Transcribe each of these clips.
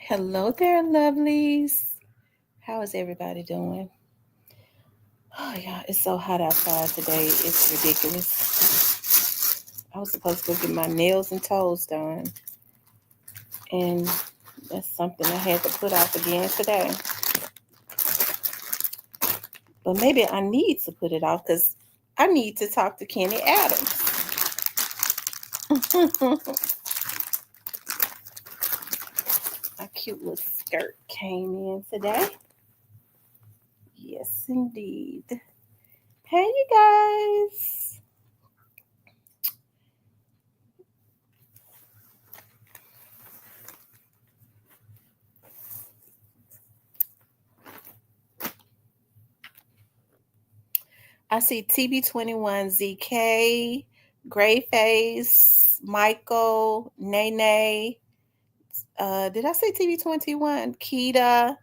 Hello there, lovelies. How is everybody doing? Oh, yeah, it's so hot outside today. It's ridiculous. I was supposed to go get my nails and toes done, and that's something I had to put off again today. But maybe I need to put it off because I need to talk to Kenny Adams. My cute little skirt came in today. Yes, indeed. Hey, you guys. I see TB21ZK, Grayface, Michael, Nene. Did I say TB21? Keita.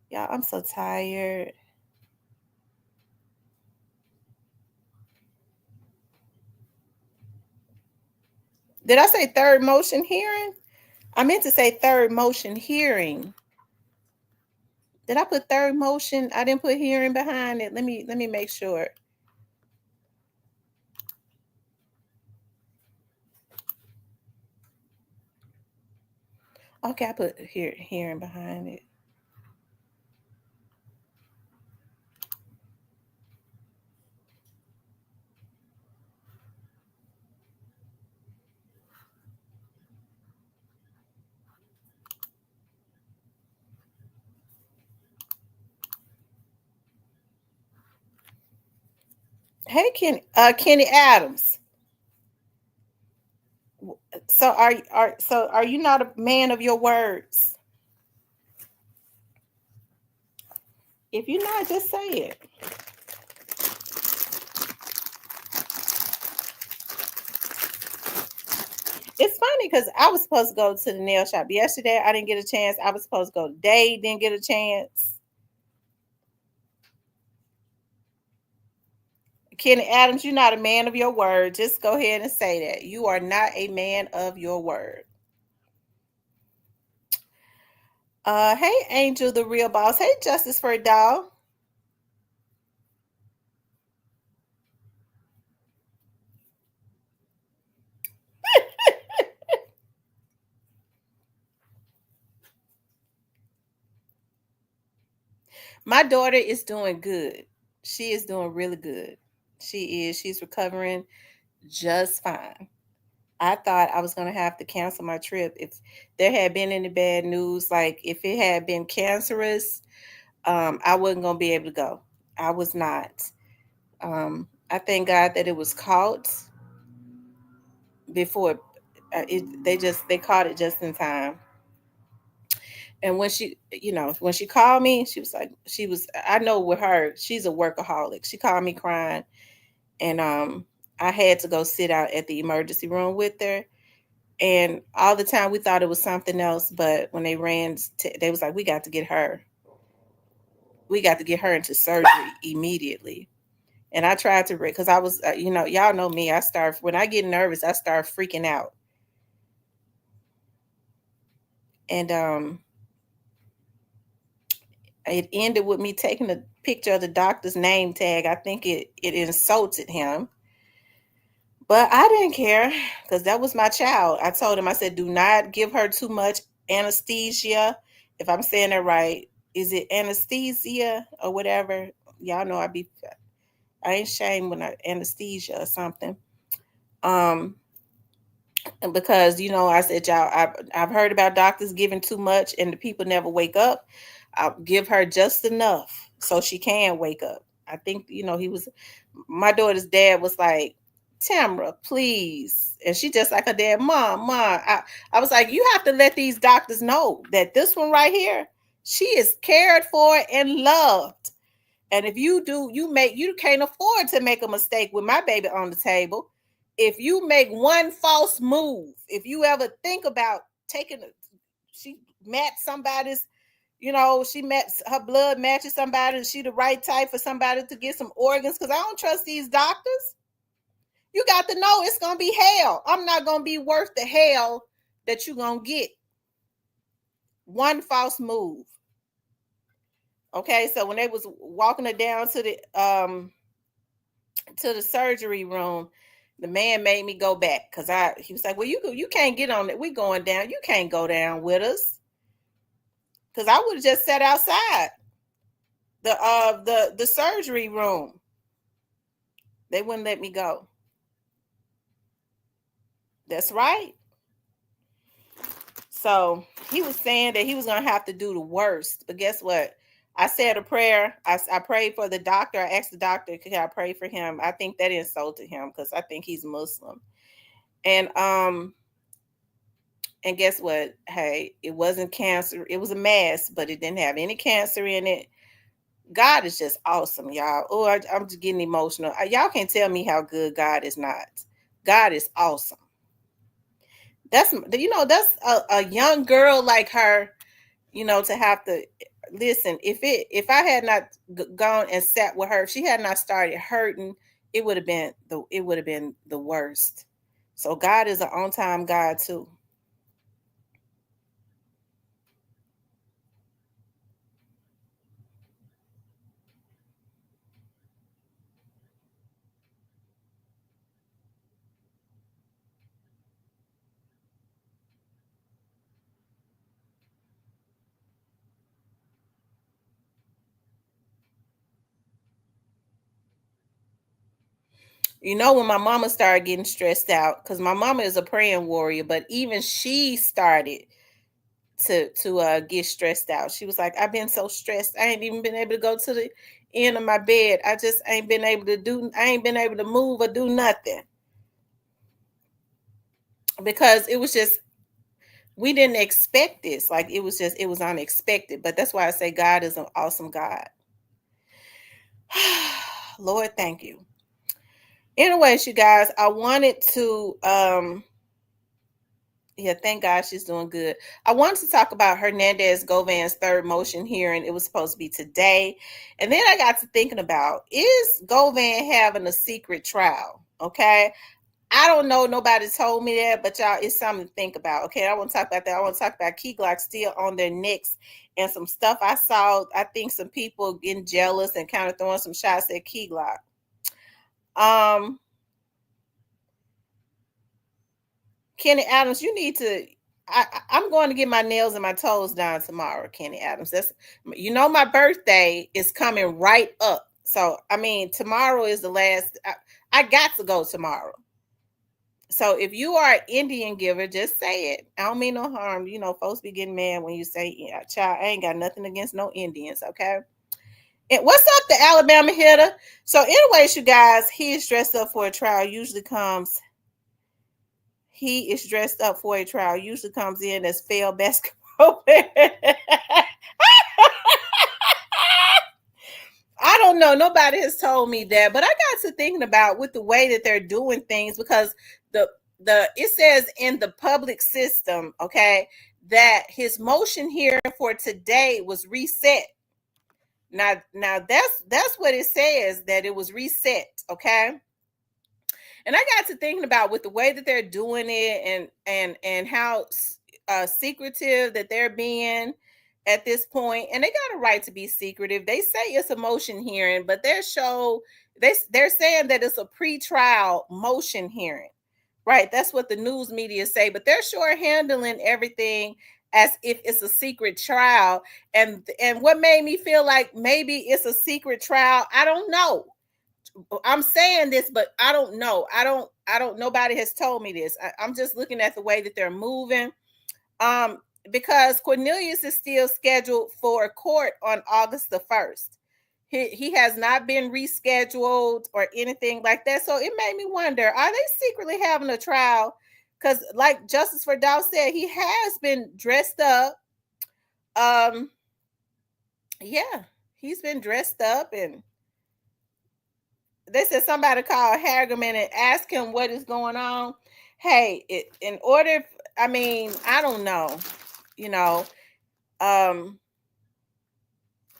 Y'all, I'm so tired. Did I say third motion hearing? I meant to say third motion hearing. Did I put third motion? I didn't put hearing behind it. Let me make sure. Okay, I put hearing behind it. Hey, Kenny Adams. So are you not a man of your words? If you're not, just say it. It's funny because I was supposed to go to the nail shop yesterday. I didn't get a chance. I was supposed to go today. Didn't get a chance. Kenny Adams, you're not a man of your word. Just go ahead and say that. You are not a man of your word. Hey, Angel, the real boss. Hey, Justice for a Doll. My daughter is doing good. She is doing really good. She is. She's recovering just fine. I thought I was going to have to cancel my trip if there had been any bad news. Like if it had been cancerous, I wasn't going to be able to go. I was not. I thank God that it was caught before they caught it just in time. And when when she called me, she was like, I know with her, she's a workaholic. She called me crying, and I had to go sit out at the emergency room with her. And all the time we thought it was something else, but when they they was like, we got to get her. We got to get her into surgery immediately. And I tried to, because I was, y'all know me. When I get nervous, I start freaking out. And it ended with me taking a picture of the doctor's name tag. I think it insulted him. But I didn't care because that was my child. I told him, I said, do not give her too much anesthesia. If I'm saying that right, is it anesthesia or whatever? Y'all know I ain't ashamed when I anesthesia or something. And because I said, y'all, I've heard about doctors giving too much and the people never wake up. I'll give her just enough so she can wake up. I think my daughter's dad was like, Tamara, please. And she just like her dad, mom. I was like, you have to let these doctors know that this one right here, she is cared for and loved. And if you do, you can't afford to make a mistake with my baby on the table. If you make one false move, if you ever think about she met somebody's, she met her blood matches somebody, she the right type for somebody to get some organs, because I don't trust these doctors. You got to know it's gonna be hell. I'm not gonna be worth the hell that you're gonna get. One false move. Okay, so when they was walking her down to the surgery room, the man made me go back because he was like, well, you can't get on it. We going down. You can't go down with us. Because I would have just sat outside the surgery room. They wouldn't let me go. That's right. So he was saying that he was gonna have to do the worst. But guess what? I said a prayer. I prayed for the doctor. I asked the doctor, could I pray for him? I think that insulted him because I think he's Muslim. And and guess what? Hey, it wasn't cancer. It was a mass, but it didn't have any cancer in it. God is just awesome, y'all. Oh, I'm just getting emotional. Y'all can't tell me how good God is not. God is awesome. That's a young girl like her, to have to listen. If I had not gone and sat with her, if she had not started hurting, it would have been the worst. So God is an on time God too. When my mama started getting stressed out, because my mama is a praying warrior, but even she started to get stressed out. She was like, I've been so stressed. I ain't even been able to go to the end of my bed. I just ain't been able to I ain't been able to move or do nothing. Because it was just we didn't expect this. Like it was unexpected. But that's why I say God is an awesome God. Lord, thank you. Anyways, you guys, I wanted to yeah, thank God she's doing good. I wanted to talk about Hernandez Govan's third motion hearing. It was supposed to be today. And then I got to thinking about, is Govan having a secret trial? Okay. I don't know. Nobody told me that, but y'all, it's something to think about. Okay. I want to talk about that. I want to talk about key Glock still on their necks and some stuff I saw. I think some people getting jealous and kind of throwing some shots at key Glock. Um, Kenny Adams, you need to. I'm going to get my nails and my toes done tomorrow, Kenny Adams. My birthday is coming right up. So I mean, tomorrow is the last. I got to go tomorrow. So if you are an Indian giver, just say it. I don't mean no harm. Folks be getting mad when you say, yeah, child, I ain't got nothing against no Indians, okay? And what's up, the Alabama hitter? So, anyways, you guys, he is dressed up for a trial. He is dressed up for a trial. Usually comes in as failed basketball player. I don't know. Nobody has told me that, but I got to thinking about with the way that they're doing things because it says in the public system, okay, that his motion hearing for today was reset. Now that's what it says, that it was reset, okay? And I got to thinking about with the way that they're doing it and how secretive that they're being at this point, and they got a right to be secretive. They say it's a motion hearing, but they're saying that it's a pre-trial motion hearing, right? That's what the news media say, but they're sure handling everything as if it's a secret trial. And what made me feel like maybe it's a secret trial, I don't know. I'm saying this, but I don't know. I don't. Nobody has told me this. I'm just looking at the way that they're moving. Um, because Cornelius is still scheduled for court on August the 1st. He has not been rescheduled or anything like that. So it made me wonder: are they secretly having a trial? Because, like Justice Verdal said, he has been dressed up. Um, yeah, he's been dressed up and they said somebody called Hagerman and asked him what is going on. Hey, in order, I mean, I don't know, you know. Um,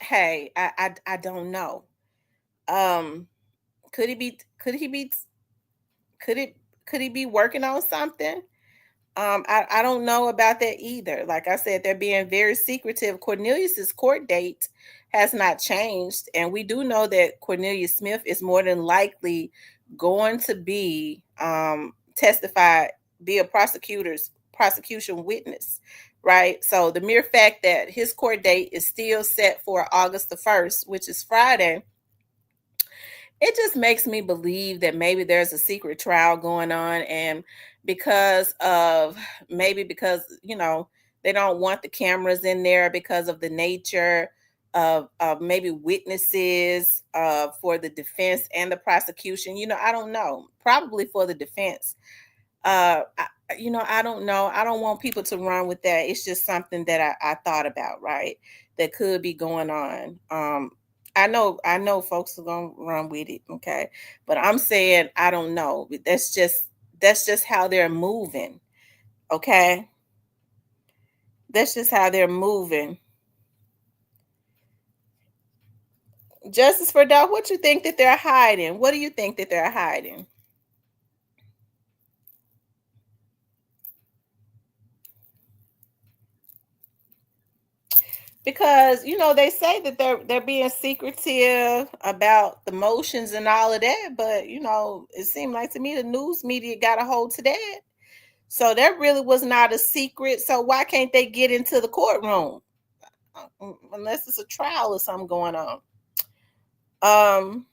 hey, I don't know. Um, could he be? Could he be? Could it? Could he be working on something? I don't know about that either. Like I said, they're being very secretive. Cornelius's court date has not changed, and we do know that Cornelius Smith is more than likely going to be testify, be a prosecution witness, right? So the mere fact that his court date is still set for August the 1st, which is Friday, it just makes me believe that maybe there's a secret trial going on, and because of, maybe because they don't want the cameras in there because of the nature of maybe witnesses for the defense and the prosecution. I don't know, probably for the defense. I don't know. I don't want people to run with that. It's just something that I thought about, right? That could be going on. I know folks are gonna run with it, okay. But I'm saying I don't know. That's just how they're moving. Okay. That's just how they're moving. Justice for Doc, what you think that they're hiding? What do you think that they're hiding? Because they say that they're being secretive about the motions and all of that, but it seemed like to me the news media got a hold to that. So that really was not a secret. So why can't they get into the courtroom? Unless it's a trial or something going on. um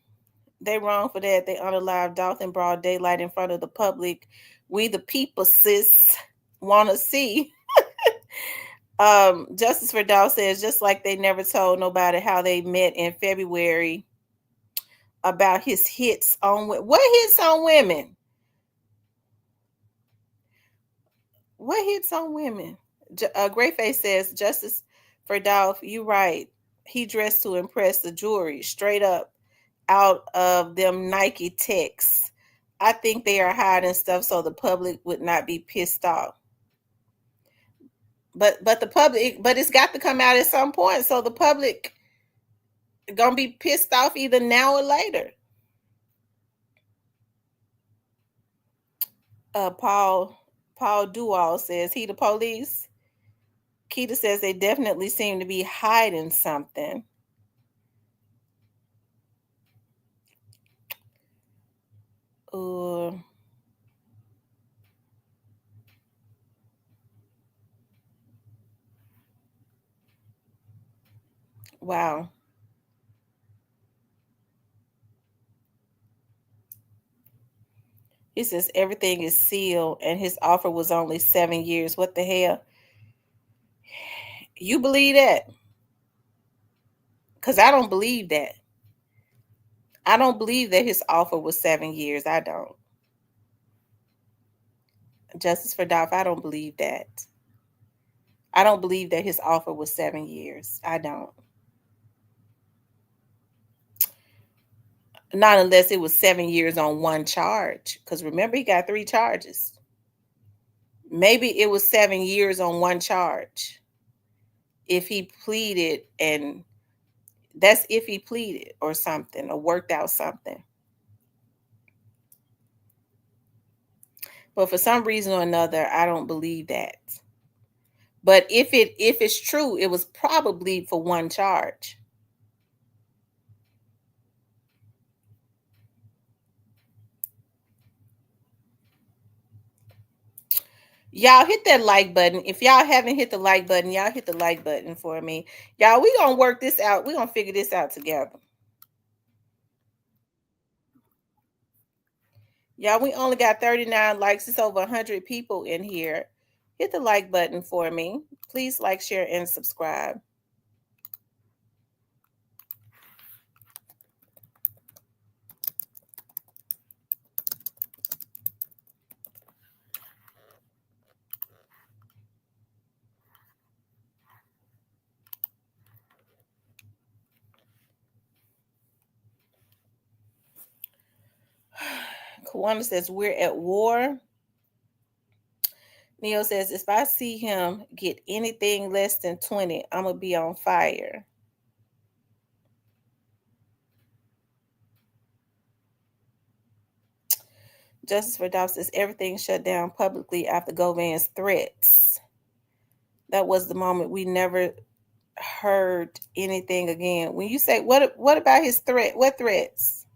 they wrong for that. They unalive Dolph in broad daylight in front of the public. We the people, sis, want to see. Justice for Dow says, just like they never told nobody how they met in February about his hits on what hits on women? What hits on women? Greyface says, Justice for Dolph, you right. He dressed to impress the jury, straight up out of them Nike techs. I think they are hiding stuff so the public would not be pissed off. But the public, but it's got to come out at some point, so the public gonna be pissed off either now or later. Paul Dual says, he the police. Keita says they definitely seem to be hiding something. Uh, wow. He says everything is sealed and his offer was only 7 years. What the hell? You believe that? Because I don't believe that. I don't believe that his offer was 7 years. I don't. Justice for Dolph, I don't believe that. I don't believe that his offer was 7 years. I don't. Not unless it was 7 years on one charge. Because remember, he got three charges. Maybe it was 7 years on one charge. If he pleaded, and that's if he pleaded or something or worked out something. But for some reason or another, I don't believe that. But if it's true, it was probably for one charge. Y'all hit that like button. If y'all haven't hit the like button, y'all hit the like button for me. Y'all, we gonna work this out. We gonna figure this out together. Y'all, we only got 39 likes. It's over 100 people in here. Hit the like button for me. Please like, share, and subscribe. Kawana says, we're at war. Neil says, if I see him get anything less than 20, I'm going to be on fire. Justice for Dobbs says everything shut down publicly after Govan's threats. That was the moment we never heard anything again. When you say what about his threat? What threats?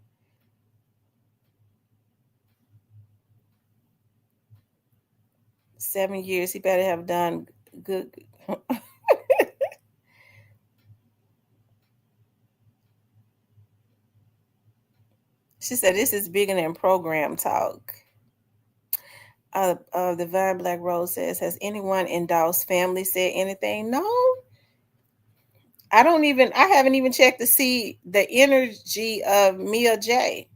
7 years. He better have done good. She said this is bigger than program talk. The Vine Black Rose says, has anyone in Dawes' family said anything? No. I haven't even checked to see the energy of Mia J.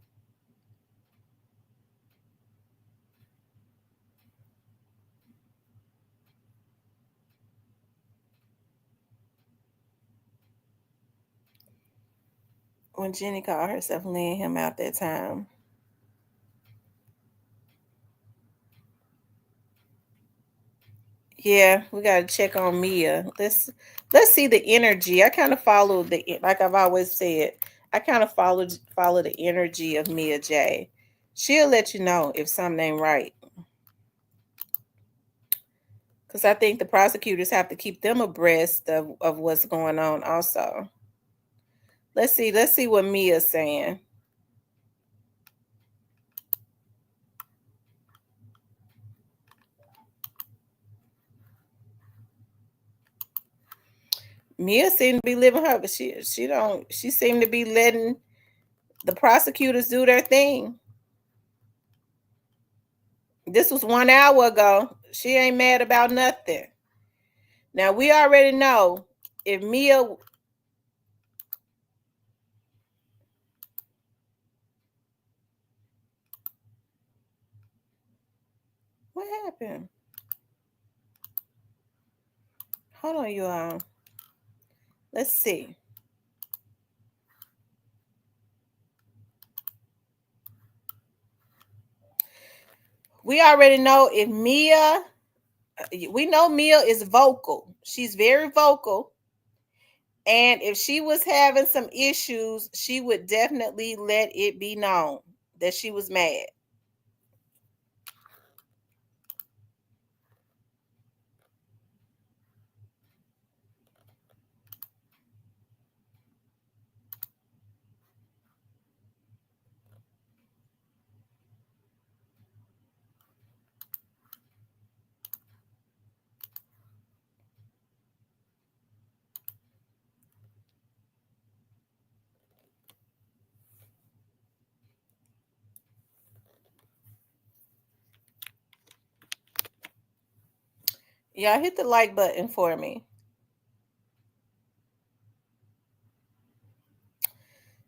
When Jenny called herself laying him out that time. Yeah, we gotta check on Mia. Let's see the energy. I kind of follow like I've always said. I kind of follow the energy of Mia J. She'll let you know if something ain't right. Because I think the prosecutors have to keep them abreast of what's going on also. Let's see what Mia's saying. Mia seemed to be living her, but she seemed to be letting the prosecutors do their thing. This was 1 hour ago. She ain't mad about nothing. Now we already know if Mia, what happened? Hold on, you all. Let's see. We already know if Mia, we know Mia is vocal. She's very vocal. And if she was having some issues, she would definitely let it be known that she was mad. Y'all hit the like button for me.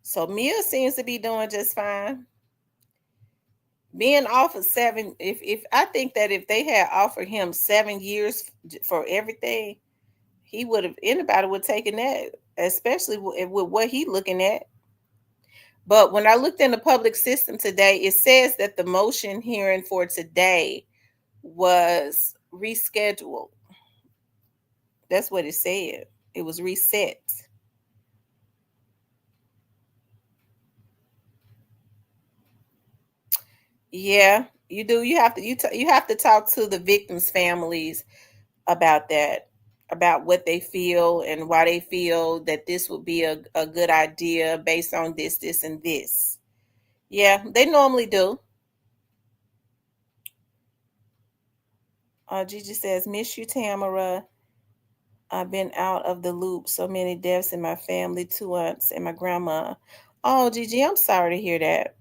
So Mia seems to be doing just fine. Being offered seven, if I think that if they had offered him 7 years for everything, he would have anybody would have taken that, especially with what he looking at. But when I looked in the public system today, it says that the motion hearing for today was rescheduled. That's what it said. It was reset. Yeah, you do. You have to talk to the victims' families about that, about what they feel and why they feel that this would be a good idea based on this, and this. Yeah, they normally do. Gigi says, miss you, Tamara. I've been out of the loop. So many deaths in my family, 2 aunts, and my grandma. Oh, Gigi, I'm sorry to hear that.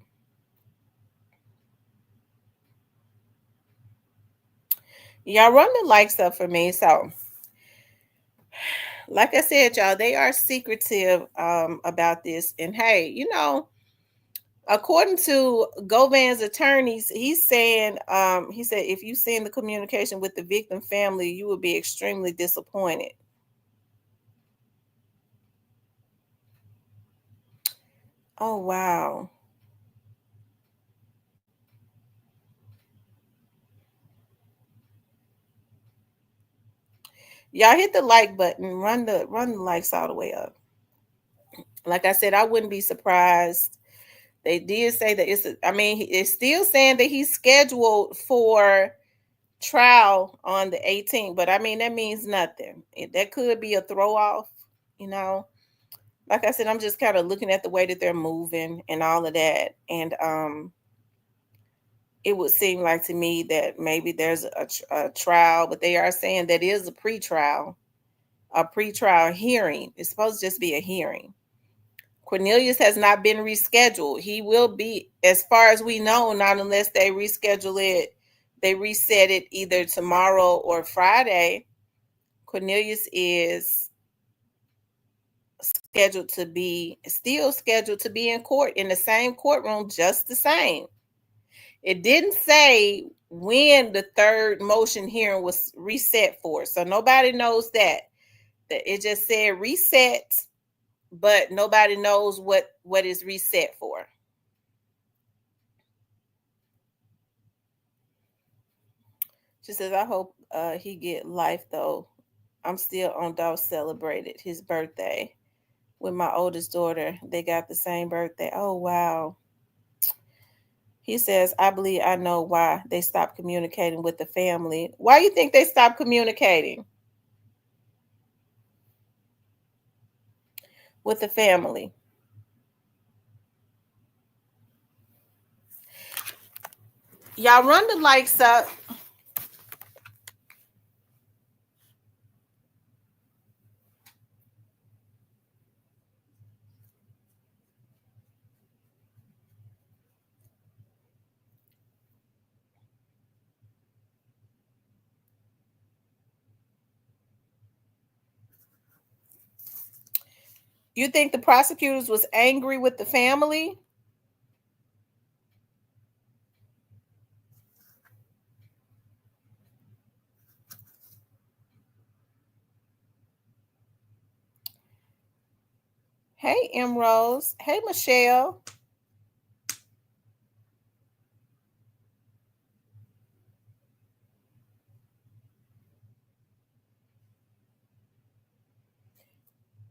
Y'all run the likes up for me. So, like I said, y'all, they are secretive about this. And hey, according to Govan's attorneys, he's saying, he said, if you send the communication with the victim family, you will be extremely disappointed. Oh, wow. Y'all hit the like button, run the likes all the way up. Like I said, I wouldn't be surprised They did say that I mean, it's still saying that he's scheduled for trial on the 18th, but I mean, that means nothing. That could be a throw off, you know. Like I said, I'm just kind of looking at the way that they're moving and all of that. And it would seem like to me that maybe there's a trial, but they are saying that is a pretrial hearing. It's supposed to just be a hearing. Cornelius has not been rescheduled. He will be, as far as we know, not unless they reschedule it, they reset it either tomorrow or Friday. Cornelius is still scheduled to be in court in the same courtroom, just the same. It didn't say when the third motion hearing was reset for, so nobody knows that. That it just said reset, but nobody knows what is reset for. She says, I hope he get life though. I'm still on dog celebrated his birthday with my oldest daughter. They got the same birthday. Oh wow. He says, I believe I know why they stopped communicating with the family. Why you think they stopped communicating with the family? Y'all run the likes up. You think the prosecutors was angry with the family? Hey, Emerose. Hey, Michelle.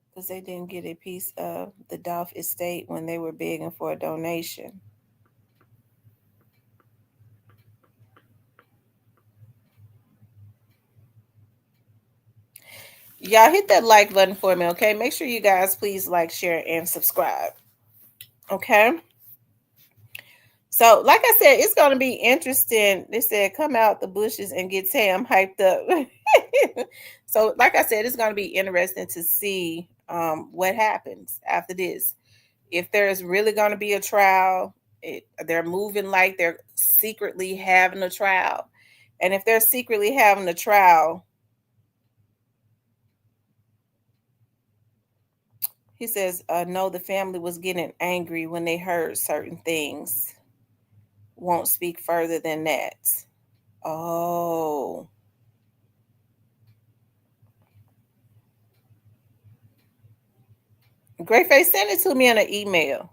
Because they didn't get a piece of the Dolph estate when they were begging for a donation. Y'all hit that like button for me, okay? Make sure you guys please like, share, and subscribe. Okay. So, like I said, it's going to be interesting. They said, come out the bushes and get Tam hyped up. So, like I said, it's going to be interesting to see what happens after this. If there's really going to be a trial, they're moving like they're secretly having a trial. And if they're secretly having a trial, he says, no, the family was getting angry when they heard certain things. Won't speak further than that. Oh. Great Face, send it to me in an email.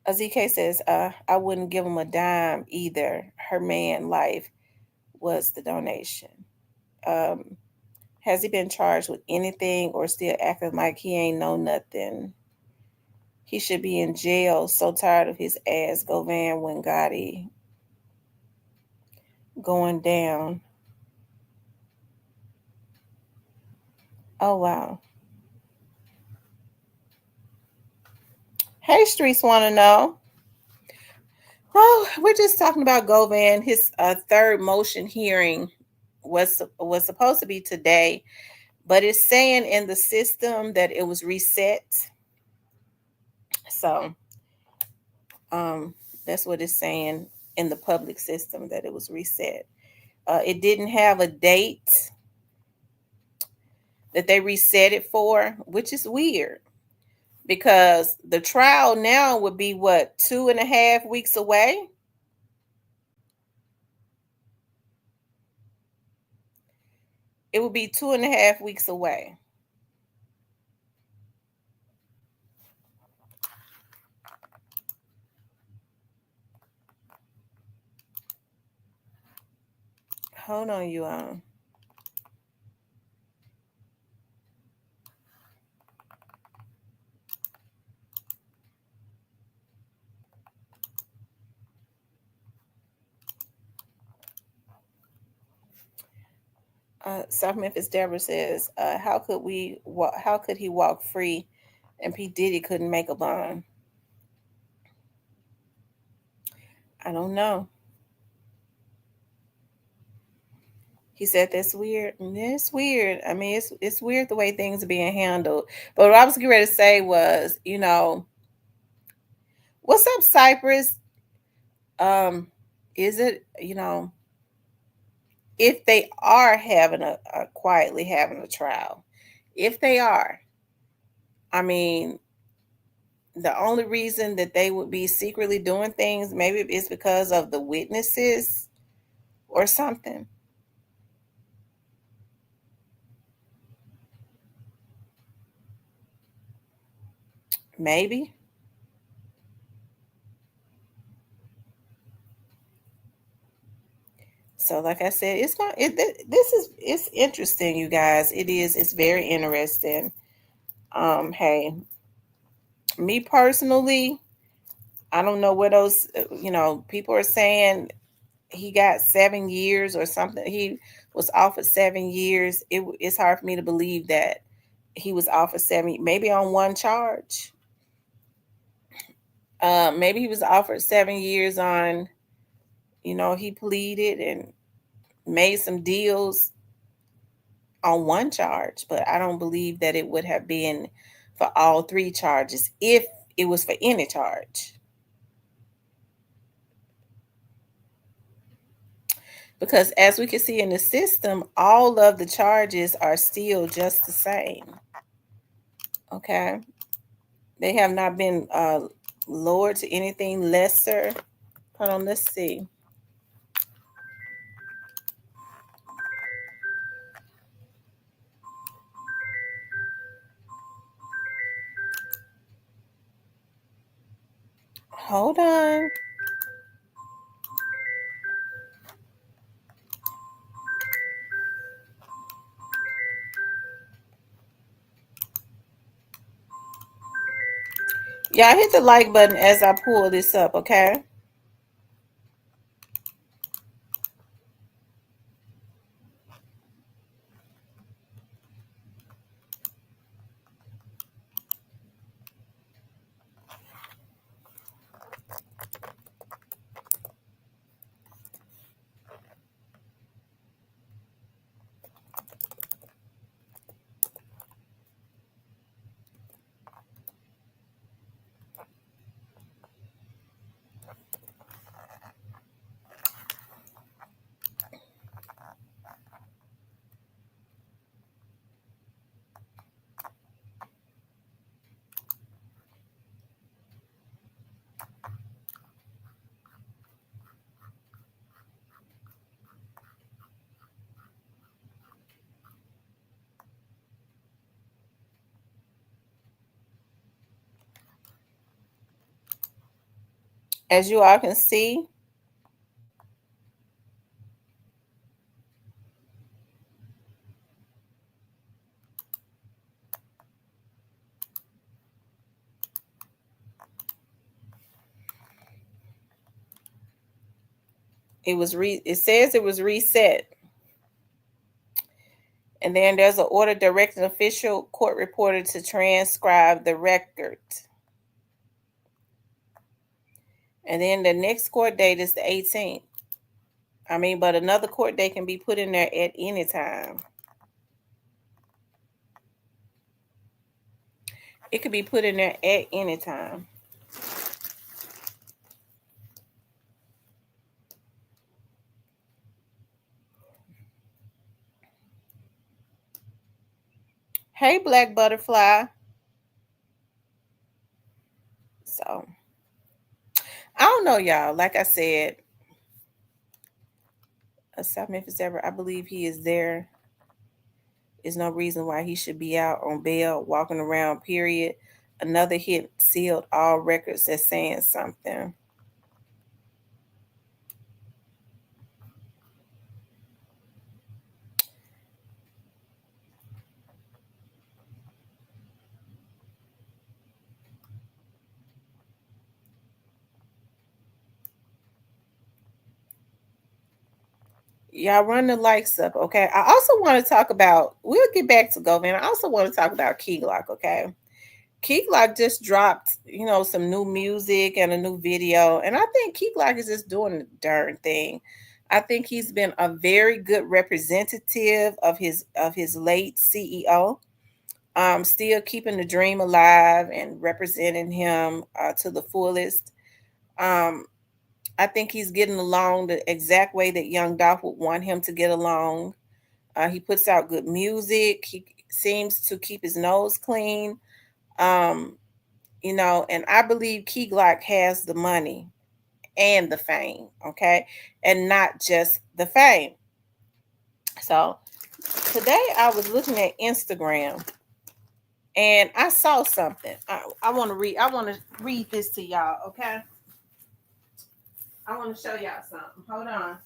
ZK says, I wouldn't give him a dime either. Her man life was the donation. Um, has he been charged with anything or still acting like he ain't know nothing? He should be in jail. So tired of his ass. Govan Wingati going down. Oh wow. Hey, Streets want to know. Oh, we're just talking about Govan. His third motion hearing was supposed to be today, but it's saying in the system that it was reset. So um, that's what it's saying in the public system, that it was reset. It didn't have a date that they reset it for, which is weird because the trial now would be what, 2.5 weeks away? It would be 2.5 weeks away. Hold on, you all. South Memphis Deborah says, How could he walk free, and P Diddy couldn't make a bond? I don't know. He said that's weird. It's weird. I mean, it's weird the way things are being handled. But what I was getting ready to say was, what's up, Cypress? Is it, if they are having a quietly having a trial, if they are, I mean, the only reason that they would be secretly doing things, maybe it's because of the witnesses or something. Maybe. So, like I said, this is it's interesting, you guys. It is. It's very interesting. Hey, me personally, I don't know what those. People are saying he got 7 years or something. He was offered 7 years. It's hard for me to believe that he was offered seven. Maybe on one charge. Maybe he was offered 7 years on. He pleaded and made some deals on one charge, but I don't believe that it would have been for all three charges if it was for any charge. Because as we can see in the system, all of the charges are still just the same. Okay. They have not been lowered to anything lesser. Hold on, let's see. Hold on. Y'all hit the like button as I pull this up, okay? As you all can see, it says it was reset. And then there's an order directing official court reporter to transcribe the record. And then the next court date is the 18th. I mean, but another court date can be put in there at any time. It could be put in there at any time. Hey, Black Butterfly. So, I don't know, y'all. Like I said, South Memphis ever, I believe he is there. There's no reason why he should be out on bail, walking around, period. Another hit sealed all records that's saying something. Y'all run the likes up, okay? I also want to talk about, we'll get back to Govan. I also want to talk about Key Glock, okay? Key Glock just dropped, some new music and a new video. And I think Key Glock is just doing the darn thing. I think he's been a very good representative of his late CEO. Still keeping the dream alive and representing him to the fullest. Um, I think he's getting along the exact way that Young Dolph would want him to get along. He puts out good music. He seems to keep his nose clean. Um, and I believe Key Glock has the money and the fame, okay, and not just the fame. So today I was looking at Instagram and I saw something. I want to read. I want to read this to y'all, okay? I want to show y'all something. Hold on.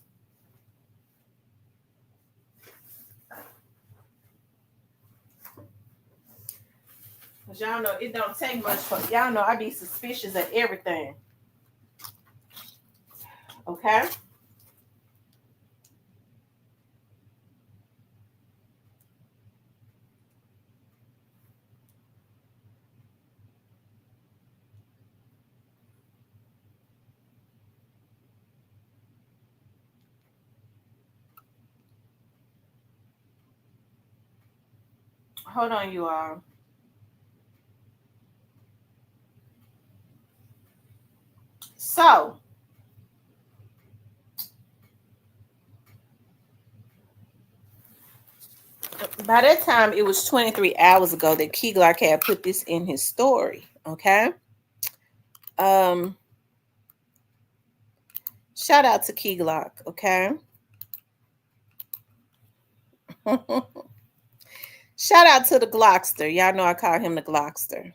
Cause y'all know it don't take much for y'all know I be suspicious of everything. Okay. Hold on, you all. So by that time, it was 23 hours ago that Key Glock had put this in his story. Okay. Um, Shout out to Key Glock. Okay. Shout out to the Glockster. Y'all know I call him the Glockster.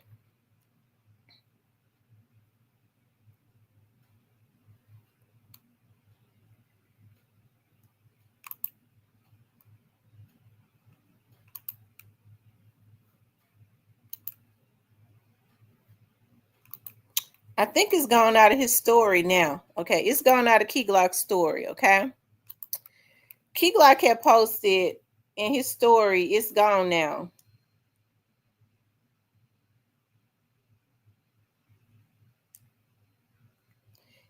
I think it's gone out of his story now. Okay. It's gone out of Key Glock's story. Okay. Key Glock had posted in his story, it's gone now.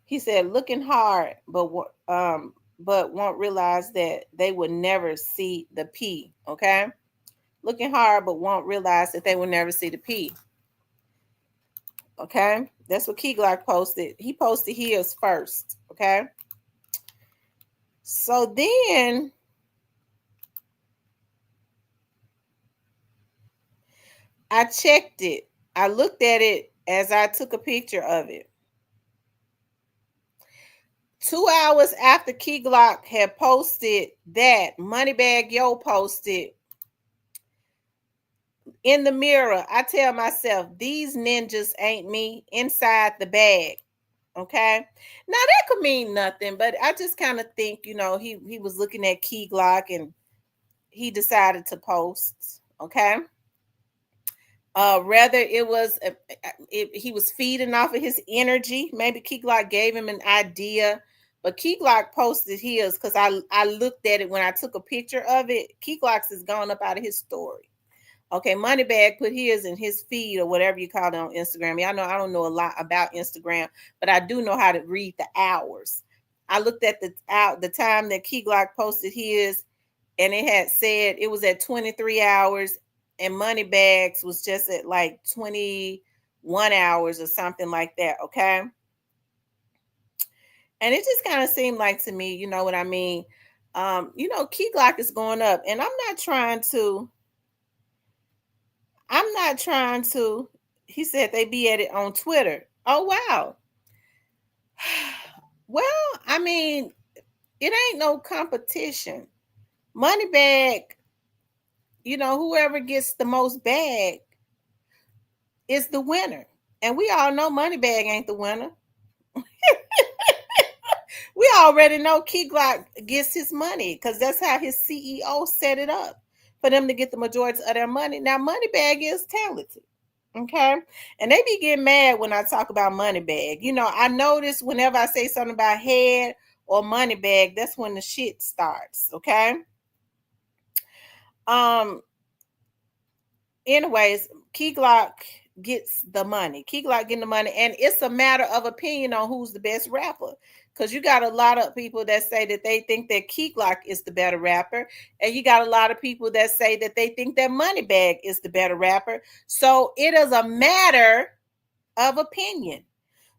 He said, looking hard, but won't realize that they will never see the P. Okay. Looking hard, but won't realize that they will never see the P. Okay. That's what Key Glock posted. He posted his first. Okay. So then I checked it. I looked at it as I took a picture of it. 2 hours after Key Glock had posted that, Moneybag Yo posted, in the mirror, I tell myself, these ninjas ain't me inside the bag. Okay. Now that could mean nothing, but I just kind of think, he was looking at Key Glock and he decided to post. Okay. Rather it was he was feeding off of his energy. Maybe Key Glock gave him an idea, but Key Glock posted his because I looked at it when I took a picture of it. Key Glock's is gone up out of his story. Okay, Moneybag put his in his feed or whatever you call it on Instagram. Y'all know I don't know a lot about Instagram, but I do know how to read the hours. I looked at the time that Key Glock posted his, and it had said it was at 23 hours, and Moneybags was just at like 21 hours or something like that. Okay. And it just kind of seemed like to me, you know what I mean? Key Glock is going up, and I'm not trying to. He said they be at it on Twitter. Oh wow. Well, I mean, it ain't no competition. Moneybag, whoever gets the most bag is the winner. And we all know Moneybag ain't the winner. We already know Key Glock gets his money because that's how his CEO set it up for them to get the majority of their money. Now, Moneybag is talented. Okay. And they be getting mad when I talk about Moneybag. I notice whenever I say something about head or money bag, that's when the shit starts. Okay. Um, anyways, Key Glock gets the money. Key Glock getting the money, and it's a matter of opinion on who's the best rapper. Because you got a lot of people that say that they think that Key Glock is the better rapper, and you got a lot of people that say that they think that Moneybag is the better rapper. So it is a matter of opinion.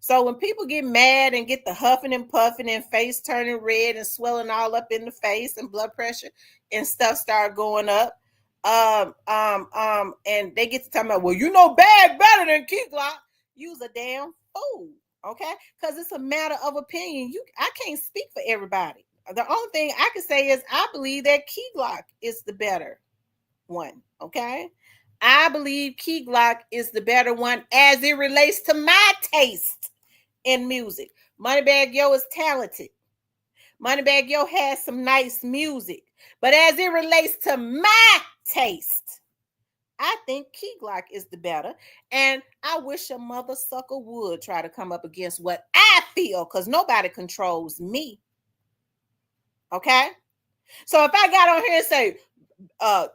So when people get mad and get the huffing and puffing and face turning red and swelling all up in the face and blood pressure and stuff start going up, and they get to talking about, well, you know, Bag better than Key Glock. Use a damn fool, okay? Because it's a matter of opinion. I can't speak for everybody. The only thing I can say is I believe that Key Glock is the better one, okay? I believe Key Glock is the better one as it relates to my taste in music. Moneybag Yo is talented. Moneybag Yo has some nice music. But as it relates to my taste, I think Key Glock is the better. And I wish a mother sucker would try to come up against what I feel, because nobody controls me. Okay? So if I got on here and say,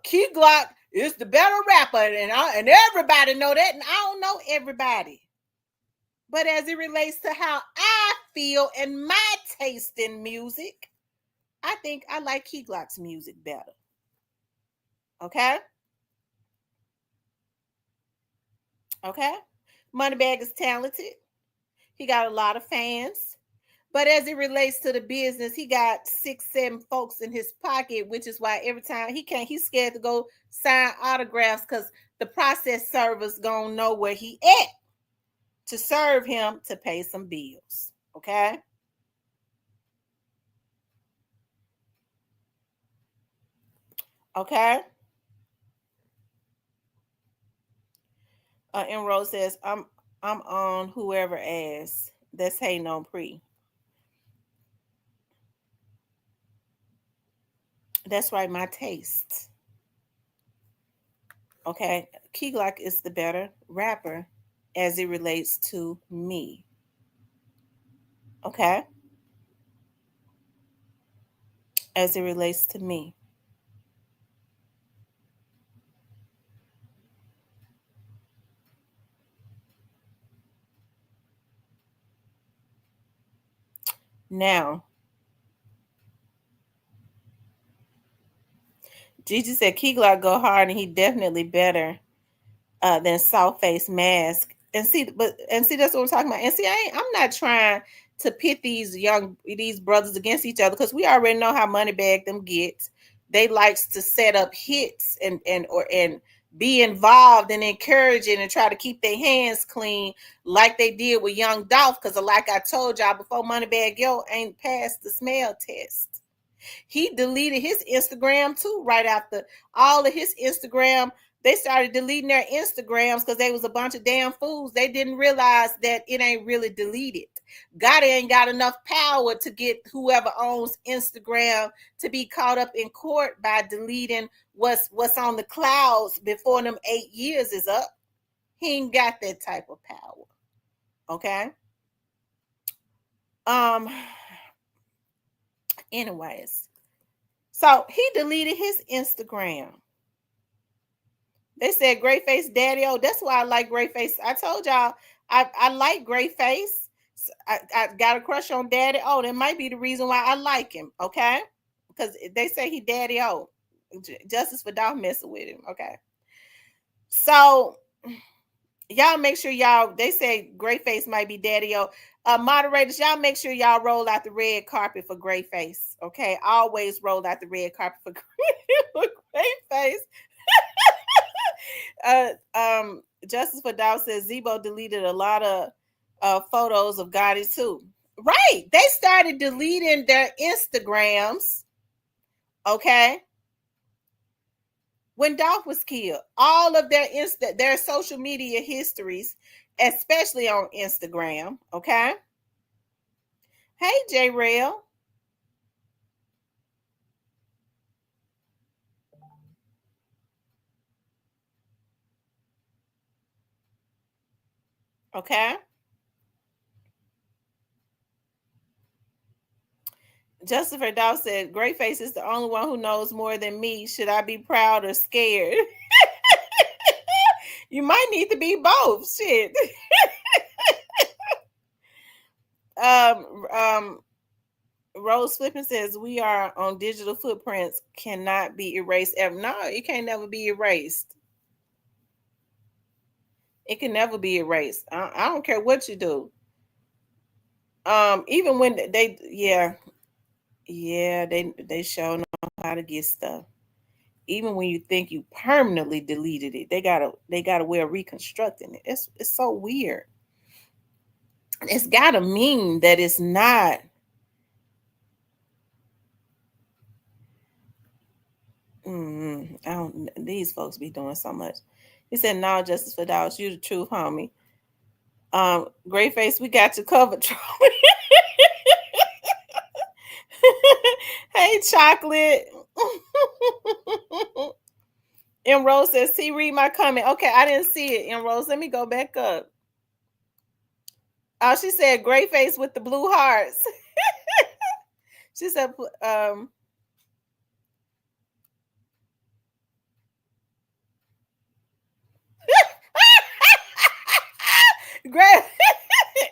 Key Glock is the better rapper, and everybody know that, and I don't know everybody. But as it relates to how I feel and my taste in music, I think I like Key Glock's music better. Okay? Okay? Moneybag is talented. He got a lot of fans. But as it relates to the business, he got 6, 7 folks in his pocket, which is why every time he's scared to go sign autographs because the process server's gonna know where he at to serve him to pay some bills. Okay. Okay. Enroll says, I'm on whoever asks. That's hating on Pre. That's right, my taste. Okay. Key Glock is the better rapper as it relates to me. Okay. As it relates to me. Now, Gigi said Key Glock go hard and he definitely better than South Face Mask. And see that's what we're talking about. And see, I'm not trying to pit these brothers against each other because we already know how Moneybag them gets. They likes to set up hits and be involved and encouraging and try to keep their hands clean like they did with Young Dolph. Because like I told y'all before, Moneybag Yo ain't passed the smell test. He deleted his Instagram too right after all of his Instagram. They started deleting their Instagrams because they was a bunch of damn fools. They didn't realize that it ain't really deleted. God ain't got enough power to get whoever owns Instagram to be caught up in court by deleting what's on the clouds before them 8 years is up. He ain't got that type of power. Okay. Um. Anyways, so he deleted his Instagram. They said Gray Face Daddy. Oh, that's why I like Gray Face. I told y'all I like Gray Face. I got a crush on Daddy. Oh, that might be the reason why I like him. Okay, because they say he Daddy. Oh, justice for Dolph messing with him. Okay, so y'all make sure y'all. They say Gray Face might be Daddy. Oh, moderators, y'all make sure y'all roll out the red carpet for Gray Face. Okay, always roll out the red carpet for Gray Face. Justice for Dow says Zebo deleted a lot of photos of Gotti too. Right. They started deleting their Instagrams. Okay. When Dolph was killed, all of their social media histories, especially on Instagram. Okay. Hey J Rail. Okay. Justifer Dow said, Great Face is the only one who knows more than me. Should I be proud or scared? You might need to be both. Shit. um, Rose Flippin says, we are on digital footprints, cannot be erased ever. No, it can't never be erased. It can never be erased. I don't care what you do. Even when they show know how to get stuff. Even when you think you permanently deleted it, they got a way of reconstructing it. It's so weird. It's gotta mean that it's not. I don't. These folks be doing so much. He said, "No, Justice for Dollars, you the truth, homie." Great Face, we got you covered, Troy. Hey, chocolate. M Rose says, "See, read my comment." Okay, I didn't see it. M Rose, let me go back up. Oh, she said, "Great Face with the blue hearts." She said, "Great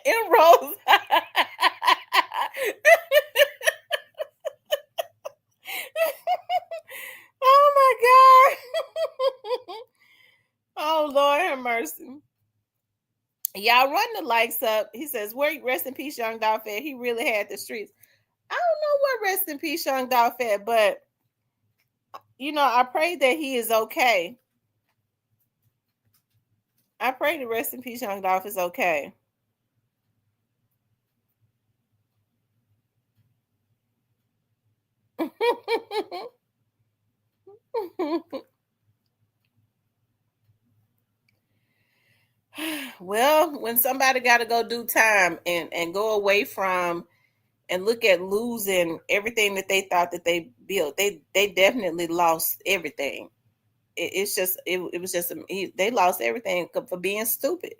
M Rose." Oh my God. Oh Lord have mercy. Y'all run the likes up. He says, "Where rest in peace, Young Dolph at? He really had the streets." I don't know what rest in peace, Young Dolph at, but I pray that he is okay. I pray the rest in peace, Young Dolph is okay. Well, when somebody got to go do time and go away from and look at losing everything that they thought that they built, they definitely lost everything. It's just it was just they lost everything for being stupid.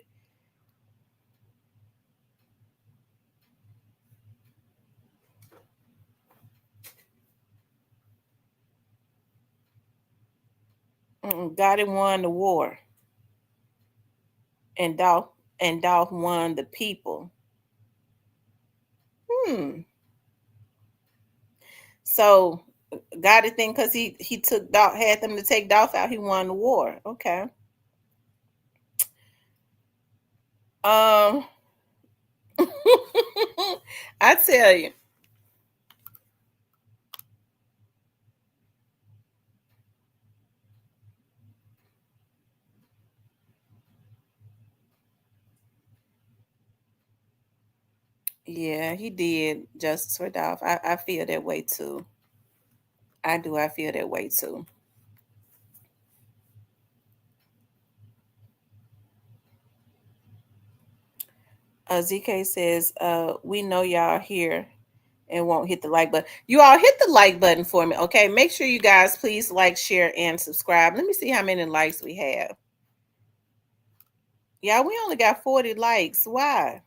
God had won the war, and Dolph won the people. Hmm. So God had think because he took Dolph, had them to take Dolph out, he won the war. Okay. Um. I tell you. Yeah, he did justice for Dolph. I feel that way too. I do. I feel that way too. ZK says, we know y'all here and won't hit the like button. You all hit the like button for me, okay? Make sure you guys please like, share, and subscribe. Let me see how many likes we have. Yeah, we only got 40 likes. Why?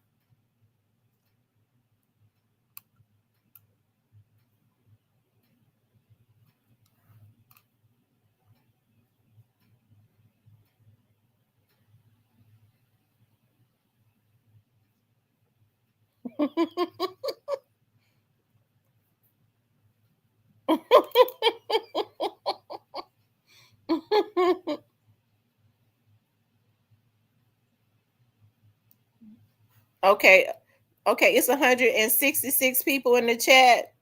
Okay. Okay, it's 166 people in the chat.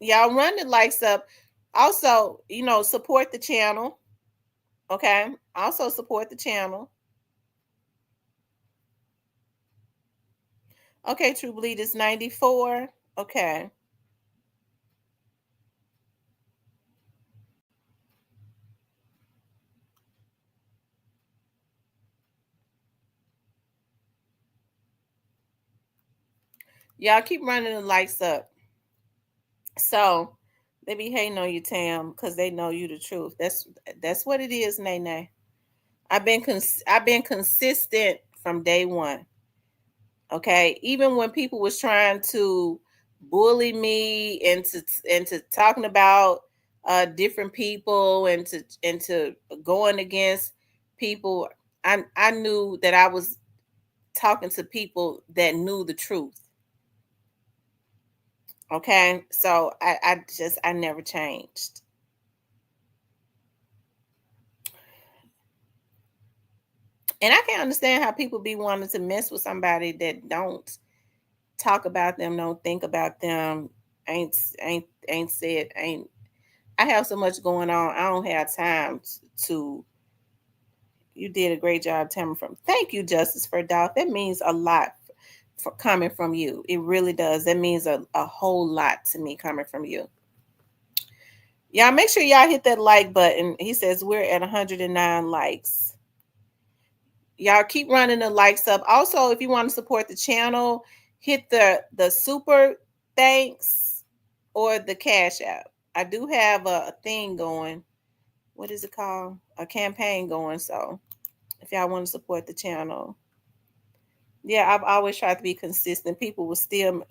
Y'all run the likes up. Also, support the channel. Okay. Also support the channel. Okay, True Bleed is 94. Okay. Y'all keep running the likes up. So they be hating on you, Tam, because they know you the truth. That's what it is, Nene. I've been consistent from day one. Okay. Even when people was trying to bully me into talking about different people and to going against people. I knew that I was talking to people that knew the truth. Okay, so I never changed. And I can't understand how people be wanting to mess with somebody that don't talk about them, don't think about them, ain't said, ain't. I have so much going on. I don't have time to. You did a great job, Tamara. From thank you, Justice for Doubt. That means a lot for coming from you. It really does. That means a whole lot to me coming from you. Y'all make sure y'all hit that like button. He says we're at 109 likes. Y'all keep running the likes up. Also, if you want to support the channel, hit the super thanks or the cash app. I do have a thing going. What is it called? A campaign going. So if y'all want to support the channel, yeah, I've always tried to be consistent. People will still.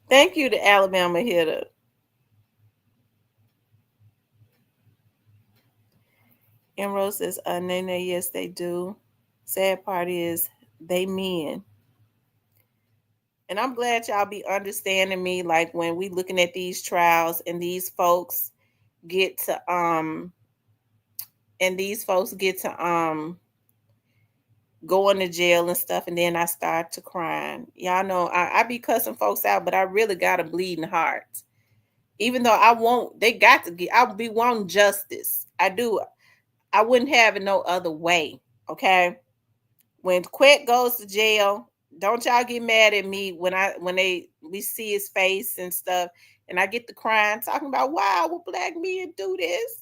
Thank you to Alabama hitter. Emerald says, Nene, yes, they do. Sad part is they men. And I'm glad y'all be understanding me. Like when we looking at these trials and these folks get to going to jail and stuff, and then I start to crying. Y'all know I be cussing folks out, but I really got a bleeding heart. Even though I won't, they got to get. I'll be wanting justice. I do. I wouldn't have it no other way. Okay. When Quet goes to jail, don't y'all get mad at me when we see his face and stuff, and I get the crying talking about why would black men do this?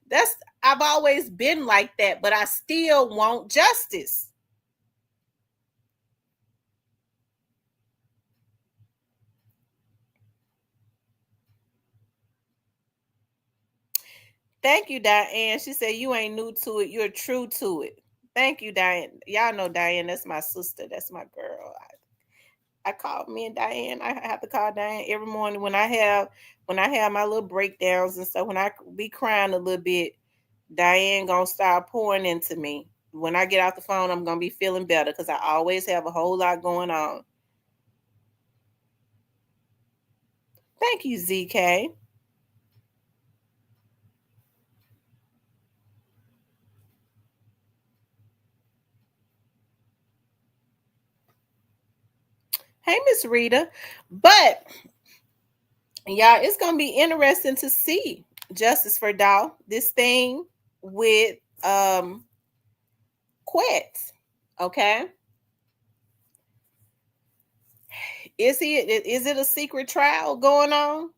That's I've always been like that, but I still want justice. Thank you, Diane. She said you ain't new to it, you're true to it. Thank you, Diane. Y'all know Diane, that's my sister, that's my girl. I call me and Diane. I have to call Diane every morning when I have my little breakdowns and stuff. When I be crying a little bit, Diane gonna start pouring into me. When I get off the phone, I'm gonna be feeling better because I always have a whole lot going on. Thank you, ZK. Hey, Miss Rita. But y'all, it's gonna be interesting to see Justice for Doll. This thing with Quet. Okay. Is it a secret trial going on?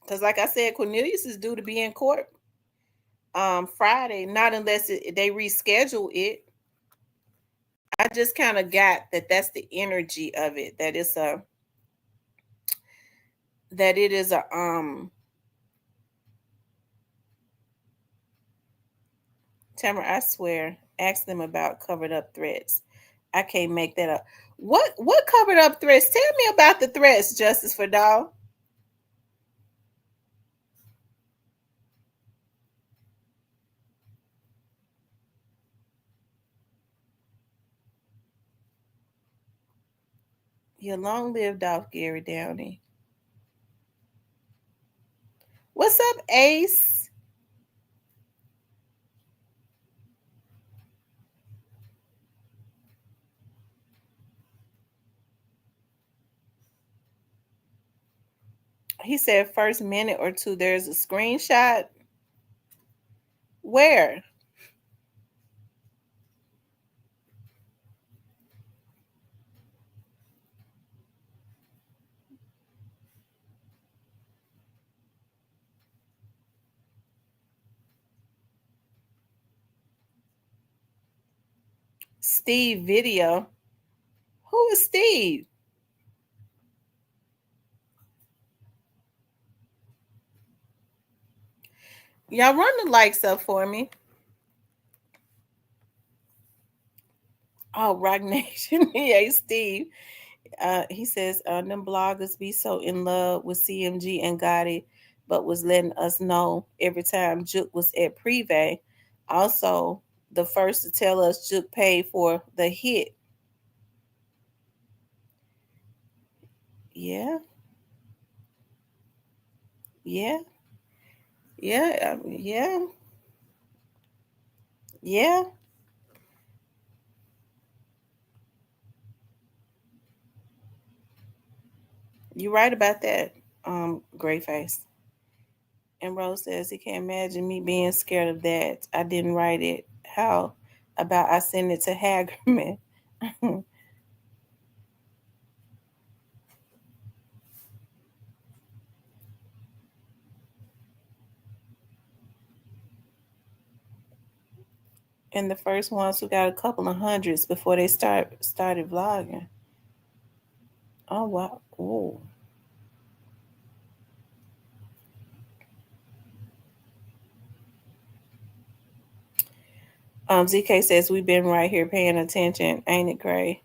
Because like I said, Cornelius is due to be in court Friday, not unless they reschedule it. I just kind of got that that's the energy of it, that it is a Tamara, I swear, ask them about covered up threats. I can't make that up. What covered up threats? Tell me about the threats, Justice for Doll. You long lived off Gary Downey. What's up, Ace? He said first minute or two, there's a screenshot. Where? Steve video. Who is Steve? Y'all run the likes up for me. Oh, Rock Nation. Yeah, Steve. He says, them bloggers be so in love with CMG and Gotti, but was letting us know every time Juke was at Privé. Also, the first to tell us Juke paid for the hit. Yeah, yeah, yeah, yeah, yeah. You're right about that, Gray Face. And Rose says he can't imagine me being scared of that. I didn't write it. How about I send it to Hagerman? And the first ones who got a couple of hundreds before they started vlogging. Oh wow. Ooh. ZK says we've been right here paying attention. Ain't it great?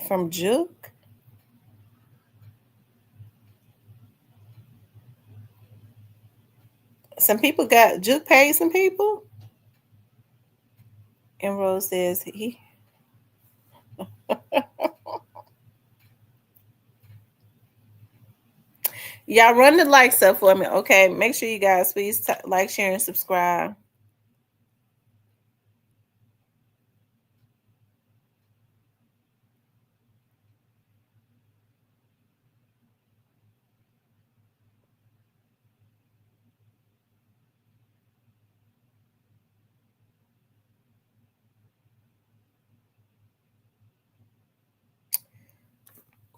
From Juke? Some people got Juke paid some people? And Rose says he y'all run the likes up for me. Okay. Make sure you guys please like, share, and subscribe.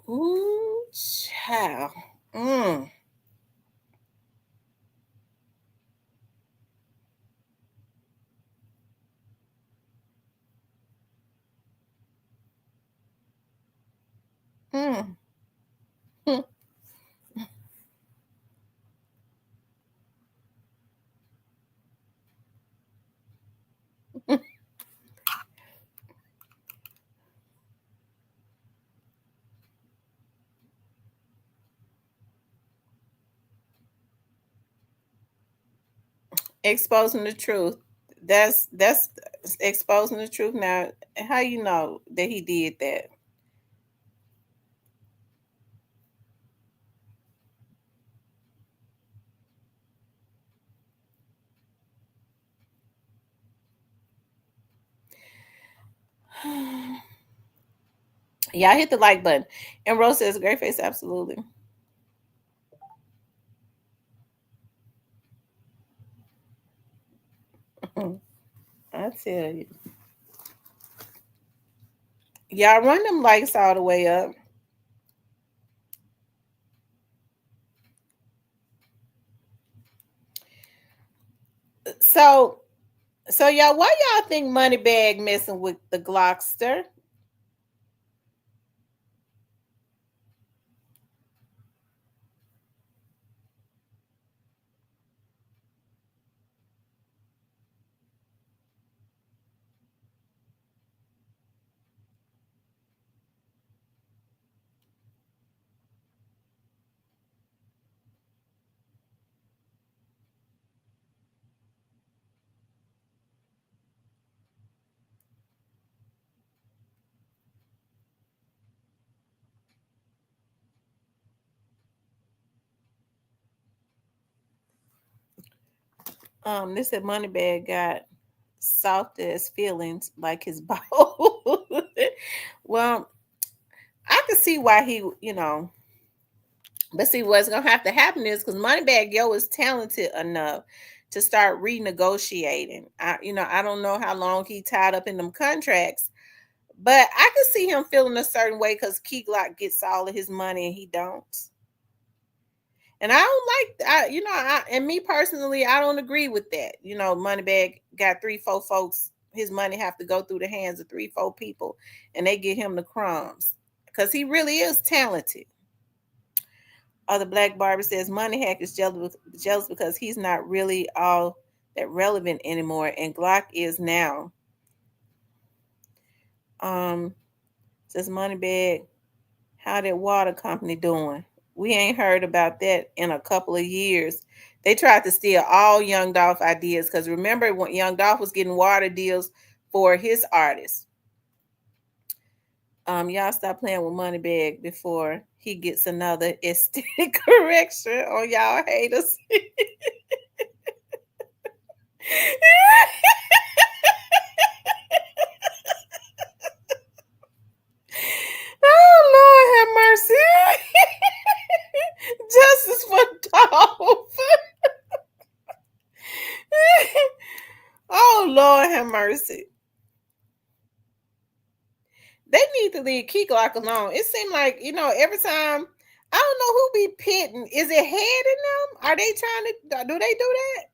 Ooh, child. Mm. Mm. Exposing the truth. That's exposing the truth. Now, how you know that he did that? Yeah, I hit the like button. And Rose says, "Great face, absolutely." I tell you, y'all run them likes all the way up. So, so y'all, why y'all think Moneybag messing with the Glockster? They said Moneybag got soft as feelings like his ball. Well, I could see why but see what's gonna have to happen is because Moneybag Yo is talented enough to start renegotiating. I don't know how long he tied up in them contracts, but I could see him feeling a certain way because Key Glock gets all of his money and he don't. And I don't like and me personally, I don't agree with that. Moneybag got 3, 4 folks, his money have to go through the hands of 3, 4 people, and they get him the crumbs. Because he really is talented. Oh, the Black Barber says Money Hack is jealous because he's not really all that relevant anymore, and Glock is now. Um, says Moneybag, how that water company doing? We ain't heard about that in a couple of years. They tried to steal all Young Dolph ideas because remember when Young Dolph was getting water deals for his artists. Y'all stop playing with Moneybag before he gets another aesthetic correction on y'all haters. Oh Lord have mercy. Justice for Dolph. Oh Lord have mercy. They need to leave Key Glock alone. It seemed like, every time I don't know who be pitting. Is it Head in them? Are they trying to do they do that?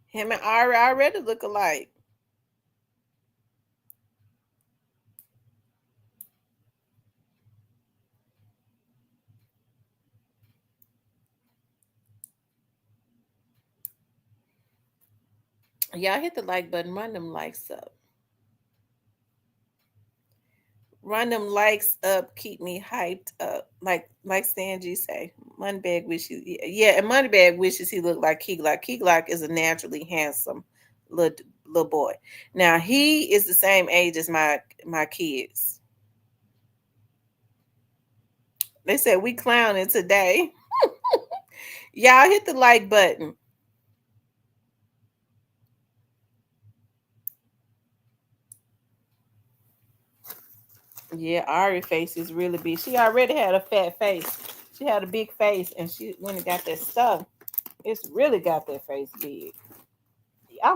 Him and Ari already look alike. Y'all hit the like button, run them likes up. Run them likes up, keep me hyped up. Like Stan G say. Moneybag wishes, yeah, and Moneybag wishes he looked like Key Glock. Key Glock is a naturally handsome little boy. Now he is the same age as my kids. They said we clowning today. Y'all hit the like button. Yeah, Ari face is really big. She already had a fat face. She had a big face, and she when it got that stuff, it's really got that face big. I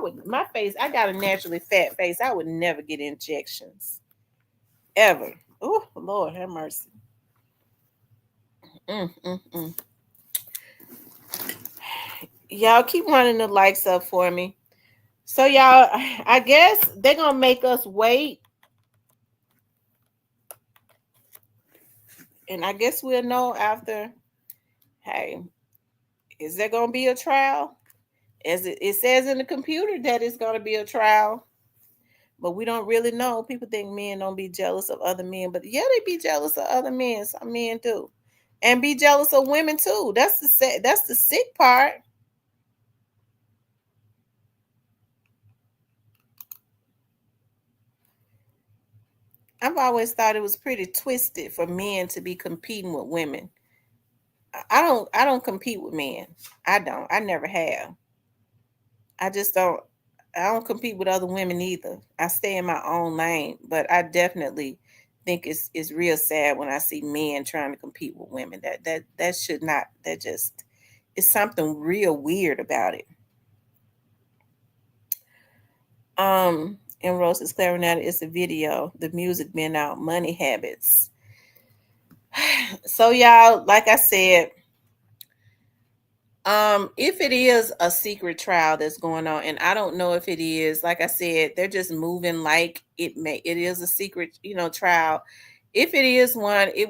got a naturally fat face. I would never get injections. Ever. Oh, Lord have mercy. Mm, mm, mm. Y'all keep running the likes up for me. So y'all, I guess they're gonna make us wait. And I guess we'll know after. Hey, is there gonna be a trial? As it says in the computer that it's gonna be a trial. But we don't really know. People think men don't be jealous of other men, but yeah, they be jealous of other men. Some men do, and be jealous of women too. That's the sick part. I've always thought it was pretty twisted for men to be competing with women. I don't compete with men. I don't. I never have. I just don't. I don't compete with other women either. I stay in my own lane, but I definitely think it's real sad when I see men trying to compete with women. That should not. That just it's something real weird about it. And Rose is clarinet is a video. The music been out. Money habits. So y'all, like I said, if it is a secret trial that's going on, and I don't know if it is, like I said, they're just moving like it is a secret, trial. If it is one, it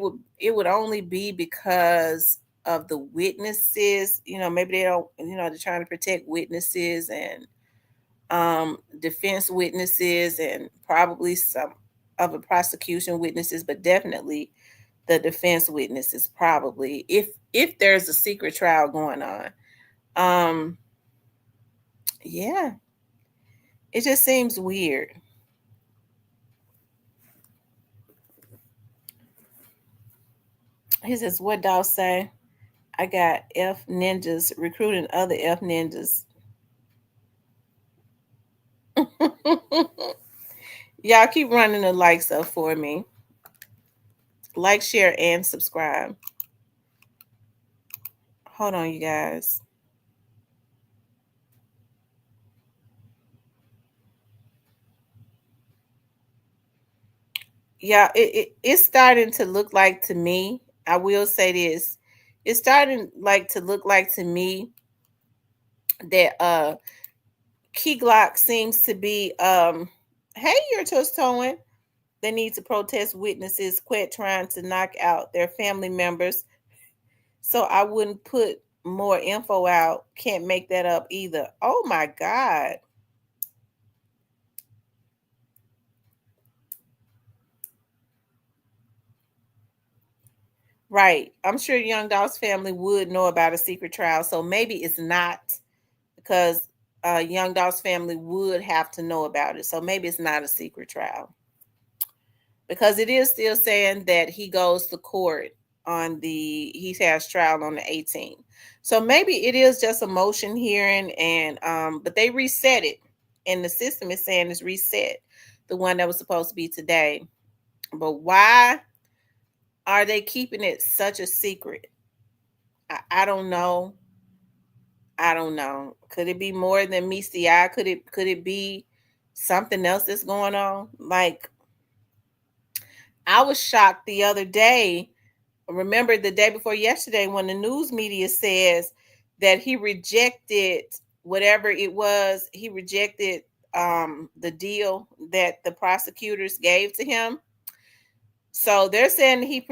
would only be because of the witnesses, maybe they don't, they're trying to protect witnesses and defense witnesses and probably some of the prosecution witnesses, but definitely the defense witnesses probably if there's a secret trial going on. um, yeah, it just seems weird. He says, "What dog say? I got F ninjas recruiting other F ninjas." Y'all keep running the likes up for me. Like, share, and subscribe. Hold on, you guys. Yeah, it's starting to look like to me. I will say this. It's starting like to look like to me that Key Glock seems to be hey, you're just towing They need to protest witnesses quit trying to knock out their family members. So I wouldn't put more info out. Can't make that up either. Oh my God. Right. I'm sure Young Dog's family would know about a secret trial. So maybe it's not because Young Dog's family would have to know about it. So maybe it's not a secret trial because it is still saying that he goes to court on he has trial on the 18th. So maybe it is just a motion hearing and but they reset it and the system is saying it's reset, the one that was supposed to be today. But why are they keeping it such a secret? I don't know. I don't know. Could it be more than meets the eye? Could it be something else that's going on? Like I was shocked the other day. Remember the day before yesterday when the news media says that he rejected whatever it was, he rejected the deal that the prosecutors gave to him. So they're saying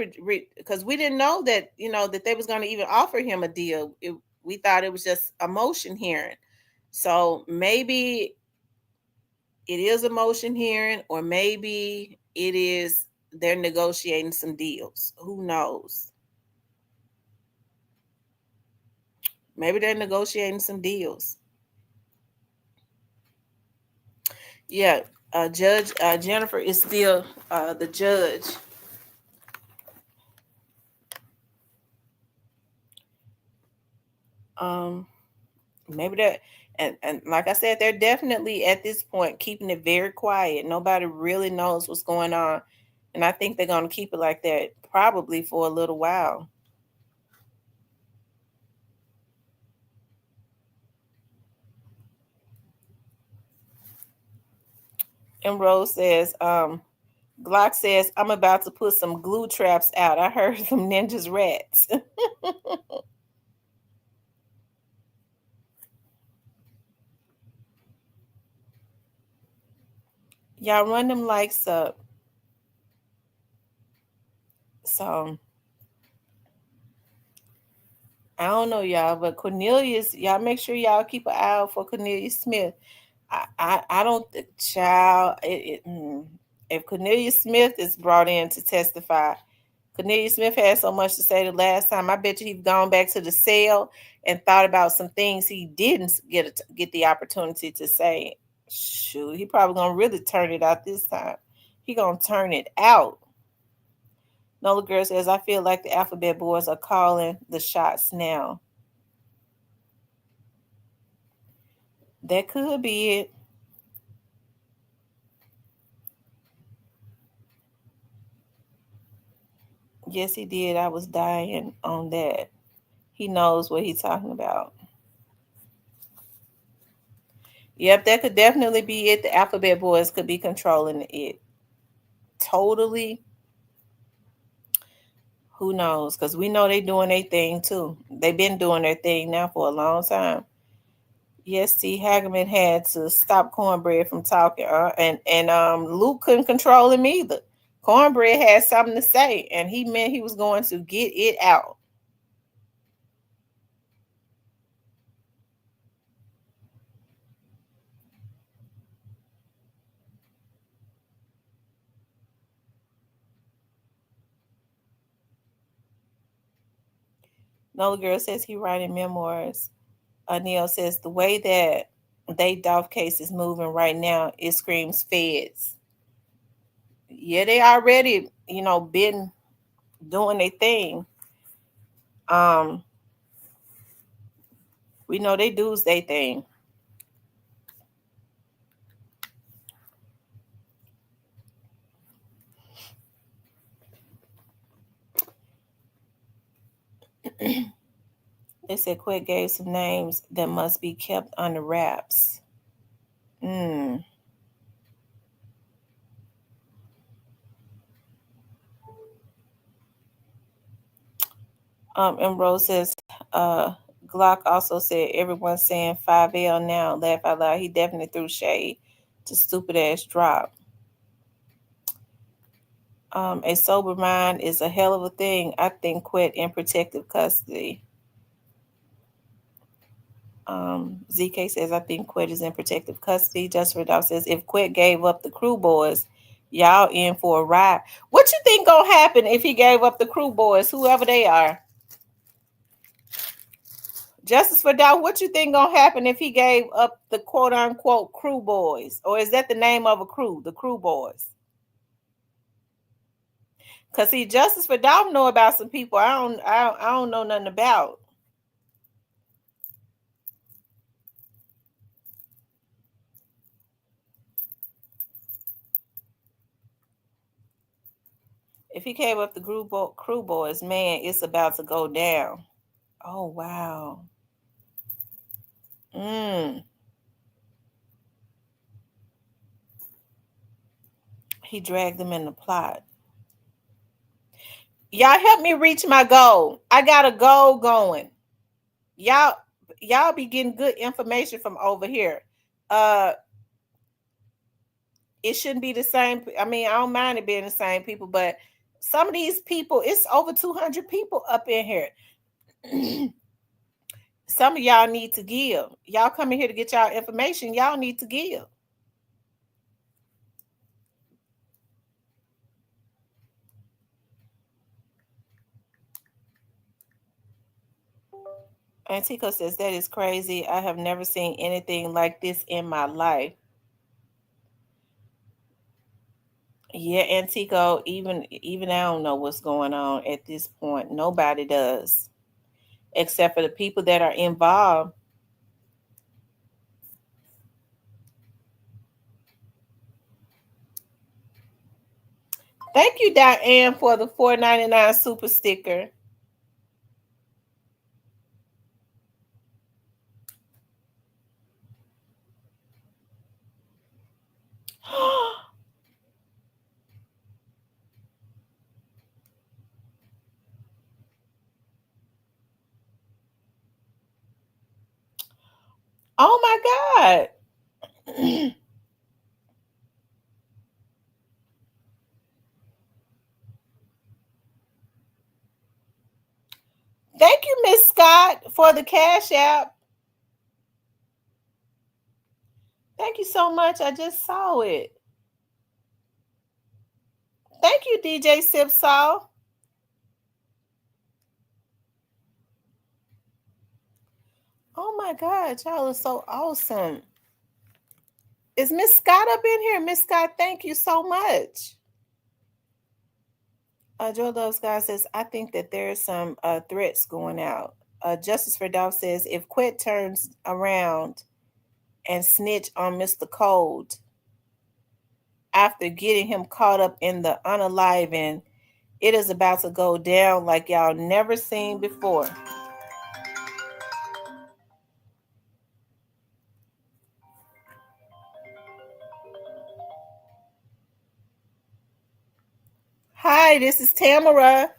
because we didn't know that that they was going to even offer him a deal. We thought it was just a motion hearing. So maybe it is a motion hearing, or maybe it is they're negotiating some deals. Who knows? Maybe they're negotiating some deals. Yeah, Judge Jennifer is still the judge. Um, maybe that, and like I said, they're definitely at this point keeping it very quiet. Nobody really knows what's going on, and I think they're going to keep it like that probably for a little while. And Rose says, Glock says, I'm about to put some glue traps out. I heard some ninjas rats. Y'all run them likes up. So I don't know, y'all, but Cornelius, y'all make sure y'all keep an eye out for Cornelius Smith. I don't think, child, if Cornelius Smith is brought in to testify, Cornelius Smith had so much to say the last time. I bet you he's gone back to the cell and thought about some things he didn't get the opportunity to say. Shoot, he probably gonna really turn it out this time. He gonna turn it out. Nola Girl says, I feel like the alphabet boys are calling the shots now. That could be it. Yes, he did. I was dying on that. He knows what he's talking about. Yep, that could definitely be it. The alphabet boys could be controlling it. Totally. Who knows? Because we know they doing their thing too. They've been doing their thing now for a long time. Yes, T. Hagerman had to stop Cornbread from talking, and Luke couldn't control him either. Cornbread had something to say, and he meant he was going to get it out. Nola Girl says he writing memoirs. Neil says the way that they Dolph case is moving right now, it screams feds. Yeah, they already, been doing their thing. Um, we know they do their thing. They said Quet gave some names that must be kept under wraps. Mm. And Rose says, Glock also said everyone's saying 5L now. Laugh out loud. He definitely threw shade to stupid ass drop. A sober mind is a hell of a thing. I think quit in protective custody. ZK says, I think Quet is in protective custody. Just Dog says, if Quet gave up the crew boys, y'all in for a ride. What you think gonna happen if he gave up the crew boys, whoever they are? Justice for Dog, what you think gonna happen if he gave up the quote unquote crew boys? Or is that the name of a crew, the crew boys? Cause see, Justice for Dog know about some people I don't know nothing about. If he gave up the crew boys, man, it's about to go down. Oh wow. He dragged them in the plot. Y'all help me reach my goal. I got a goal going. Y'all be getting good information from over here. It shouldn't be the same. I mean, I don't mind it being the same people, but some of these people, it's over 200 people up in here. Some of y'all need to give. Y'all coming here to get y'all information. Y'all need to give. Antico says, that is crazy. I have never seen anything like this in my life. Yeah, Antico, even I don't know what's going on at this point. Nobody does. Except for the people that are involved. Thank you, Diane, for the $4.99 super sticker. Oh my God. Thank you, Miss Scott, for the Cash App. Thank you so much. I just saw it. Thank you, DJ Sipsaw. Oh my God, y'all are so awesome. Is Miss Scott up in here? Miss Scott, thank you so much. Joe Loves God says, I think that there's some threats going out. Justice for Dog says, if Quet turns around and snitch on Mr. Cold after getting him caught up in the unaliving, it is about to go down like y'all never seen before. Hi, this is Tamara.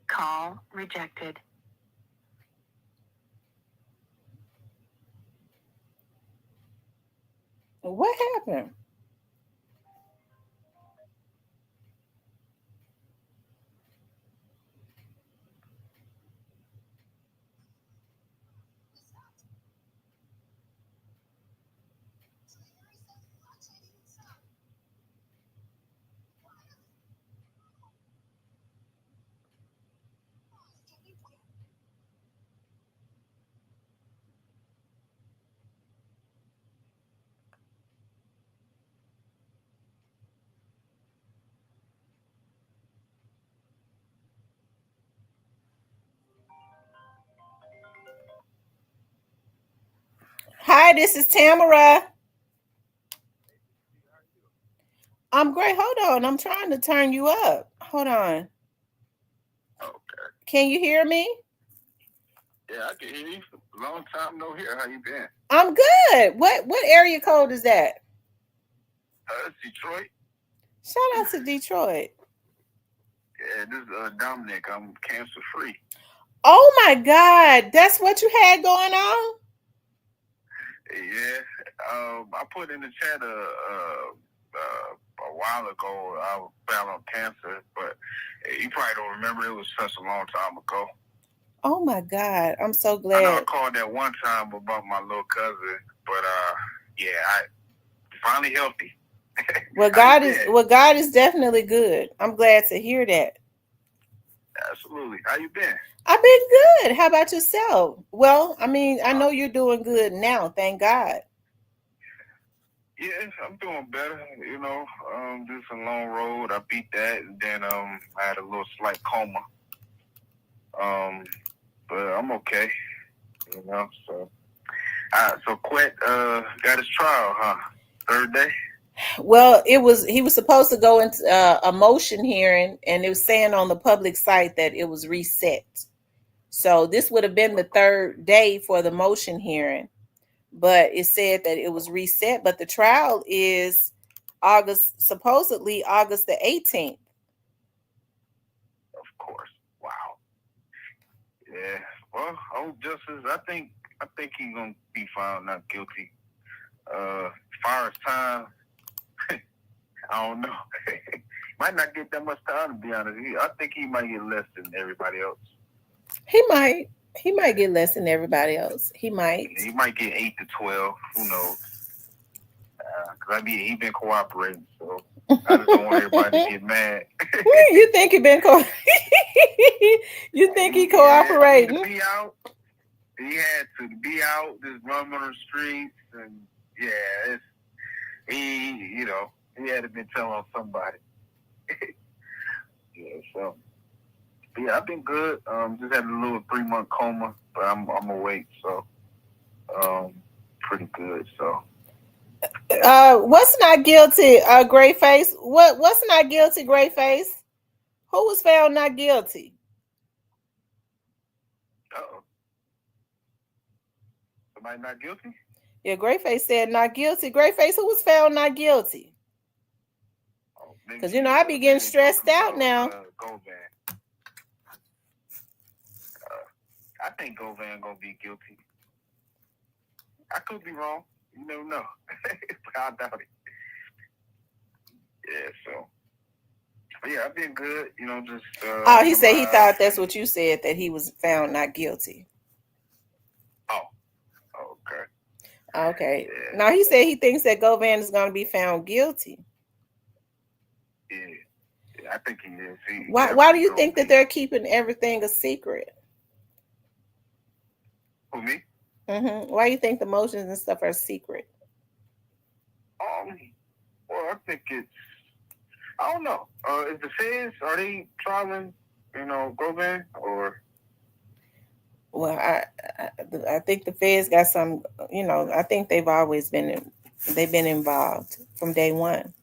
Call rejected. What happened? Hi, this is Tamara. I'm great. Hold on. I'm trying to turn you up. Hold on. Okay. Can you hear me? Yeah, I can hear you. Long time no hear. How you been? I'm good. What area code is that? It's Detroit. Shout out to Detroit. Yeah, this is Dominic. I'm cancer free. Oh my God. That's what you had going on? Yeah, I put in the chat a while ago. I was battling cancer, but you probably don't remember. It was such a long time ago. Oh my God, I'm so I know I glad. called that one time about my little cousin, but yeah, I finally healthy. Well, How you been? God is definitely good. I'm glad to hear that. Absolutely. How you been? I've been good. How about yourself? Well, I mean, I Uh, know you're doing good now, thank God. yeah, I'm doing better. This is a long road. I beat that, and then I had a little slight coma. Um, but I'm okay. So Quet got his trial, huh? Third day. Well, he was supposed to go into a motion hearing, and it was saying on the public site that it was reset. So this would have been the third day for the motion hearing, but it said that it was reset. But the trial is supposedly August the 18th. Of course. Wow. Yeah. Well, justice. I think he's gonna be found not guilty. As far as time, I don't know. Might not get that much time to be honest. I think he might get less than everybody else. He might. He might Yeah. get less than everybody else. He might. He might get 8 to 12. Who knows? Cause he been cooperating, so I just don't want everybody to get mad. You think he been you think he Yeah, to cooperating? be out, he had to be out, just run on the streets, and yeah, he had to been telling somebody. Yeah, so yeah, I've been good. Just had a little 3 month coma, but I'm awake, so um, pretty good. So What's not guilty? Gray face. What's not guilty? Gray face. Who was found not guilty? uh-oh, somebody not guilty? Yeah, Gray face said not guilty. Gray face. Who was found not guilty? Oh, Because I be getting maybe they stressed talking out about now. Govan. I think Govan gonna be guilty. I could be wrong. You never know. But I doubt it. Yeah, so. But yeah, I've been good. Just Oh, he said he alive. thought that's And, what you said, that he was found not guilty. oh, okay. Okay. Yeah, Now he so, said he thinks that Govan is going to be found guilty. yeah. Yeah, I think he is. He Why do definitely you gonna think that be. they're keeping everything a secret? Who, me? Why do you think the motions and stuff are secret? Um, well, I think it's. I don't know. Is the feds, are they trialing, Govan or? Well, I think the feds got some. I think they've been involved from day one.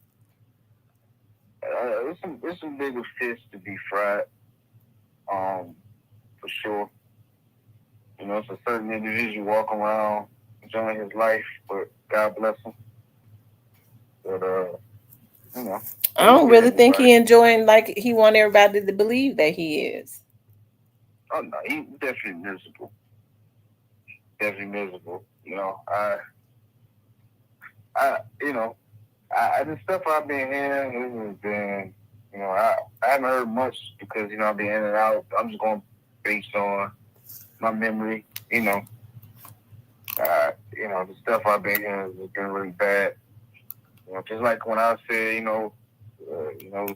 It's some bigger fish to be fried. Um, for sure. It's a certain individual walking around enjoying his life, but God bless him. But I he don't get really think everybody. he enjoying like he want everybody to believe that he is. Oh no, he definitely miserable. Definitely miserable. I the stuff I've been hearing, it has been, I haven't heard much because I've been in and out. I'm just going based on my memory. The stuff I've been hearing has been really bad. Just like when I said,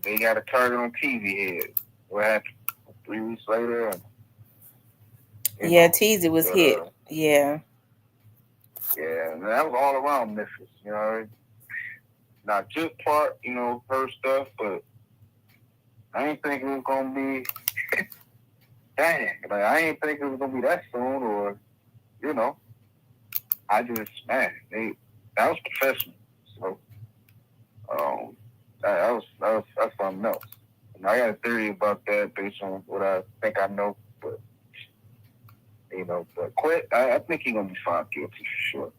they got a target on TV head. What happened 3 weeks later? And, Yeah, Teasy was but hit. Yeah. yeah, and that was all around Memphis. Not just part, her stuff, but I ain't think it was gonna be. Dang, like I ain't think it was gonna be that soon, or you know, I just that was professional. So that's something else. I got a theory about that based on what I think I know, but but quit. I think he's gonna be found guilty for sure.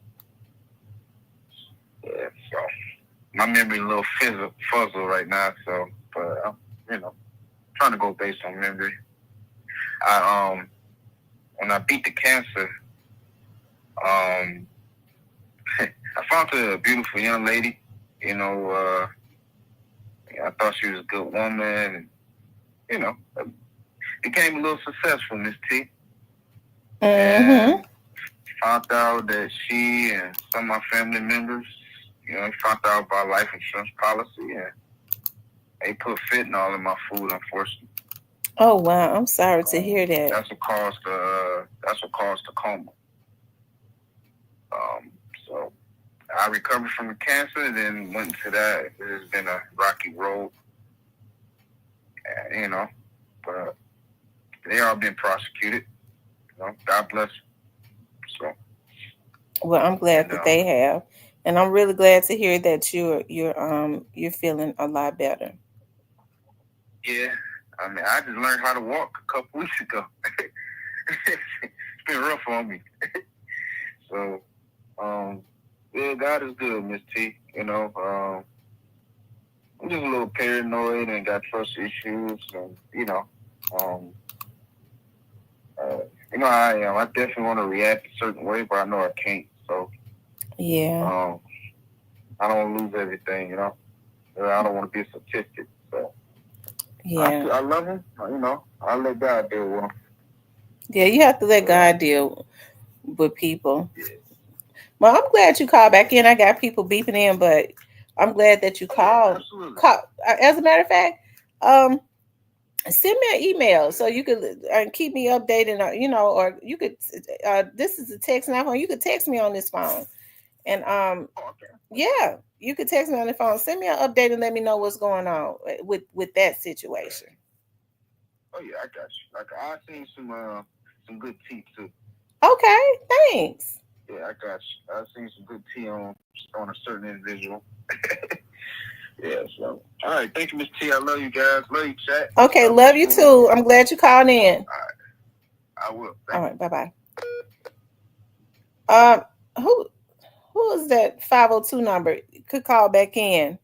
Yeah, so my memory a little fuzzle right now, so but I'm trying to go based on memory. I when I beat the cancer, um I found a beautiful young lady. You know, I thought she was a good woman, and you know, became a little successful, Miss T, Mm-hmm. and found out that she and some of my family members, found out about life insurance policy, and they put fentanyl in my food, unfortunately. Oh wow, I'm sorry to hear that. That's what caused the coma. So I recovered from the cancer, and then went into that. It's been a rocky road, you know, but they all been prosecuted. God bless them. So, Well, I'm glad and that they have, and I'm really glad to hear that you're feeling a lot better. yeah, I mean, I just learned how to walk a couple weeks ago. It's been rough on me. So, um, yeah, God is good, Miss T. I'm just a little paranoid and got trust issues, and um, uh, how I am. I definitely want to react a certain way, but I know I can't. So, Yeah, um, I don't want to lose everything. I don't want to be a statistic. So, yeah, I love him. I let God deal with him. yeah. You have to let God deal with people. Well, I'm glad you called back in. I got people beeping in, but I'm glad that you called. Absolutely. As a matter of fact, um, send me an email so you could keep me updated. Or you could. This is a text now phone. You could text me on this phone, and Oh, okay. yeah, you could text me on the phone. Send me an update and let me know what's going on with that situation. Oh yeah, I got you. Like I seen some good tea too. Okay, thanks. Yeah, I got you. I seen some good tea on a certain individual. Yeah, so all right, thank you, Miss T. I love you guys. Love you, chat. Okay, Y'all be love you smooth. too. I'm glad you called in. All right, I will. All Thank right, bye bye. Um, who is that 502 number? Could call back in.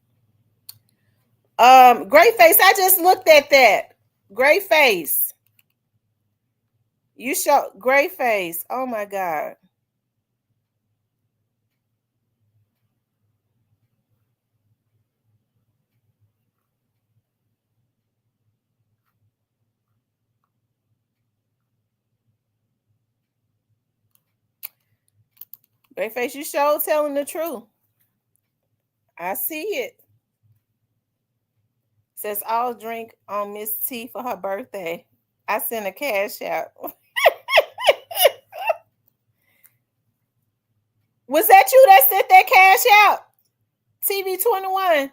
Great face. I just looked at that. Great face. You show great face. Oh my god. Great face. You show telling the truth. I see it. Says I'll drink on Miss T for her birthday. I sent a cash out. Was that you that sent that cash out? TV 21.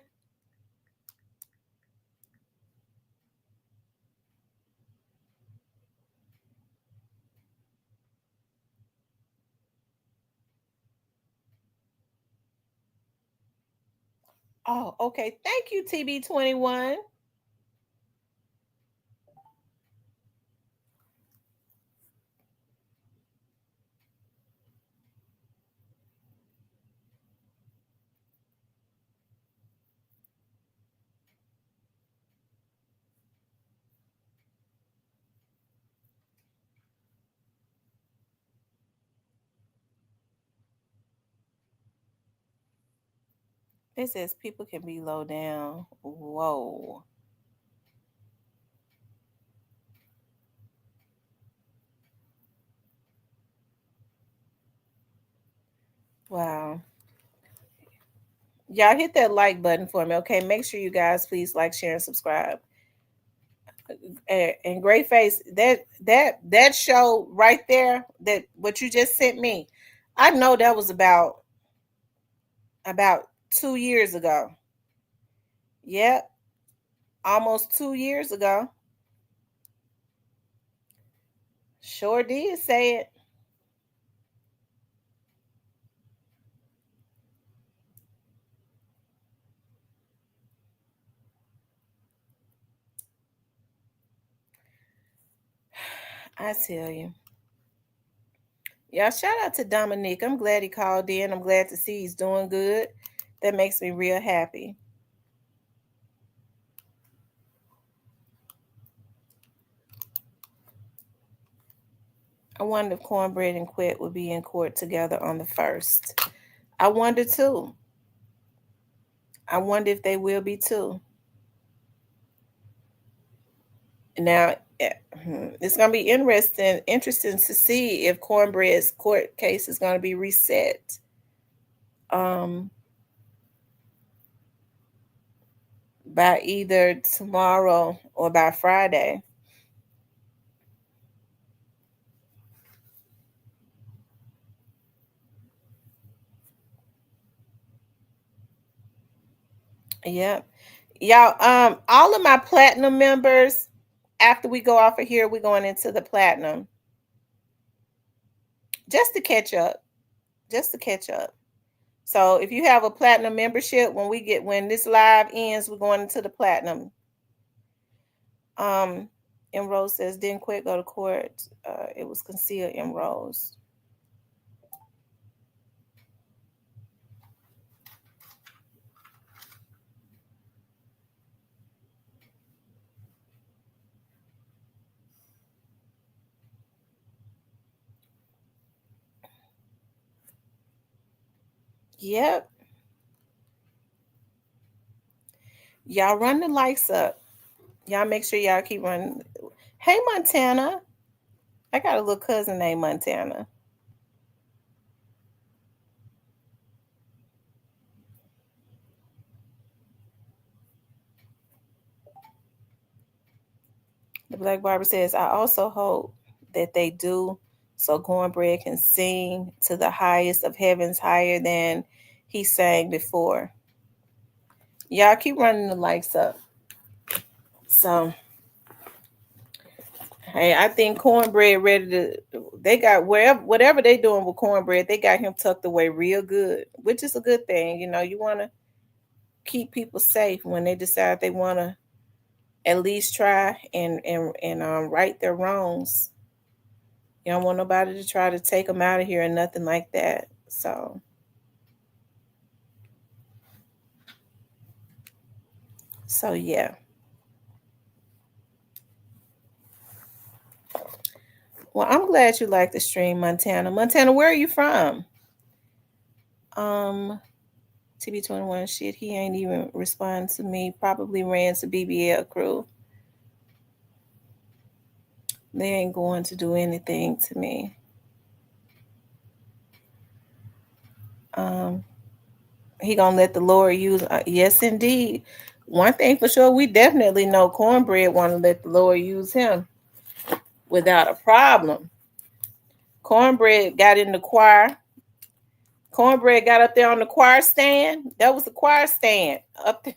Oh, okay. Thank you, TB 21. It says people can be low down. Whoa. Wow. Y'all hit that like button for me. Okay. Make sure you guys please like, share, and subscribe. And great face, that show right there, that what you just sent me, I know that was about 2 years ago. Yep, almost 2 years ago. Sure did say it. I tell you. Yeah, shout out to Dominique. I'm glad he called in. I'm glad to see he's doing good. That makes me real happy. I wonder if Cornbread and Quet would be in court together on the 1st. I wonder too. I wonder if they will be too. Now, it's gonna be interesting to see if Cornbread's court case is gonna be reset. Um, by either tomorrow or by Friday. Yep. Y'all, all of my platinum members, after we go off of here, we're going into the platinum. Just to catch up. Just to catch up. So if you have a platinum membership, when this live ends, we're going into the platinum. M Rose says didn't quit go to court. It was concealed. M Rose. Yep. Y'all run the likes up. Y'all make sure y'all keep running. Hey Montana. I got a little cousin named Montana. The Black Barber says, I also hope that they do so Cornbread can sing to the highest of heavens higher than he sang before. Y'all keep running the likes up. So, hey, I think Cornbread ready to. They got whatever they doing with Cornbread, they got him tucked away real good, which is a good thing. You know, you want to keep people safe when they decide they want to at least try and right their wrongs. You don't want nobody to try to take them out of here and nothing like that. So yeah. Well, I'm glad you like the stream, Montana. Montana, where are you from? Um, TB21 shit, he ain't even respond to me. Probably ran to BBL crew. They ain't going to do anything to me. He gonna let the Lord use. Yes, indeed. One thing for sure, we definitely know Cornbread want to let the Lord use him without a problem. Cornbread got in the choir. Cornbread got up there on the choir stand. That was the choir stand up there.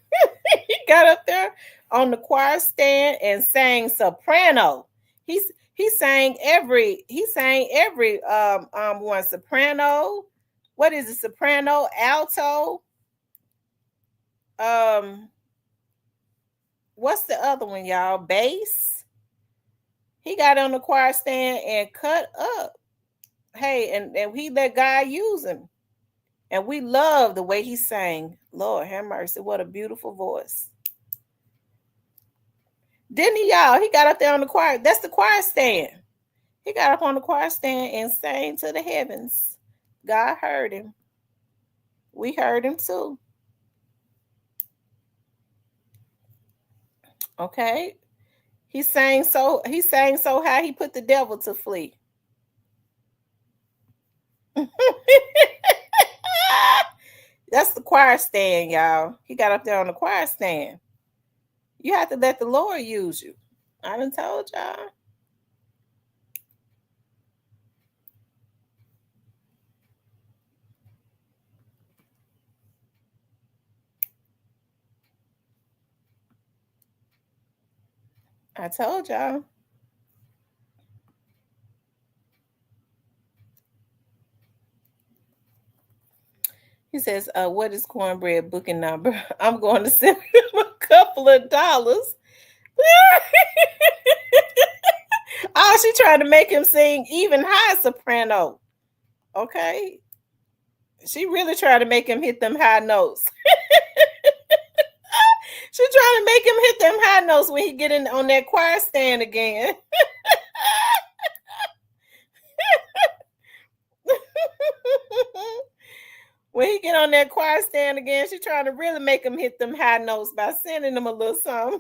He got up there on the choir stand and sang soprano. He sang every one soprano. What is it? Soprano, alto. Um, what's the other one, y'all? Bass. He got on the choir stand and cut up. Hey, and he let God use him. And we love the way he sang. Lord have mercy. What a beautiful voice. Didn't he, y'all? He got up there on the choir. That's the choir stand. He got up on the choir stand and sang to the heavens. God heard him. We heard him too. Okay. He sang so high he put the devil to flee. That's the choir stand, y'all. He got up there on the choir stand. You have to let the Lord use you. I done told y'all. I told y'all. He says, what is Cornbread booking number? I'm going to send him a couple of dollars. Oh, she trying to make him sing even high soprano. Okay. She really trying to make him hit them high notes. She trying to make him hit them high notes when he get in on that choir stand again. When he get on that choir stand again, she trying to really make him hit them high notes by sending him a little something.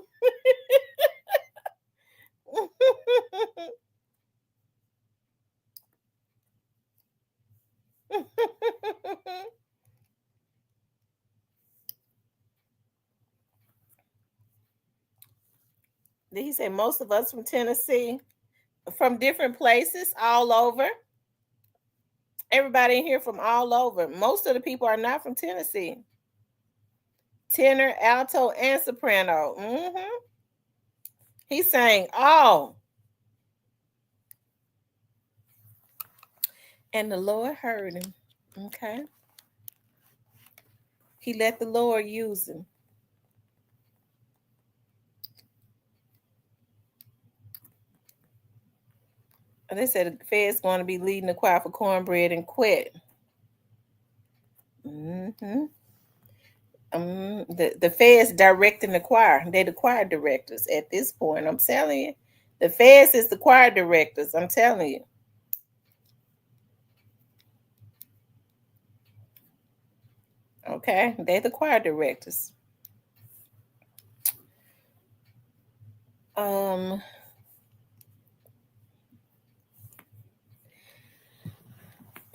Did he say most of us from Tennessee? From different places all over. Everybody in here from all over. Most of the people are not from Tennessee. Tenor, alto, and soprano. He sang all. And the Lord heard him. Okay. He let the Lord use him. And they said the Fed's going to be leading the choir for cornbread and quit. The Fed's directing the choir. They're the choir directors at this point. I'm telling you. The Feds is the choir directors. I'm telling you. Okay. They're the choir directors.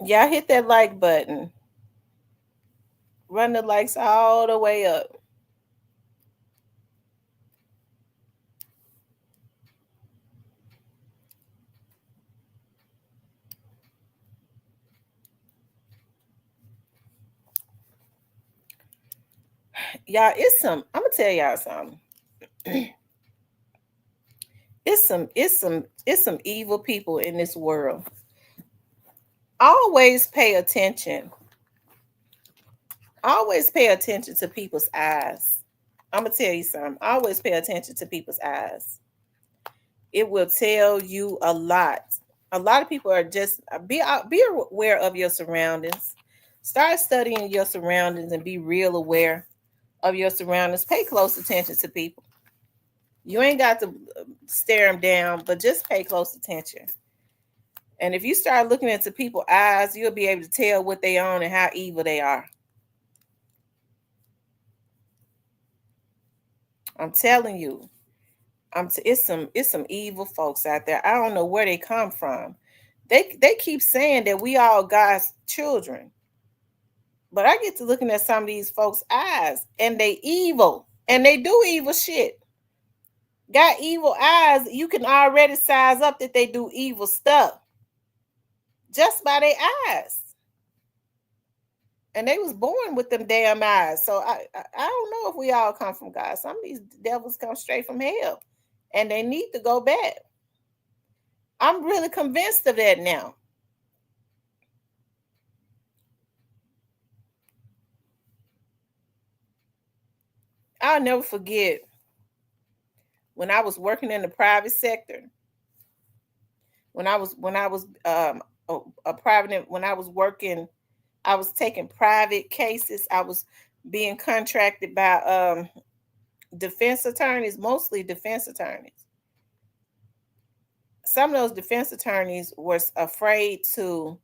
Y'all hit that like button. Run the likes all the way up. Y'all, I'm gonna tell y'all something. It's some evil people in this world. Always pay attention. Always pay attention to people's eyes. I'm gonna tell you something. Always pay attention to people's eyes. It will tell you a lot. A lot of people are just be aware of your surroundings. Start studying your surroundings and be real aware of your surroundings. Pay close attention to people. You ain't got to stare them down, but just pay close attention. And if you start looking into people's eyes, you'll be able to tell what they own and how evil they are. I'm telling you, it's some evil folks out there. I don't know where they come from. They keep saying that we all God's children, but I get to looking at some of these folks' eyes, and they evil, and they do evil shit. Got evil eyes. You can already size up that they do evil stuff just by their eyes. And they was born with them damn eyes. So I don't know if we all come from God. Some of these devils come straight from hell, and they need to go back. I'm really convinced of that now. I'll never forget when I was working in the private sector. When I was a private when I was working, I was taking private cases. I was being contracted by defense attorneys, mostly defense attorneys. Some of those defense attorneys were afraid to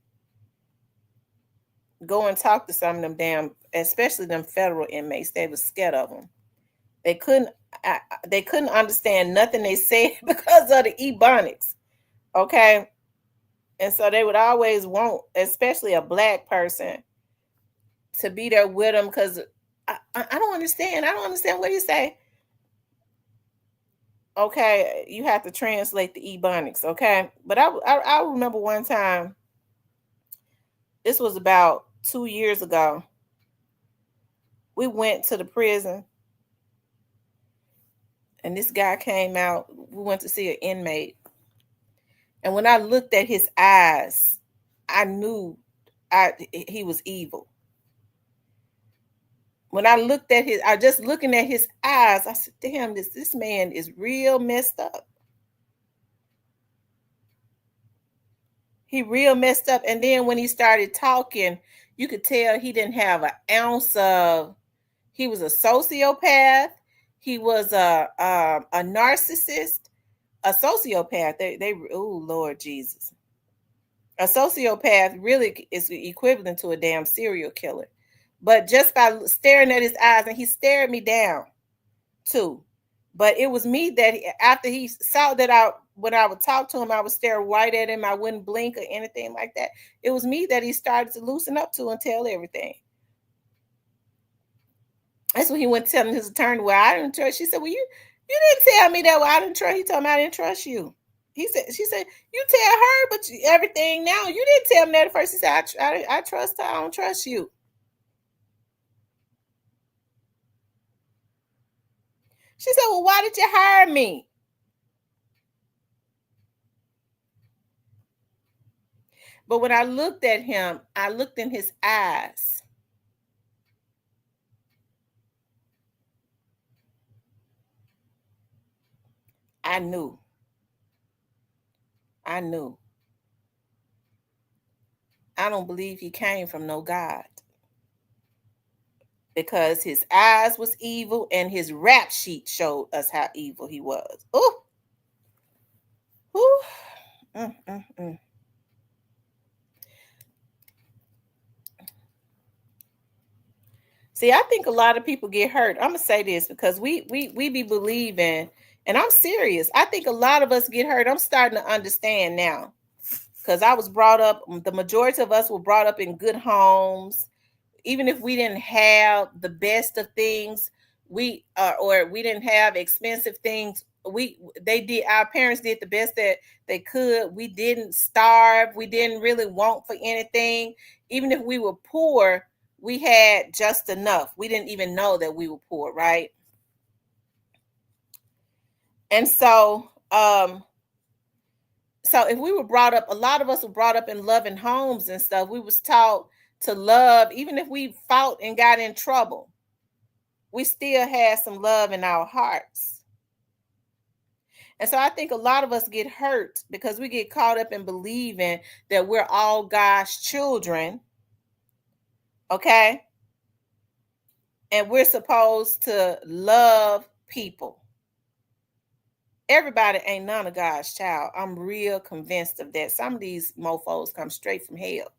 go and talk to some of them damn, especially them federal inmates. They were scared of them. They couldn't understand nothing they said because of the ebonics. Okay. And so they would always want, especially a black person, to be there with them because I don't understand. I don't understand what you say. Okay, you have to translate the ebonics. Okay, but I remember one time. This was about 2 years ago. We went to the prison, and this guy came out. We went to see an inmate, and when I looked at his eyes, I knew he was evil. When I just looking at his eyes, I said, damn, this man is real messed up. He real messed up. And then when he started talking, you could tell he didn't have an ounce of, he was a sociopath. He was a narcissist, a sociopath. Oh Lord Jesus. A sociopath really is equivalent to a damn serial killer. But just by staring at his eyes, and he stared me down too. But it was me that after he saw that when I would talk to him, I would stare right at him. I wouldn't blink or anything like that. It was me that he started to loosen up to and tell everything. That's when he went telling his attorney, well, I didn't trust. She said, well, you didn't tell me that. Well, I didn't trust. He told me I didn't trust you. She said, you tell her, but everything now. You didn't tell me that at first. He said, I trust her. I don't trust you. She said, well, why did you hire me? But when I looked at him, I looked in his eyes. I knew. I knew. I don't believe he came from no God. Because his eyes was evil and his rap sheet showed us how evil he was. Ooh. Ooh. Mm, mm, mm. See, I think a lot of people get hurt. I'm gonna say this because we be believing, and I'm serious. I think a lot of us get hurt. I'm starting to understand now. Because I was brought up, the majority of us were brought up in good homes. Even if we didn't have the best of things, or we didn't have expensive things, our parents did the best that they could. We didn't starve. We didn't really want for anything. Even if we were poor, we had just enough. We didn't even know that we were poor, right? And so if we were brought up, a lot of us were brought up in loving homes and stuff. We was taught to love. Even if we fought and got in trouble, we still had some love in our hearts. And so I think a lot of us get hurt because we get caught up in believing that we're all God's children. Okay. And we're supposed to love people. Everybody ain't none of God's child. I'm real convinced of that. Some of these mofos come straight from hell.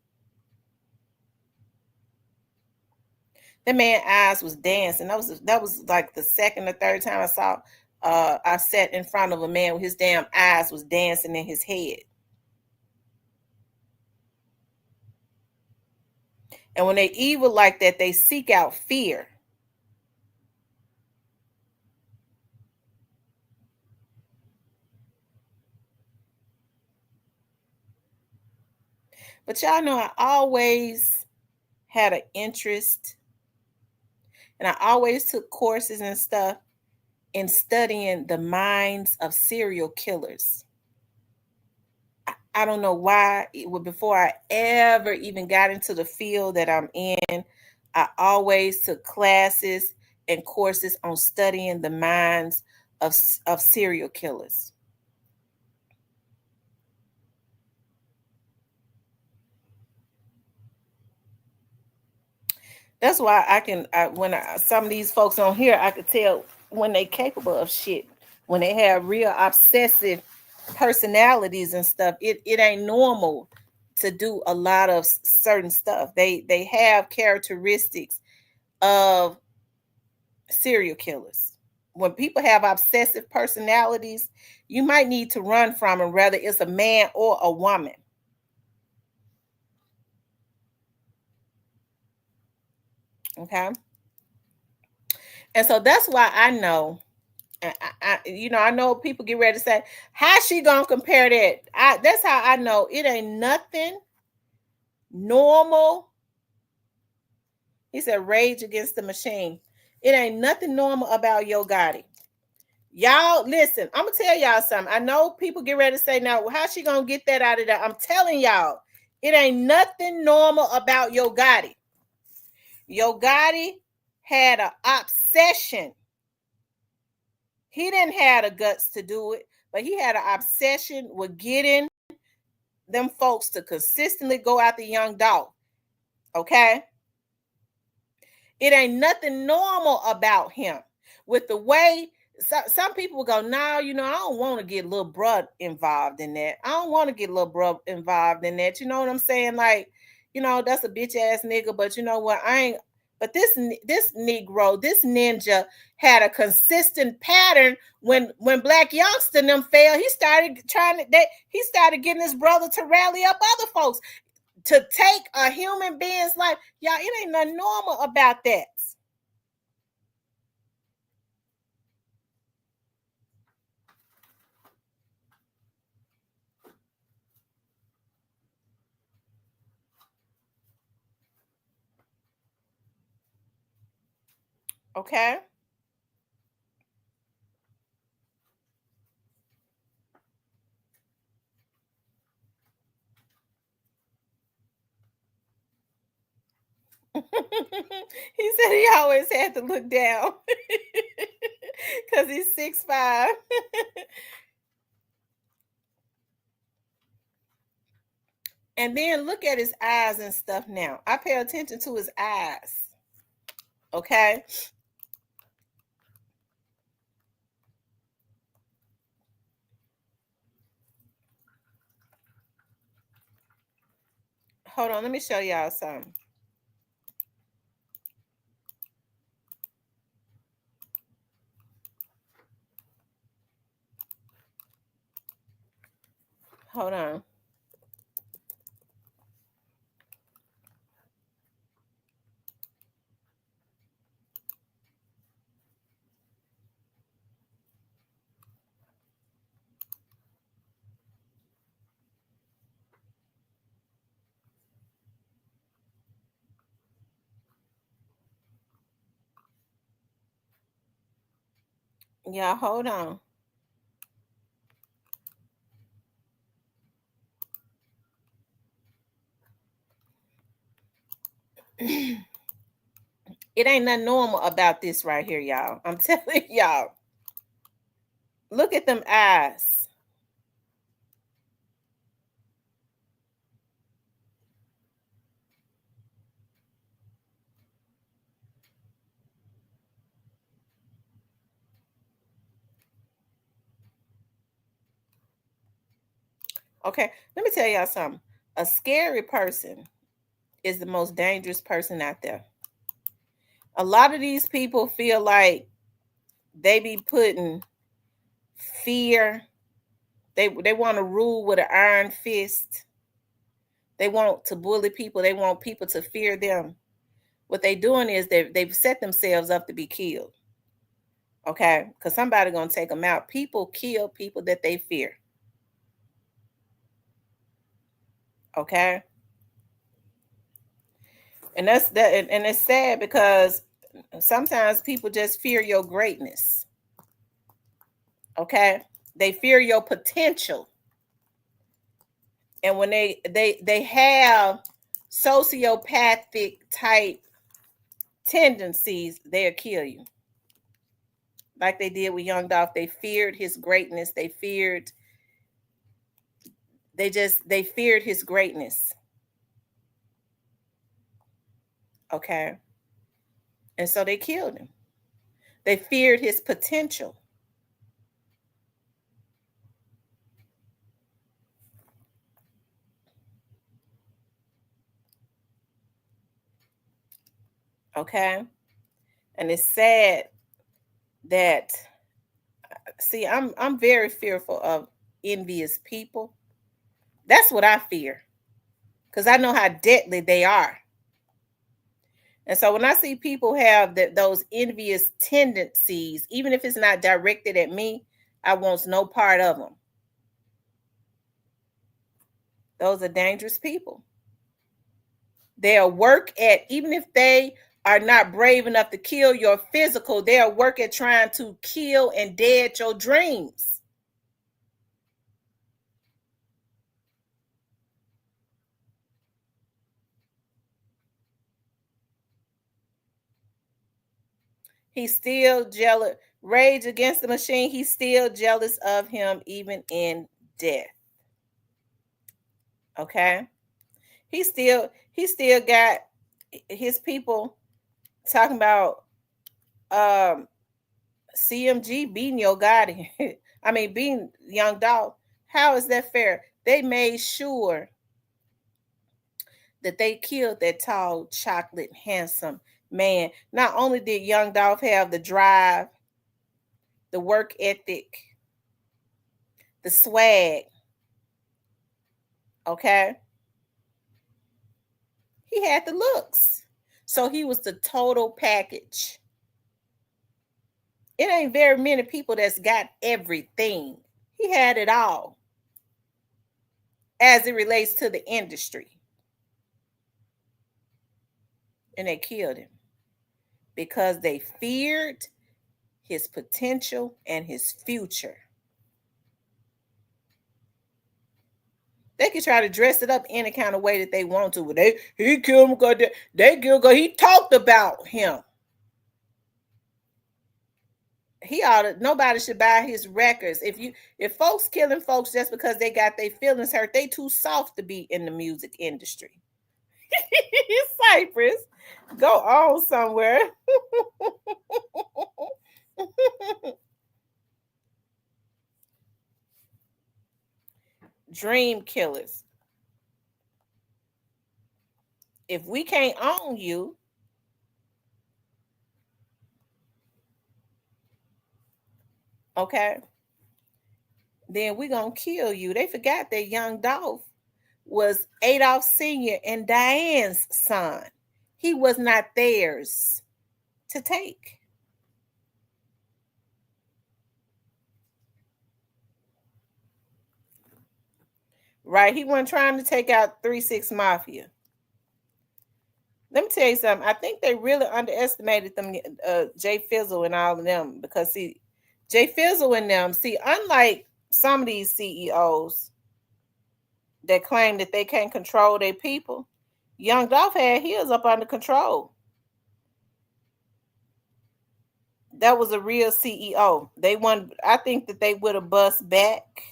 That man's eyes was dancing. That was like the second or third time I saw. I sat in front of a man with his damn eyes was dancing in his head. And when they evil like that, they seek out fear. But y'all know I always had an interest, and I always took courses and stuff in studying the minds of serial killers. I don't know why. Before I ever even got into the field that I'm in, I always took classes and courses on studying the minds of serial killers. That's why some of these folks on here, I could tell when they capable of shit, when they have real obsessive personalities and stuff. It ain't normal to do a lot of certain stuff. They have characteristics of serial killers. When people have obsessive personalities, you might need to run from them, whether it's a man or a woman. Okay. And so that's why I know, I know people get ready to say, "How's she gonna compare that?" That's how I know it ain't nothing normal. He said, "Rage Against the Machine." It ain't nothing normal about Yo Gotti. Y'all, listen. I'm gonna tell y'all something. I know people get ready to say, "Now, how's she gonna get that out of there?" I'm telling y'all, it ain't nothing normal about Yo Gotti. Yo Gotti had an obsession. He didn't have the guts to do it, but he had an obsession with getting them folks to consistently go after young dog. Okay? It ain't nothing normal about him. With the way some people will go, "No, I don't want to get little bruh involved in that. I don't want to get little bruh involved in that." You know what I'm saying? Like, that's a bitch ass nigga, but you know what? But this Negro, this ninja, had a consistent pattern. When Black Youngster them fell, he started he started getting his brother to rally up other folks to take a human being's life. Y'all, it ain't nothing normal about that. Okay. He said he always had to look down because he's 6'5". And then look at his eyes and stuff now. I pay attention to his eyes. Okay. Hold on, let me show y'all something. Hold on. Yeah, hold on. It ain't nothing normal about this right here, y'all. I'm telling y'all. Look at them eyes. Okay, let me tell y'all something. A scary person is the most dangerous person out there. A lot of these people feel like they be putting fear. They want to rule with an iron fist. They want to bully people. They want people to fear them. What they doing is they've set themselves up to be killed. Okay, because somebody gonna take them out. People kill people that they fear. Okay, and that's that, and it's sad because sometimes people just fear your greatness. Okay, they fear your potential, and when they have sociopathic type tendencies, they'll kill you. Like they did with Young Dolph, they feared his greatness. They feared his greatness. Okay, and so they killed him. They feared his potential. Okay, and it's sad that, see, I'm very fearful of envious people. That's what I fear because I know how deadly they are. And so when I see people have those envious tendencies, even if it's not directed at me, I want no part of them. Those are dangerous people. They'll work at, even if they are not brave enough to kill your physical, they'll work at trying to kill and dead your dreams. He's still jealous. Rage Against the Machine, he's still jealous of him even in death. Okay? He still got his people talking about CMG beating your Gotti. I mean beating Young Dolph. How is that fair? They made sure that they killed that tall, chocolate, handsome Man, not only did Young Dolph have the drive, the work ethic, the swag, okay, he had the looks. So he was the total package. It ain't very many people that's got everything. He had it all as it relates to the industry. And they killed him because they feared his potential and his future. They can try to dress it up any kind of way that they want to. But he killed him because they killed because he talked about him. He ought to, nobody should buy his records. If folks killing folks just because they got their feelings hurt, they too soft to be in the music industry. Cypress, go on somewhere. Dream killers. If we can't own you, okay, then we gonna kill you. They forgot that Young Dolph was Adolph Sr. and Diane's son. He was not theirs to take. Right? He wasn't trying to take out 3-6 Mafia. Let me tell you something. I think they really underestimated them, Jay Fizzle and all of them, because see, Jay Fizzle and them, see, unlike some of these CEOs that claim that they can't control their people, Young Dolph had his up under control. That was a real CEO. They won. I think that they would have bust back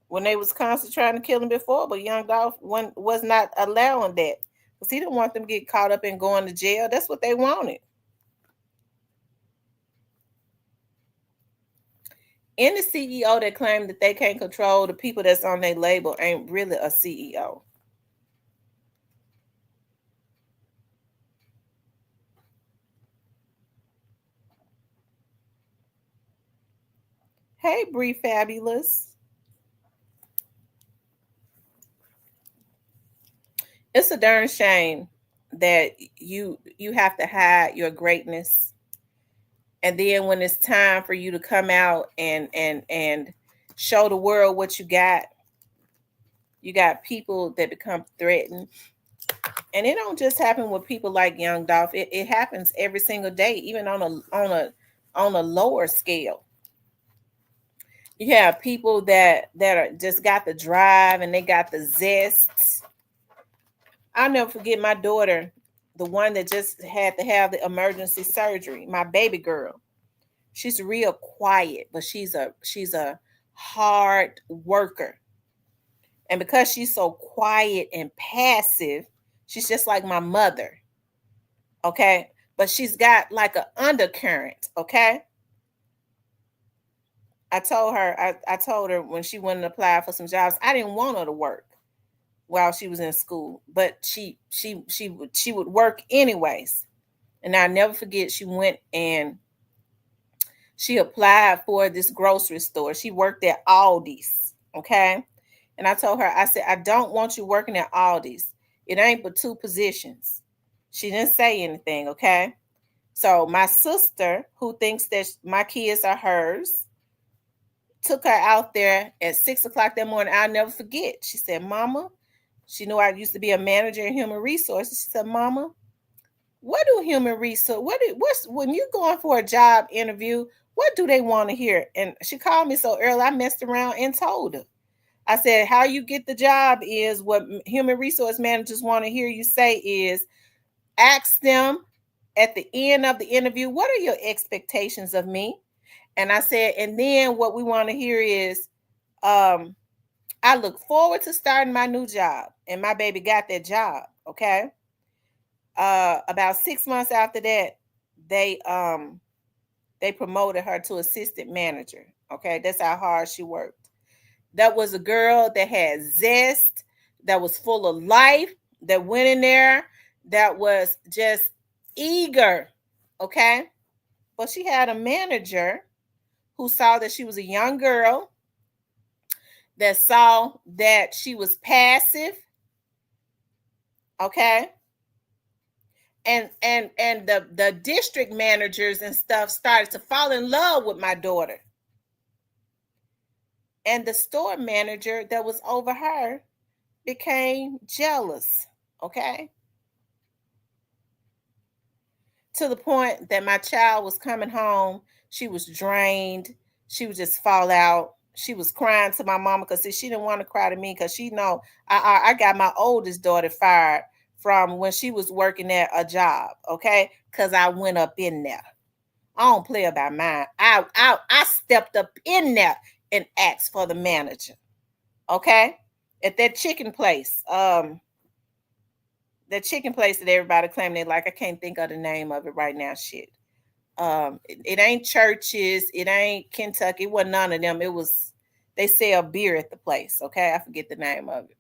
when they was constantly trying to kill him before, but Young Dolph was not allowing that because he didn't want them to get caught up in going to jail. That's what they wanted. Any CEO that claimed that they can't control the people that's on their label ain't really a CEO. Hey, Bree Fabulous. It's a darn shame that you have to hide your greatness, and then when it's time for you to come out and show the world what you got people that become threatened. And it don't just happen with people like Young Dolph. It happens every single day, even on a lower scale. You have people that are just got the drive and they got the zest. I'll never forget my daughter, the one that just had to have the emergency surgery, my baby girl. She's real quiet, but she's a hard worker. And because she's so quiet and passive, she's just like my mother. Okay? But she's got like an undercurrent, okay? I told her when she went and applied for some jobs, I didn't want her to work while she was in school, but she would work anyways. And I'll never forget, she went and she applied for this grocery store. She worked at Aldi's, okay? And I told her, I said, I don't want you working at Aldi's. It ain't but 2 positions. She didn't say anything, okay? So my sister, who thinks that my kids are hers, took her out there at 6 o'clock that morning. I'll never forget. She said, Mama, she knew I used to be a manager in human resources. She said, Mama, what do human resource, what's when you going for a job interview, what do they want to hear? And she called me so early, I messed around and told her. I said, how you get the job is what human resource managers want to hear you say is ask them at the end of the interview, what are your expectations of me? And I said, and then what we want to hear is, I look forward to starting my new job. And my baby got that job. Okay. About 6 months after that, they promoted her to assistant manager. Okay. That's how hard she worked. That was a girl that had zest, that was full of life, that went in there, that was just eager, okay? But she had a manager who saw that she was a young girl, that saw that she was passive, okay? And the district managers and stuff started to fall in love with my daughter. And the store manager that was over her became jealous, okay? To the point that my child was coming home, she was drained, she would just fall out. She was crying to my mama because she didn't want to cry to me because she know I got my oldest daughter fired from when she was working at a job, okay? Because I went up in there. I don't play about mine. I stepped up in there and asked for the manager, okay? At that chicken place, that chicken place that everybody claim they like. I can't think of the name of it right now. Shit. It ain't Churches. It ain't Kentucky. It wasn't none of them. It was, they sell beer at the place. Okay, I forget the name of it.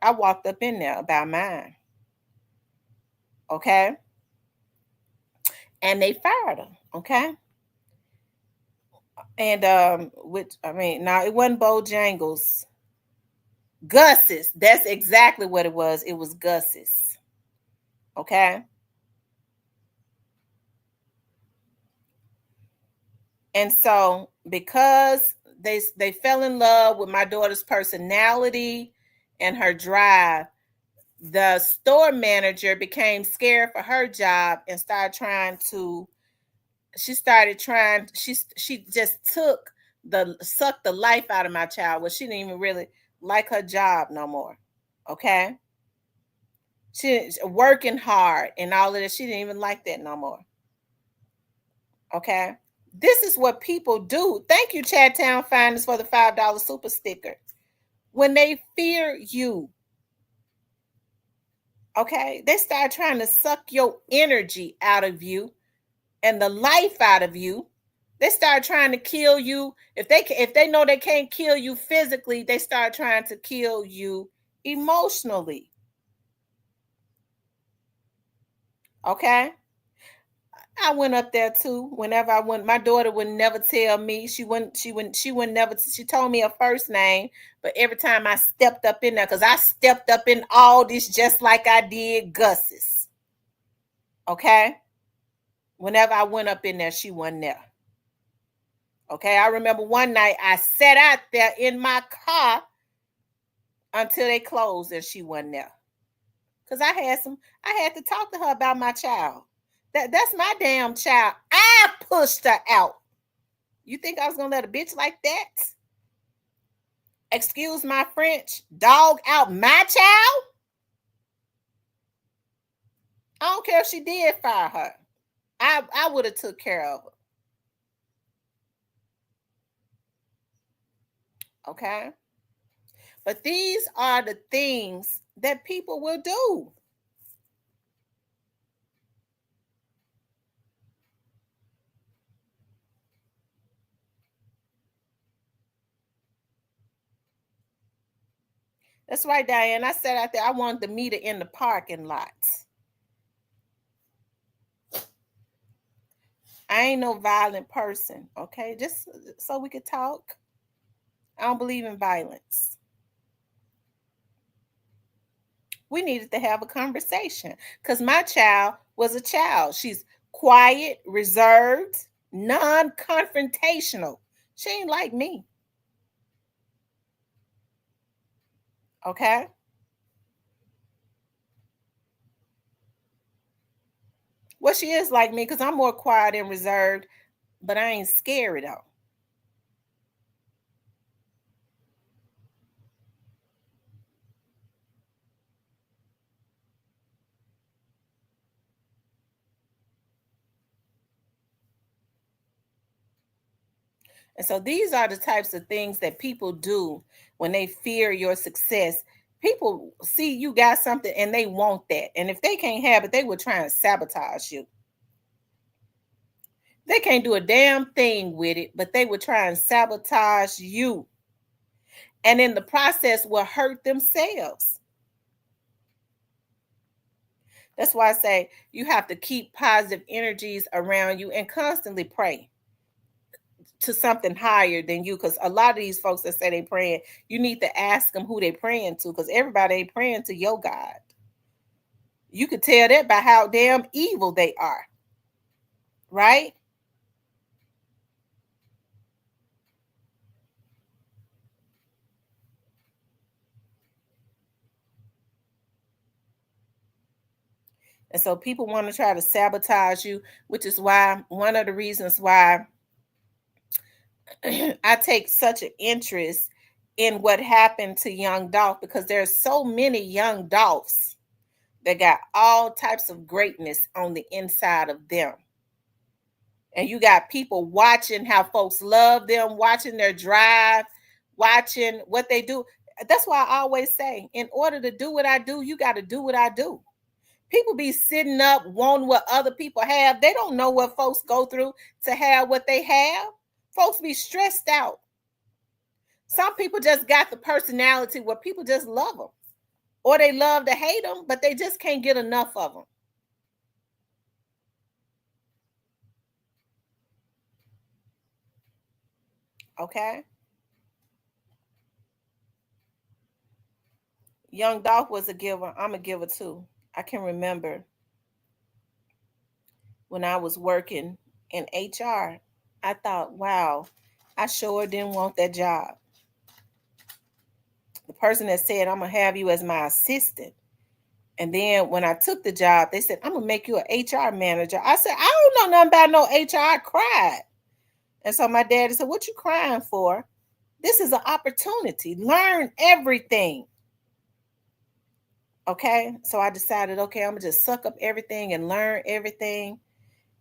I walked up in there about mine. Okay, and they fired her. Okay, and which I mean, now it wasn't Bojangles. Gus's. That's exactly what it was. It was Gus's. Okay. And so because they fell in love with my daughter's personality and her drive, the store manager became scared for her job and started trying to she just took the sucked the life out of my child, where she didn't even really like her job no more. Okay? She working hard and all of that. She didn't even like that no more. Okay? This is what people do. Thank you, Chattown Finance, for the $5 super sticker. When they fear you, okay, they start trying to suck your energy out of you and the life out of you. They start trying to kill you. If they know they can't kill you physically, they start trying to kill you emotionally. Okay? I went up there too. Whenever I went, my daughter would never tell me. She wouldn't never. She told me her first name, but every time I stepped up in there, because I stepped up in all this just like I did Gus's. Okay. Whenever I went up in there, she wasn't there. Okay. I remember one night I sat out there in my car until they closed and she wasn't there. Because I had to talk to her about my child. That's my damn child. I pushed her out. You think I was gonna let a bitch like that, excuse my French, dog out my child? I don't care if she did fire her. I would have took care of her. Okay? But these are the things that people will do. That's right, Diane. I sat out there. I wanted to meet her in the parking lot. I ain't no violent person, okay? Just so we could talk. I don't believe in violence. We needed to have a conversation because my child was a child. She's quiet, reserved, non confrontational. She ain't like me, okay? Well, she is like me because I'm more quiet and reserved, but I ain't scary though. And so these are the types of things that people do when they fear your success. People see you got something and they want that. And if they can't have it, they will try and sabotage you. They can't do a damn thing with it, but they will try and sabotage you. And in the process will hurt themselves. That's why I say you have to keep positive energies around you and constantly pray to something higher than you. Because a lot of these folks that say they praying, you need to ask them who they praying to, because everybody ain't praying to your God. You could tell that by how damn evil they are, right? And so people want to try to sabotage you, which is why one of the reasons why I take such an interest in what happened to young Dolph, because there's so many young Dolphs that got all types of greatness on the inside of them. And you got people watching how folks love them, watching their drive, watching what they do. That's why I always say, in order to do what I do, you got to do what I do. People be sitting up wanting what other people have. They don't know what folks go through to have what they have. Folks be stressed out. Some people just got the personality where people just love them, or they love to hate them, but they just can't get enough of them. Okay. Young Dolph was a giver. I'm a giver too. I can remember when I was working in HR, I thought, wow, I sure didn't want that job. The person that said, I'm going to have you as my assistant. And then when I took the job, they said, I'm going to make you an HR manager. I said, I don't know nothing about no HR. I cried. And so my daddy said, what you crying for? This is an opportunity. Learn everything. Okay. So I decided, okay, I'm going to just suck up everything and learn everything.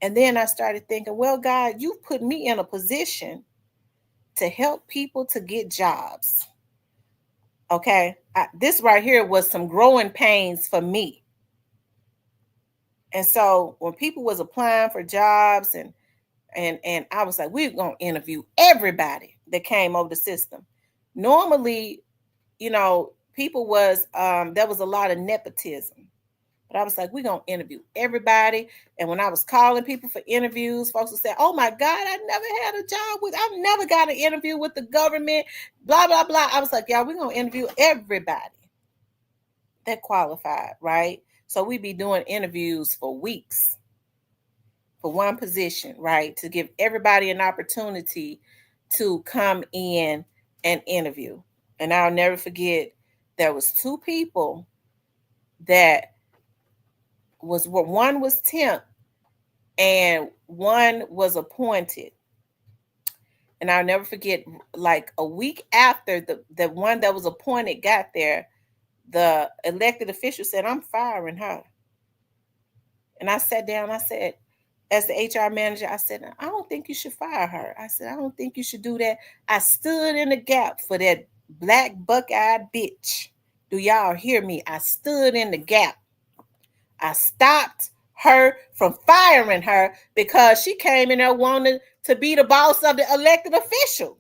And then I started thinking, well, God, you put me in a position to help people to get jobs. Okay. This right here was some growing pains for me. And so when people was applying for jobs and I was like, we're going to interview everybody that came over the system. Normally, people was, there was a lot of nepotism. But I was like, we're going to interview everybody. And when I was calling people for interviews, folks would say, oh my God, I never had a job I've never got an interview with the government, blah, blah, blah. I was like, yeah, we're going to interview everybody that qualified, right? So we be doing interviews for weeks for one position, right? To give everybody an opportunity to come in and interview. And I'll never forget, there was two people that one was temp and one was appointed. And I'll never forget, like a week after the one that was appointed got there, the elected official said, I'm firing her. And I sat down, I said, as the HR manager, I said, I don't think you should fire her. I said, I don't think you should do that. I stood in the gap for that black buck-eyed bitch. Do y'all hear me? I stood in the gap. I stopped her from firing her because she came in there wanting to be the boss of the elected official.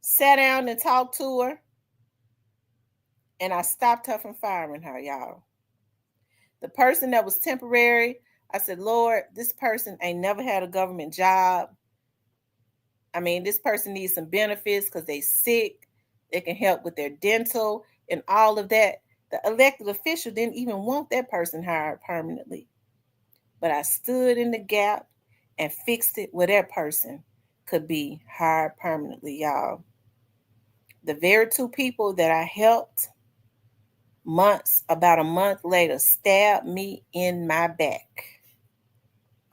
Sat down and talked to her, and I stopped her from firing her, y'all. The person that was temporary, I said, Lord, this person ain't never had a government job. I mean, this person needs some benefits because they sick. They can help with their dental and all of that. The elected official didn't even want that person hired permanently. But I stood in the gap and fixed it where that person could be hired permanently, y'all. The very two people that I helped about a month later, stabbed me in my back.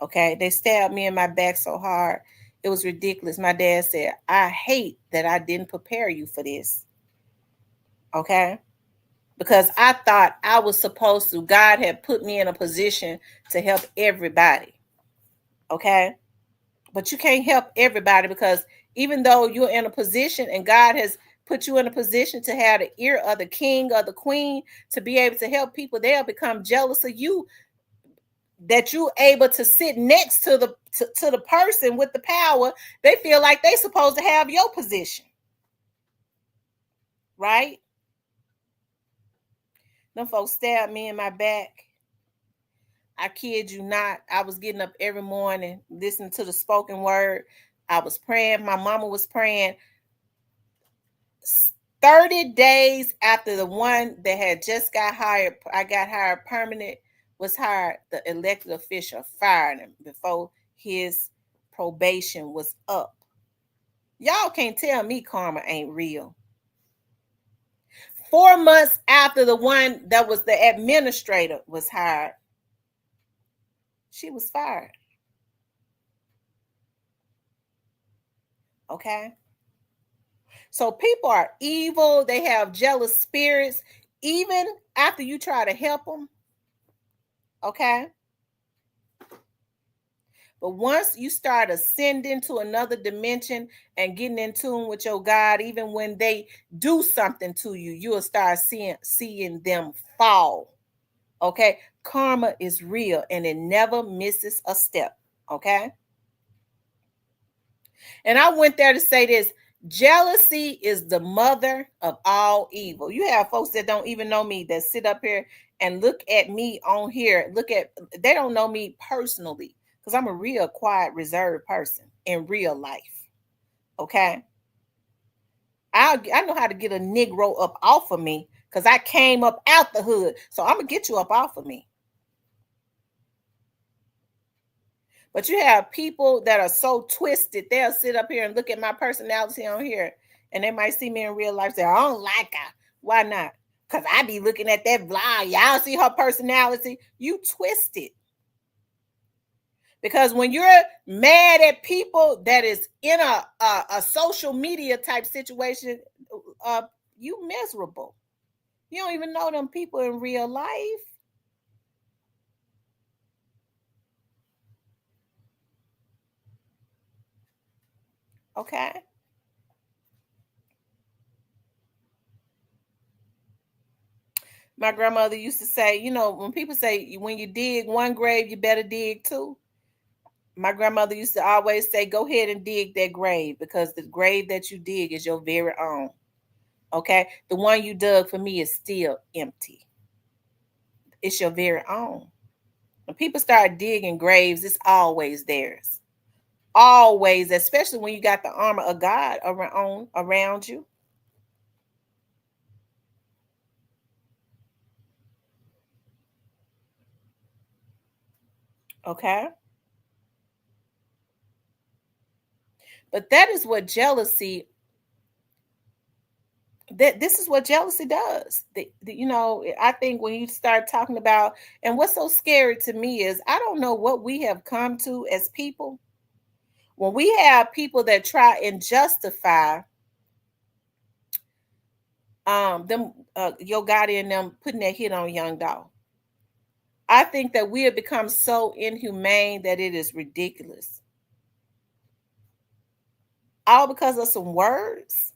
Okay, they stabbed me in my back so hard, it was ridiculous. My dad said, I hate that I didn't prepare you for this. Okay, because I thought I was supposed to, God had put me in a position to help everybody. Okay, but you can't help everybody, because even though you're in a position and God has put you in a position to have the ear of the king or the queen to be able to help people, they'll become jealous of you, that you're able to sit next to the person with the power. They feel like they're supposed to have your position, right? Them folks stabbed me in my back. I kid you not. I was getting up every morning, listening to the spoken word. I was praying. My mama was praying. 30 days after the one that had just got hired, I got hired permanent, was hired, the elected official fired him before his probation was up. Y'all can't tell me karma ain't real. 4 months after the one that was the administrator was hired, she was fired. Okay. So people are evil. They have jealous spirits, even after you try to help them. Okay. But once you start ascending to another dimension and getting in tune with your God, even when they do something to you, you'll start seeing them fall. Okay. Karma is real and it never misses a step. Okay. And I went there to say this: jealousy is the mother of all evil. You have folks that don't even know me that sit up here and look at me on here. They don't know me personally because I'm a real quiet, reserved person in real life. Okay. I know how to get a Negro up off of me because I came up out the hood. So I'm going to get you up off of me. But you have people that are so twisted, they'll sit up here and look at my personality on here, and they might see me in real life and say, I don't like her. Why not? Because I be looking at that vlog. Y'all see her personality? You twisted. Because when you're mad at people that is in a social media type situation, you miserable. You don't even know them people in real life. Okay. My grandmother used to say, when people say when you dig one grave, you better dig two. My grandmother used to always say, go ahead and dig that grave because the grave that you dig is your very own. Okay. The one you dug for me is still empty. It's your very own. When people start digging graves, it's always theirs. Always, especially when you got the armor of God around you. Okay. But that is what jealousy this is what jealousy does. I think when you start talking about, and what's so scary to me is I don't know what we have come to as people when we have people that try and justify them Yo Gotti and them putting that hit on Young Dog. I think that we have become so inhumane that it is ridiculous. All because of some words.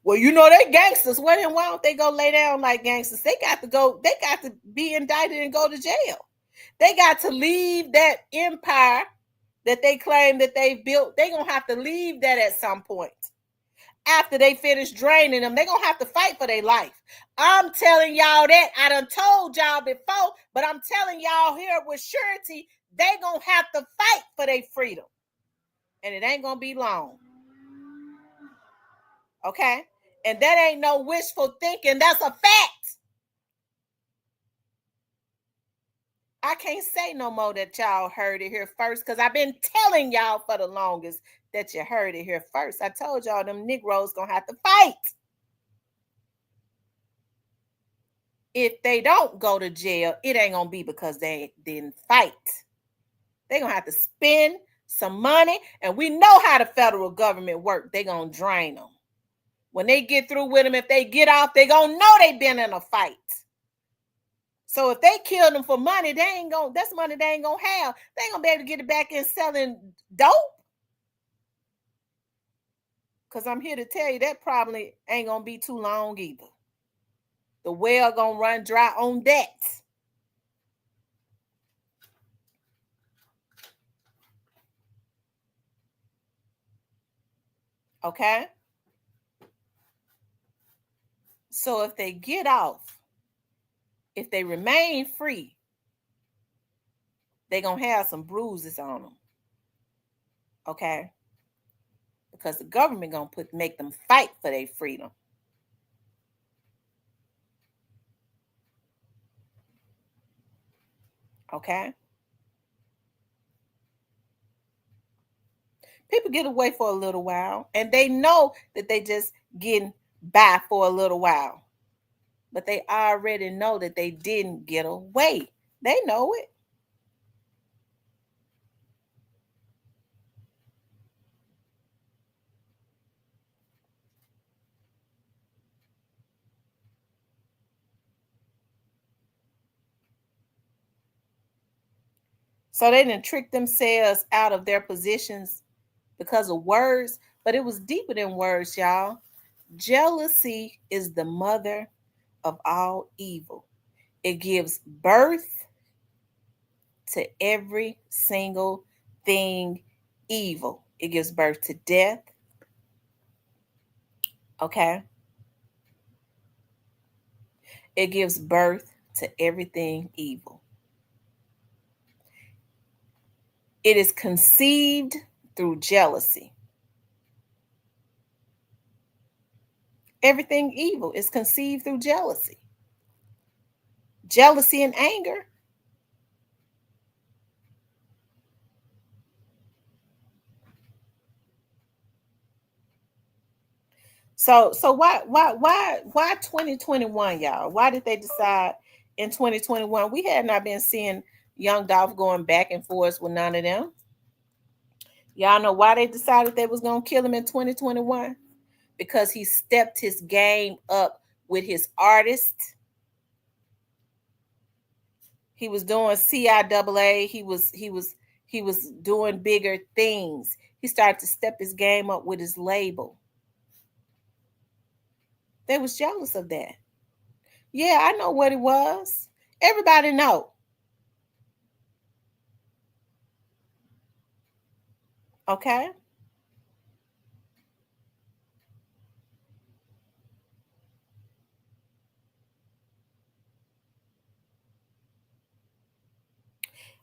Well, they gangsters. Well, then why don't they go lay down like gangsters? They got to be indicted and go to jail. They got to leave that empire that they claim that they built. They're going to have to leave that at some point. After they finish draining them, they're going to have to fight for their life. I'm telling y'all that. I done told y'all before, but I'm telling y'all here with surety, they're going to have to fight for their freedom. And it ain't going to be long. Okay? And that ain't no wishful thinking. That's a fact. I can't say no more that y'all heard it here first because I've been telling y'all for the longest that you heard it here first. I told y'all them Negroes gonna have to fight. If they don't go to jail, it ain't gonna be because they didn't fight. They're gonna have to spend some money, and we know how the federal government work. They're gonna drain them. When they get through with them, if they get off, they gonna know they been in a fight. So if they kill them for money, that's money they ain't gonna have. They ain't gonna be able to get it back in selling dope. Cause I'm here to tell you that probably ain't gonna be too long either. The well gonna run dry on that. Okay. So if they get off, if they remain free, they're going to have some bruises on them. Okay? Because the government going to make them fight for their freedom. Okay? People get away for a little while and they know that they just getting by for a little while. But they already know that they didn't get away. They know it. So they didn't trick themselves out of their positions because of words, but it was deeper than words, y'all. Jealousy is the mother of all evil. It gives birth to every single thing evil. It gives birth to death. Okay. It gives birth to everything evil. It is conceived through jealousy. Everything evil is conceived through jealousy. Jealousy and anger. So why 2021, y'all? Why did they decide in 2021? We had not been seeing young Dolph going back and forth with none of them. Y'all know why they decided they was gonna kill him in 2021? Because he stepped his game up with his artist. He was doing CIAA. He was doing bigger things. He started to step his game up with his label. They was jealous of that. Yeah, I know what it was. Everybody know. Okay.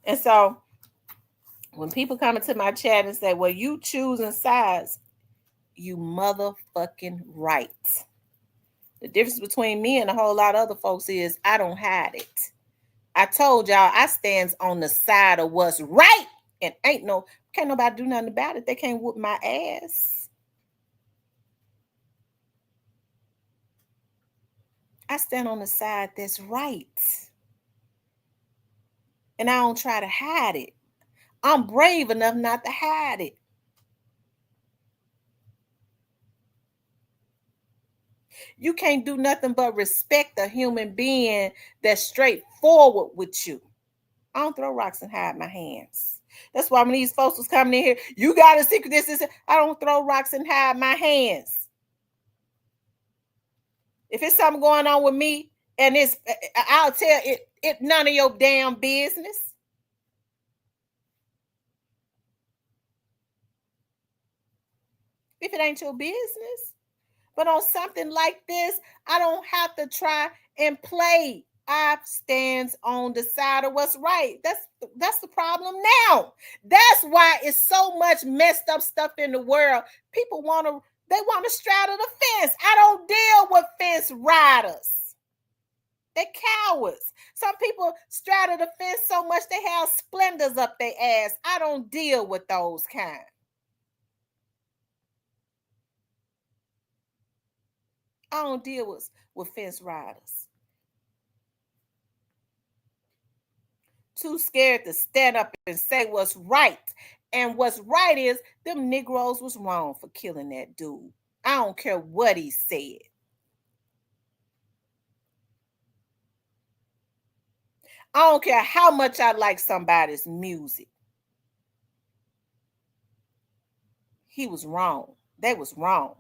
And so when people come into my chat and say, well, you choosing sides, you motherfucking right. The difference between me and a whole lot of other folks is I don't hide it. I told y'all I stands on the side of what's right. And can't nobody do nothing about it. They can't whoop my ass. I stand on the side that's right. And I don't try to hide it. I'm brave enough not to hide it. You can't do nothing but respect a human being that's straightforward with you. I don't throw rocks and hide my hands. That's why when these folks was coming in here, you got a secret, this. I don't throw rocks and hide my hands. If it's something going on with me, and I'll tell it none of your damn business. If it ain't your business. But on something like this, I don't have to try and play. I stands on the side of what's right. That's the problem now. That's why it's so much messed up stuff in the world. People want to straddle the fence. I don't deal with fence riders. They're cowards. Some people straddle the fence so much they have splendors up their ass. I don't deal with those kind. I don't deal with fence riders. Too scared to stand up and say what's right. And what's right is them Negroes was wrong for killing that dude. I don't care what he said. I don't care how much I like somebody's music. He was wrong. They was wrong.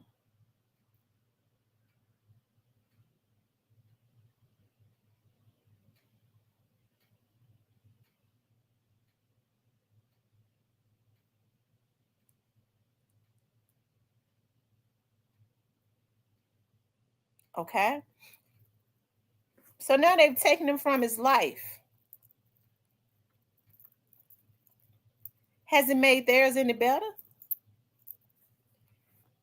Okay. So now they've taken him from his life. Has it made theirs any better?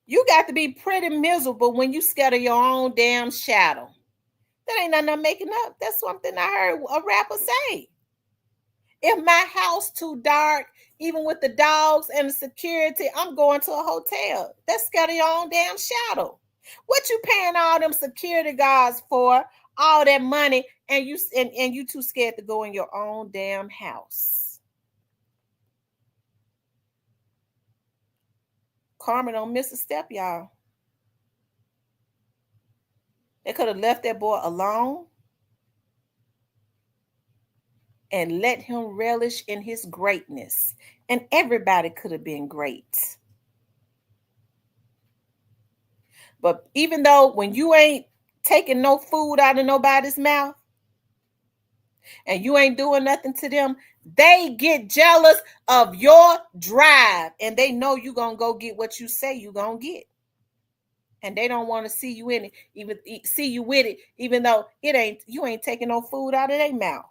You got to be pretty miserable when you scared of your own damn shadow. That ain't nothing I'm making up. That's something I heard a rapper say. If my house too dark, even with the dogs and the security, I'm going to a hotel. That's scared of your own damn shadow. What you paying all them security guards for? All that money, and you too scared to go in your own damn house. Karma don't miss a step, y'all. They could have left that boy alone and let him relish in his greatness. And everybody could have been great. But even though when you ain't taking no food out of nobody's mouth and you ain't doing nothing to them, they get jealous of your drive and they know you gonna go get what you say you gonna get. And they don't want to see you in it, even see you with it, even though you ain't taking no food out of their mouth.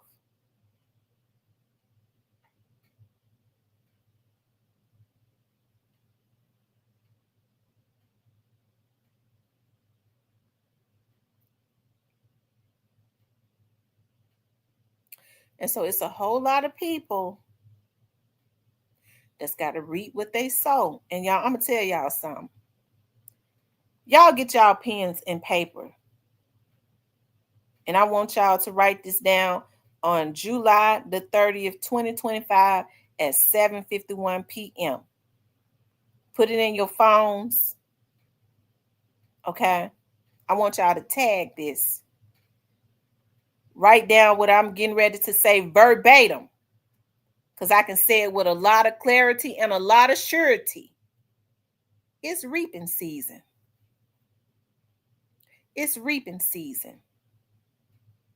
And so it's a whole lot of people that's got to reap what they sow. And y'all, I'm gonna tell y'all something. Y'all get y'all pens and paper. And I want y'all to write this down on July the 30th, 2025 at 7:51 p.m. Put it in your phones. Okay. I want y'all to tag this. Write down what I'm getting ready to say verbatim. Because I can say it with a lot of clarity and a lot of surety. It's reaping season. It's reaping season.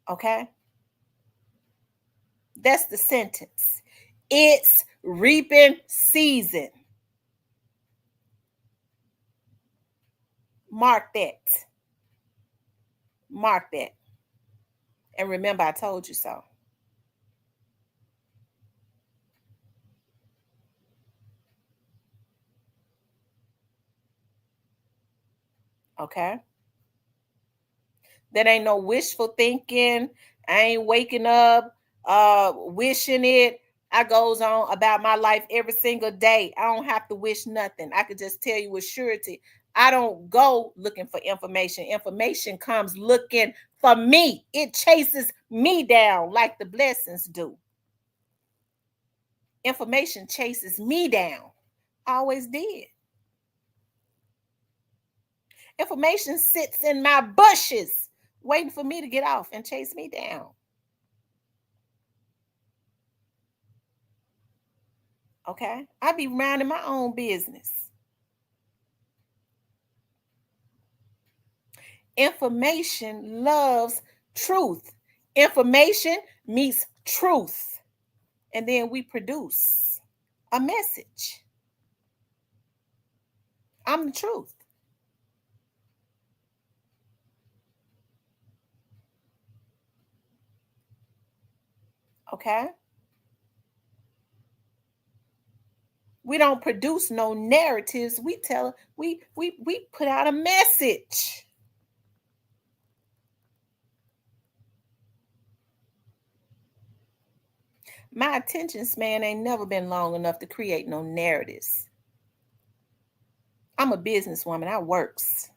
Okay? That's the sentence. It's reaping season. Mark that. Mark that. And remember, I told you so. Okay? That ain't no wishful thinking. I ain't waking up wishing it. I goes on about my life every single day. I don't have to wish nothing. I could just tell you with surety. I don't go looking for information. Information comes looking for me. It chases me down like the blessings do. Information chases me down. Always did. Information sits in my bushes waiting for me to get off and chase me down. Okay? I be minding my own business. Information loves truth. Information meets truth. And then we produce a message. I'm the truth. Okay? We don't produce no narratives. We put out a message. My attention span ain't never been long enough to create no narratives. I'm a businesswoman. I works.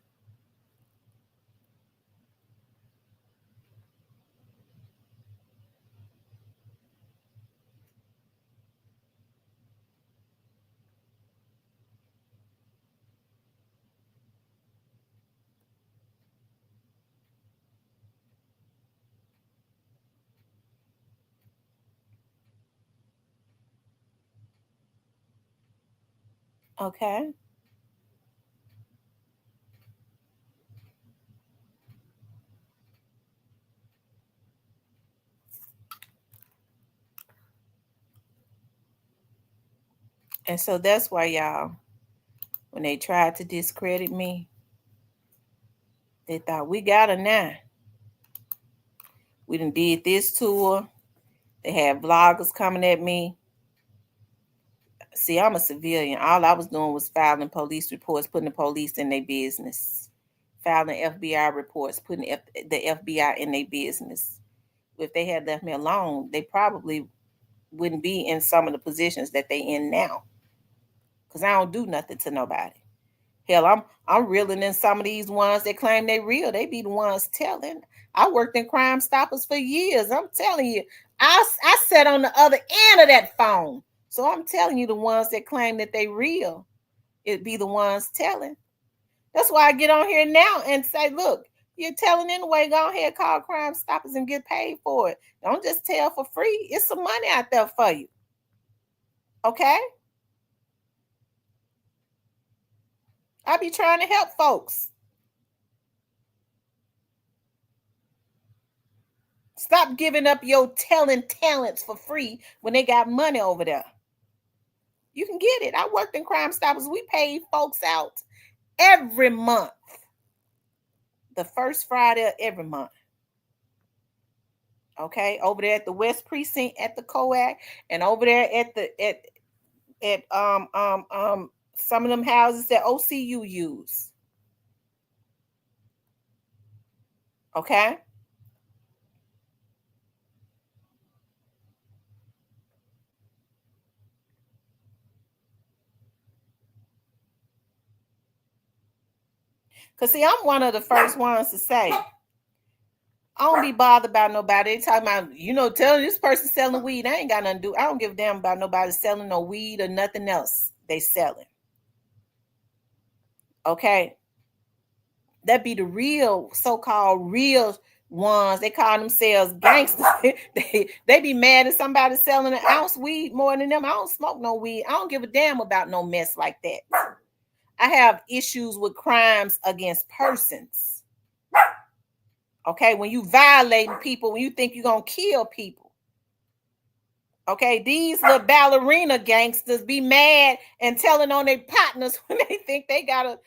Okay? And so that's why y'all, when they tried to discredit me, They thought we got her now. We done did this tour. They had vloggers coming at me. See, I'm a civilian. All I was doing was filing police reports, putting the police in their business. Filing FBI reports, putting the FBI in their business. If they had left me alone, they probably wouldn't be in some of the positions that they in now. Because I don't do nothing to nobody. Hell, I'm reeling in some of these ones that claim they real. They be the ones telling. I worked in Crime Stoppers for years. I'm telling you, I sat on the other end of that phone. So I'm telling you, the ones that claim that they real, it be the ones telling. That's why I get on here now and say, look, you're telling anyway, go ahead, call Crime Stoppers and get paid for it. Don't just tell for free. It's some money out there for you. Okay? I be trying to help folks. Stop giving up your telling talents for free when they got money over there. You can get it. I worked in Crime Stoppers. We paid folks out every month. The first Friday of every month. Okay, over there at the West Precinct at the COAC, and over there at the at some of them houses that OCU use. Okay. Cause see, I'm one of the first ones to say, I don't be bothered about nobody. They talking about, telling this person selling weed. I ain't got nothing to do. I don't give a damn about nobody selling no weed or nothing else they selling. Okay. That be the real, so-called real ones. They call themselves gangsters. they be mad at somebody selling an ounce weed more than them. I don't smoke no weed. I don't give a damn about no mess like that. I have issues with crimes against persons. Okay, when you violating people, when you think you're gonna kill people. Okay, these little ballerina gangsters be mad and telling on their partners when they think they got a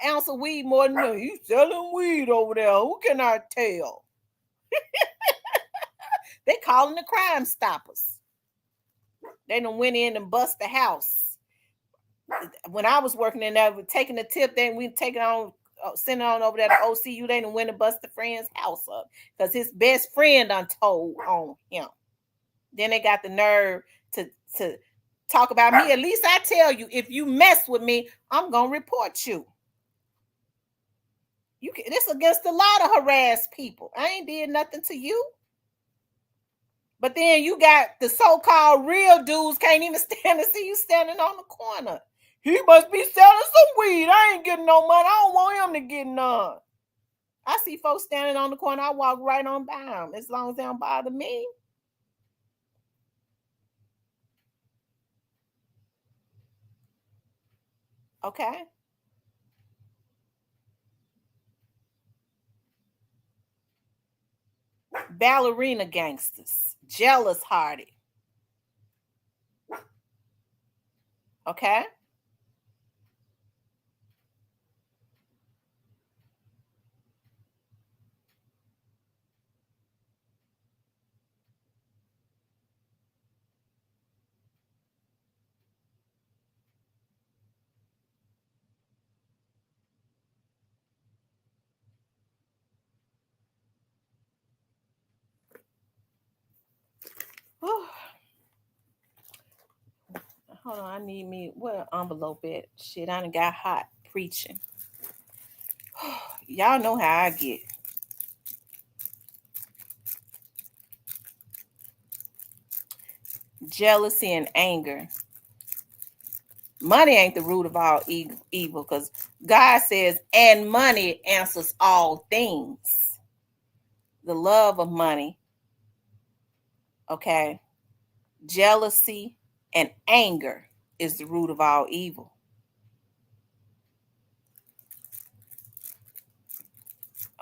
ounce of weed more than them. You selling weed over there. Who can I tell? They calling the Crime Stoppers. They done went in and bust the house. When I was working in there, taking the tip, then we taking on, sending on over there to OCU. They done went and bust the friend's house up because his best friend done told on him. Then they got the nerve to talk about me. At least I tell you, if you mess with me, I'm gonna report you. This against the law to harass people. I ain't did nothing to you. But then you got the so-called real dudes can't even stand to see you standing on the corner. He must be selling some weed. I ain't getting no money. I don't want him to get none. I see folks standing on the corner. I walk right on by them as long as they don't bother me. Okay. Ballerina gangsters, jealous hearted. Okay. Hold on, I need me where an envelope at? Shit, I done got hot preaching. Y'all know how I get. Jealousy and anger. Money ain't the root of all evil because God says, and money answers all things. The love of money, okay, jealousy and anger is the root of all evil.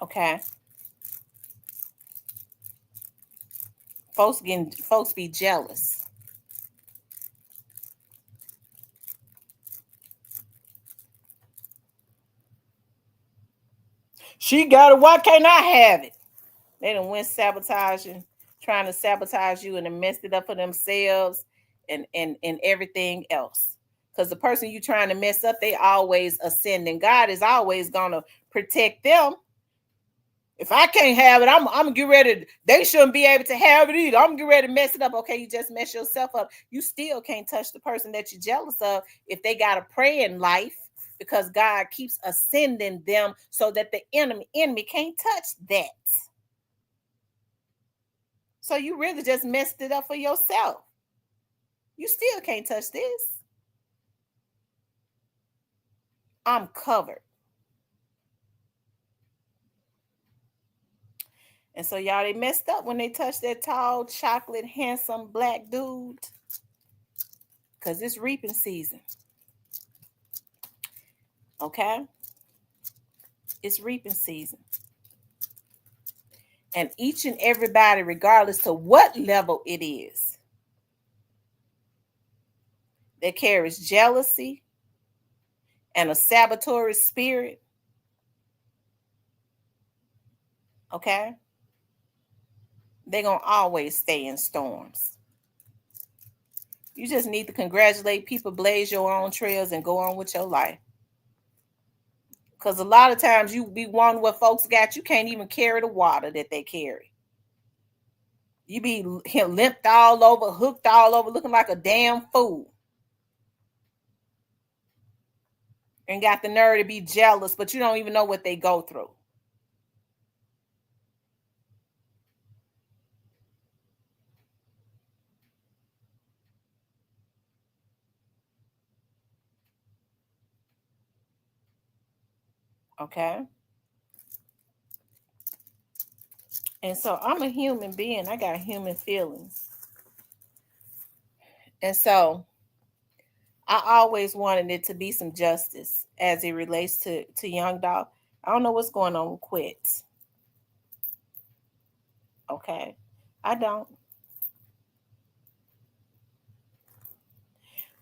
Okay. Folks be jealous. She got it. Why can't I have it? They done went sabotaging, trying to sabotage you and then messed it up for themselves and everything else. Because the person you trying to mess up, they always ascending. God is always gonna protect them. If I can't have it, I'm get ready. They shouldn't be able to have it either. I'm get ready to mess it up. Okay, you just mess yourself up. You still can't touch the person that you're jealous of if they got a praying life, because God keeps ascending them so that the enemy can't touch that. So you really just messed it up for yourself. You still can't touch this. I'm covered. And so y'all, they messed up when they touched that tall, chocolate, handsome black dude. Because it's reaping season. Okay? It's reaping season. And each and everybody, regardless to what level it is, that carries jealousy and a saboteur spirit, okay, they're going to always stay in storms. You just need to congratulate people, blaze your own trails, and go on with your life. Because a lot of times you be wanting what folks got, you can't even carry the water that they carry. You be limped all over, hooked all over, looking like a damn fool. And got the nerve to be jealous, but you don't even know what they go through. Okay? And so I'm a human being. I got human feelings. And so I always wanted it to be some justice as it relates to Young Dog. I don't know what's going on with Quits. Okay? I don't.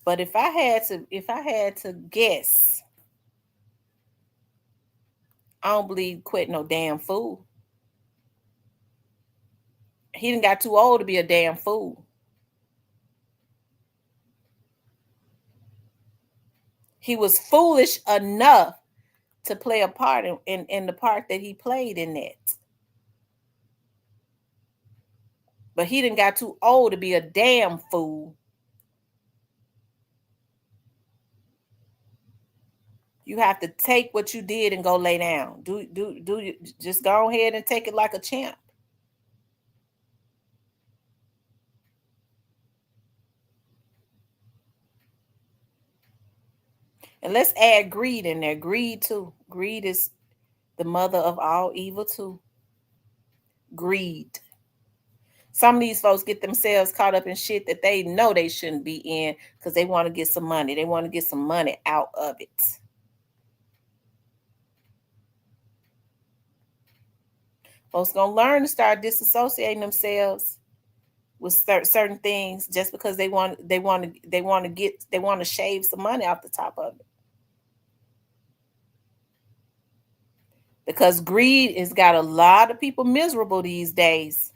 But if I had to guess, I don't believe Quit no damn fool. He done got too old to be a damn fool. He was foolish enough to play a part in the part that he played in that. But he done got too old to be a damn fool. You have to take what you did and go lay down. Just go ahead and take it like a champ. And let's add greed in there. Greed too. Greed is the mother of all evil too. Greed. Some of these folks get themselves caught up in shit that they know they shouldn't be in because they want to get some money. They want to get some money out of it. Folks gonna learn to start disassociating themselves with certain things just because they want to shave some money off the top of it. Because greed has got a lot of people miserable these days.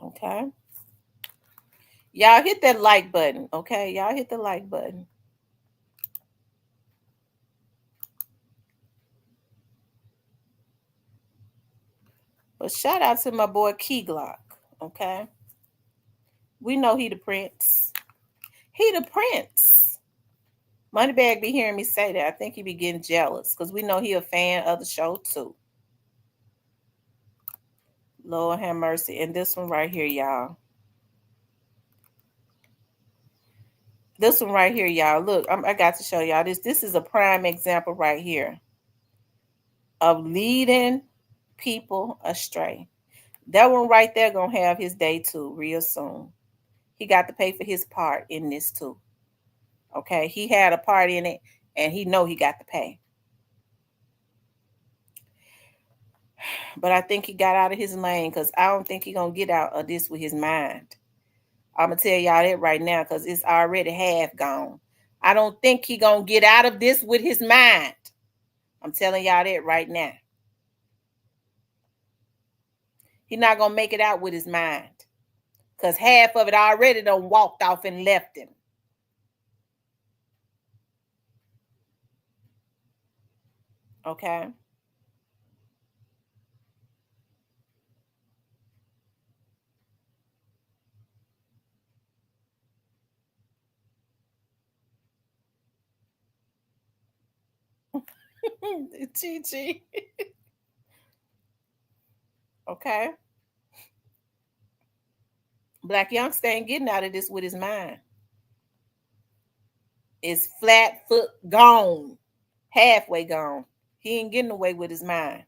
Okay. Y'all hit that like button. Okay. Y'all hit the like button. But shout out to my boy Key Glock. Okay. We know he the prince. He the prince. Moneybag be hearing me say that. I think he be getting jealous because we know he a fan of the show too. Lord have mercy. And this one right here, y'all. This one right here, y'all. Look, I got to show y'all this. This is a prime example right here of leading people astray. That one right there gonna have his day too real soon. He got to pay for his part in this too. Okay, he had a part in it, and he know he got to pay. But I think he got out of his lane because I don't think he gonna get out of this with his mind. I'm gonna tell y'all that right now because it's already half gone. I don't think he gonna get out of this with his mind. I'm telling y'all that right now. He not gonna make it out with his mind because half of it already done walked off and left him. Okay. Chi. Okay. Black youngster ain't getting out of this with his mind. It's flat foot gone. Halfway gone. He ain't getting away with his mind.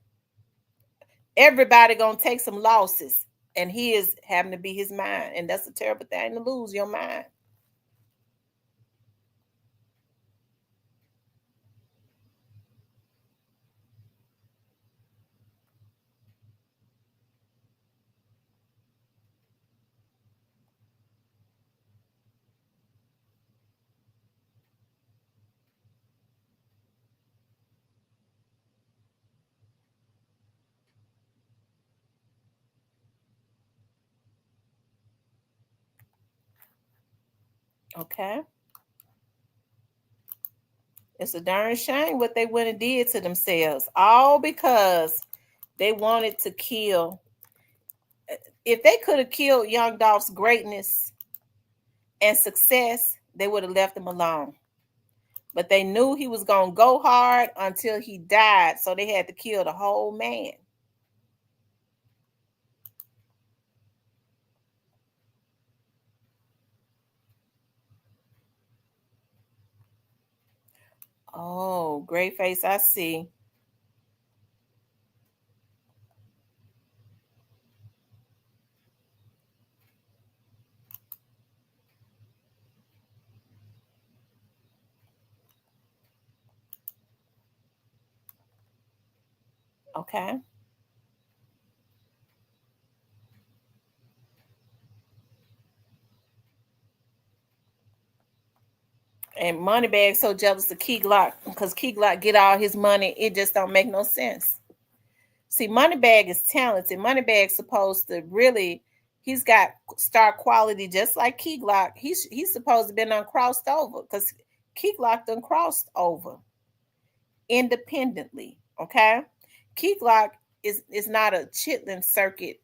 Everybody gonna take some losses, and he is having to be his mind, and that's a terrible thing to lose your mind. Okay. It's a darn shame what they went and did to themselves, all because they wanted to kill. If they could have killed Young Dolph's greatness and success, they would have left him alone. But they knew he was gonna go hard until he died, so they had to kill the whole man. Oh, great face, I see. Okay. And Moneybag so jealous of Key Glock because Key Glock get all his money. It just don't make no sense. See, Moneybag is talented. Moneybag's supposed to really, he's got star quality just like Key Glock. He's supposed to been uncrossed over because Key Glock done crossed over independently. Okay. Key Glock is not a chitlin circuit,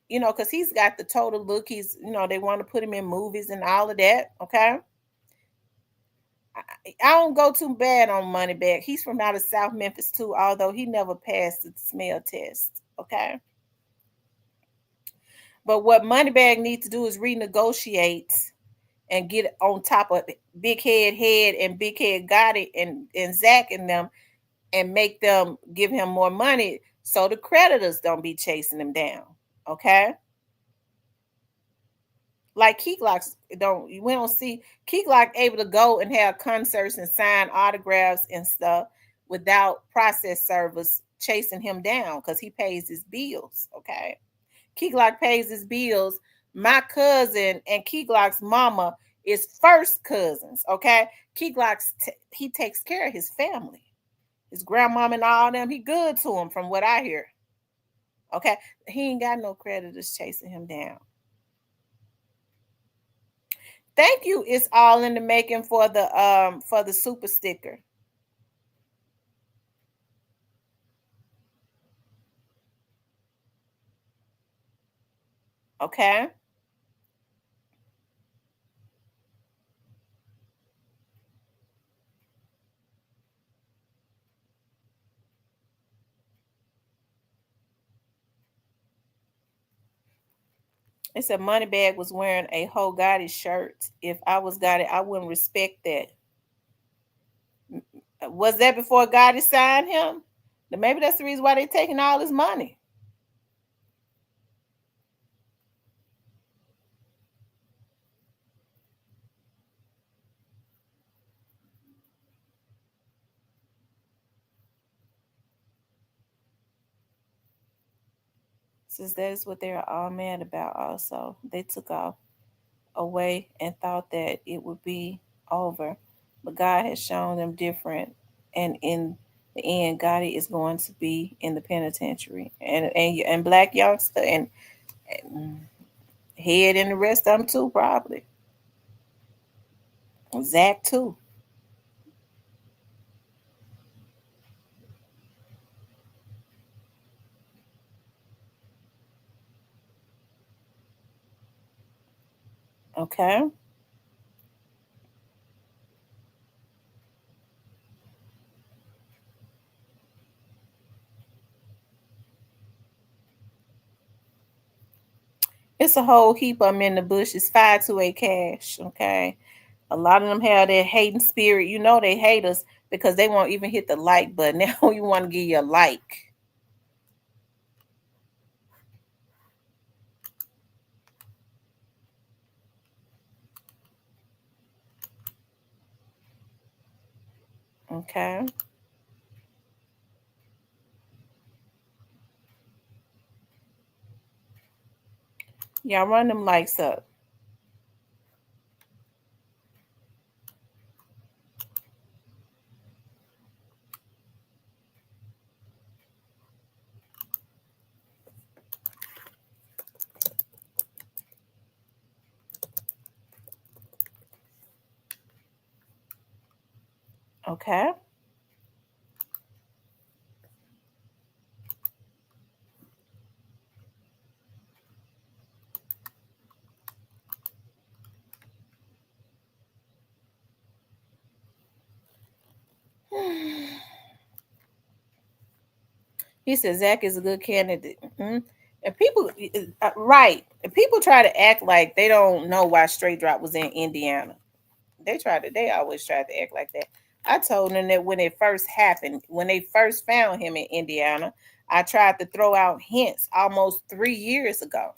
because he's got the total look. They want to put him in movies and all of that. Okay. I don't go too bad on Moneybag. He's from out of South Memphis too, although he never passed the smell test. Okay. But what Moneybag needs to do is renegotiate and get on top of Big Head and Big Head Gotti and Zach and them and make them give him more money so the creditors don't be chasing him down. Okay. Like Key Glock's we don't see Key Glock able to go and have concerts and sign autographs and stuff without process servers chasing him down because he pays his bills. Okay. Key Glock pays his bills. My cousin and Key Glock's mama is first cousins. Okay. Key Glock's he takes care of his family. His grandmama and all them, he good to him from what I hear. Okay. He ain't got no creditors chasing him down. Thank you. It's all in the making for the super sticker. Okay. It said Moneybag was wearing a Ho Gotti shirt. If I was Gotti, I wouldn't respect that. Was that before Gotti signed him? Then maybe that's the reason why they're taking all his money. Since that is what they're all mad about also. They took off away and thought that it would be over. But God has shown them different, and in the end, Gotti is going to be in the penitentiary. And Black Youngster and Head and the rest of them too, probably. Zach too. Okay. It's a whole heap of them in the bushes. 528 cash. Okay. A lot of them have that hating spirit. You know they hate us because they won't even hit the like button. They don't even want to give you a like. Okay. Y'all run them likes up. Okay. He said Zach is a good candidate. Mhm. And people, right? And people try to act like they don't know why Straight Drop was in Indiana. They always tried to act like that. I told them that when it first happened, when they first found him in Indiana, I tried to throw out hints almost 3 years ago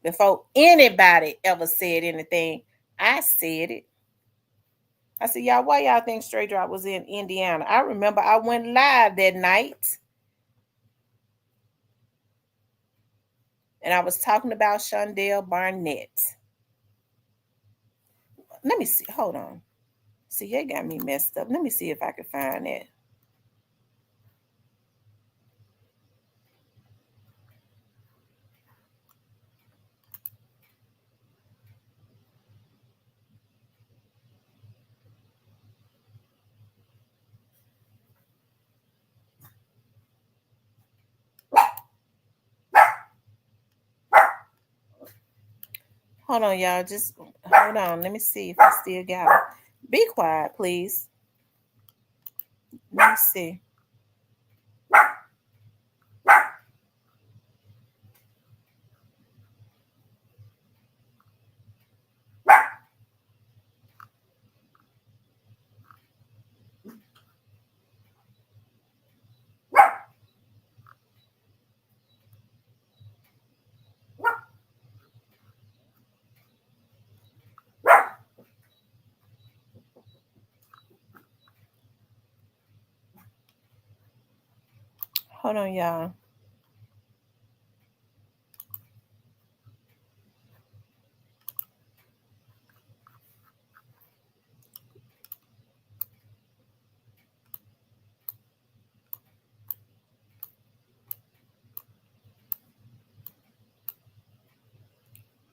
before anybody ever said anything. I said it. I said, y'all, why y'all think Straight Drop was in Indiana? I remember I went live that night and I was talking about Shondell Barnett. Let me see. Hold on. See, they got me messed up. Let me see if I can find that. Hold on, y'all. Just hold on. Let me see if I still got it. Be quiet, please. Let me see. Hold on, y'all.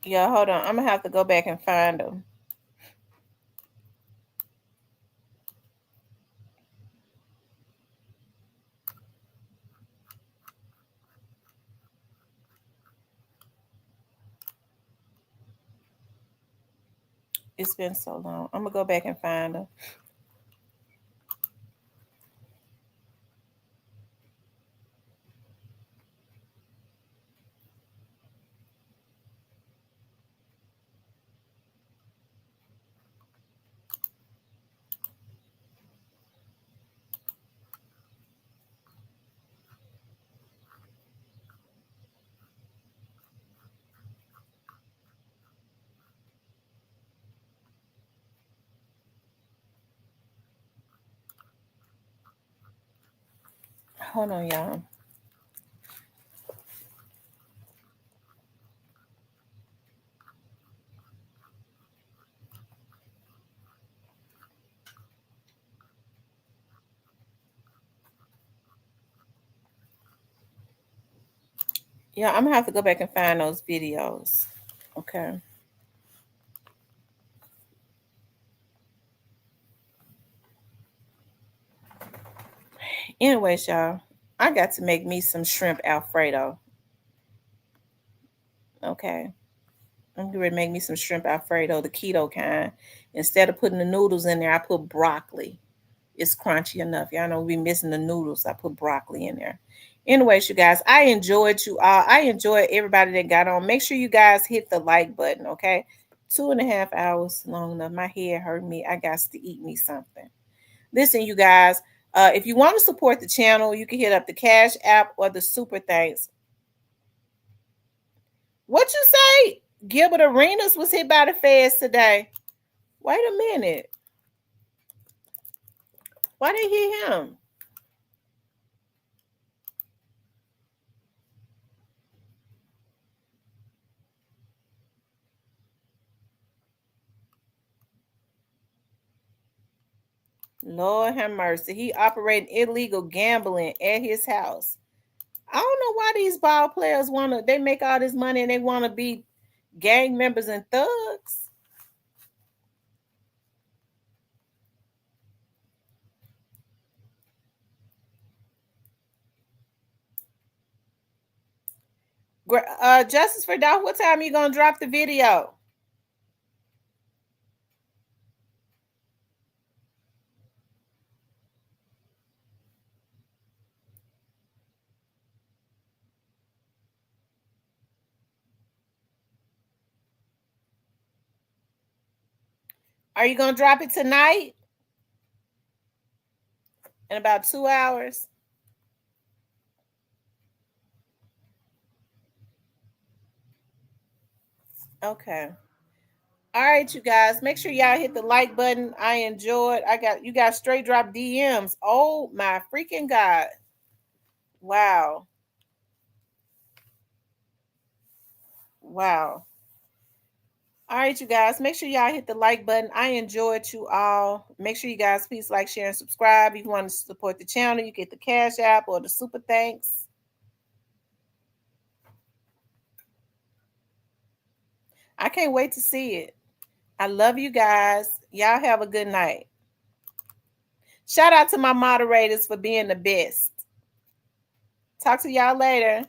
Yeah, hold on. I'm gonna have to go back and find them. It's been so long. I'm gonna go back and find them. Hold on, y'all. Yeah, I'm gonna have to go back and find those videos. Okay. Anyways, y'all, I got to make me some shrimp Alfredo. Okay. I'm going to make me some shrimp Alfredo, the keto kind. Instead of putting the noodles in there, I put broccoli. It's crunchy enough. Y'all know we missing the noodles. I put broccoli in there. Anyways, you guys, I enjoyed you all. I enjoyed everybody that got on. Make sure you guys hit the like button, okay? 2.5 hours long enough. My head hurt me. I got to eat me something. Listen, you guys, if you want to support the channel, you can hit up the Cash App or the Super Thanks. What you say? Gilbert Arenas was hit by the feds today. Wait a minute. Why they hit him? Lord have mercy. He operating illegal gambling at his house. I don't know why these ball players wanna they make all this money and they wanna be gang members and thugs. Justice for Dolph, what time you gonna drop the video? Are you gonna drop it tonight? In about 2 hours? Okay. All right, you guys. Make sure y'all hit the like button. I enjoyed. I got you got straight drop DMs. Oh my freaking God. Wow. Wow. All right, you guys. Make sure y'all hit the like button. I enjoyed you all. Make sure you guys please like, share, and subscribe. If you want to support the channel, you get the Cash App or the Super Thanks. I can't wait to see it. I love you guys. Y'all have a good night. Shout out to my moderators for being the best. Talk to y'all later.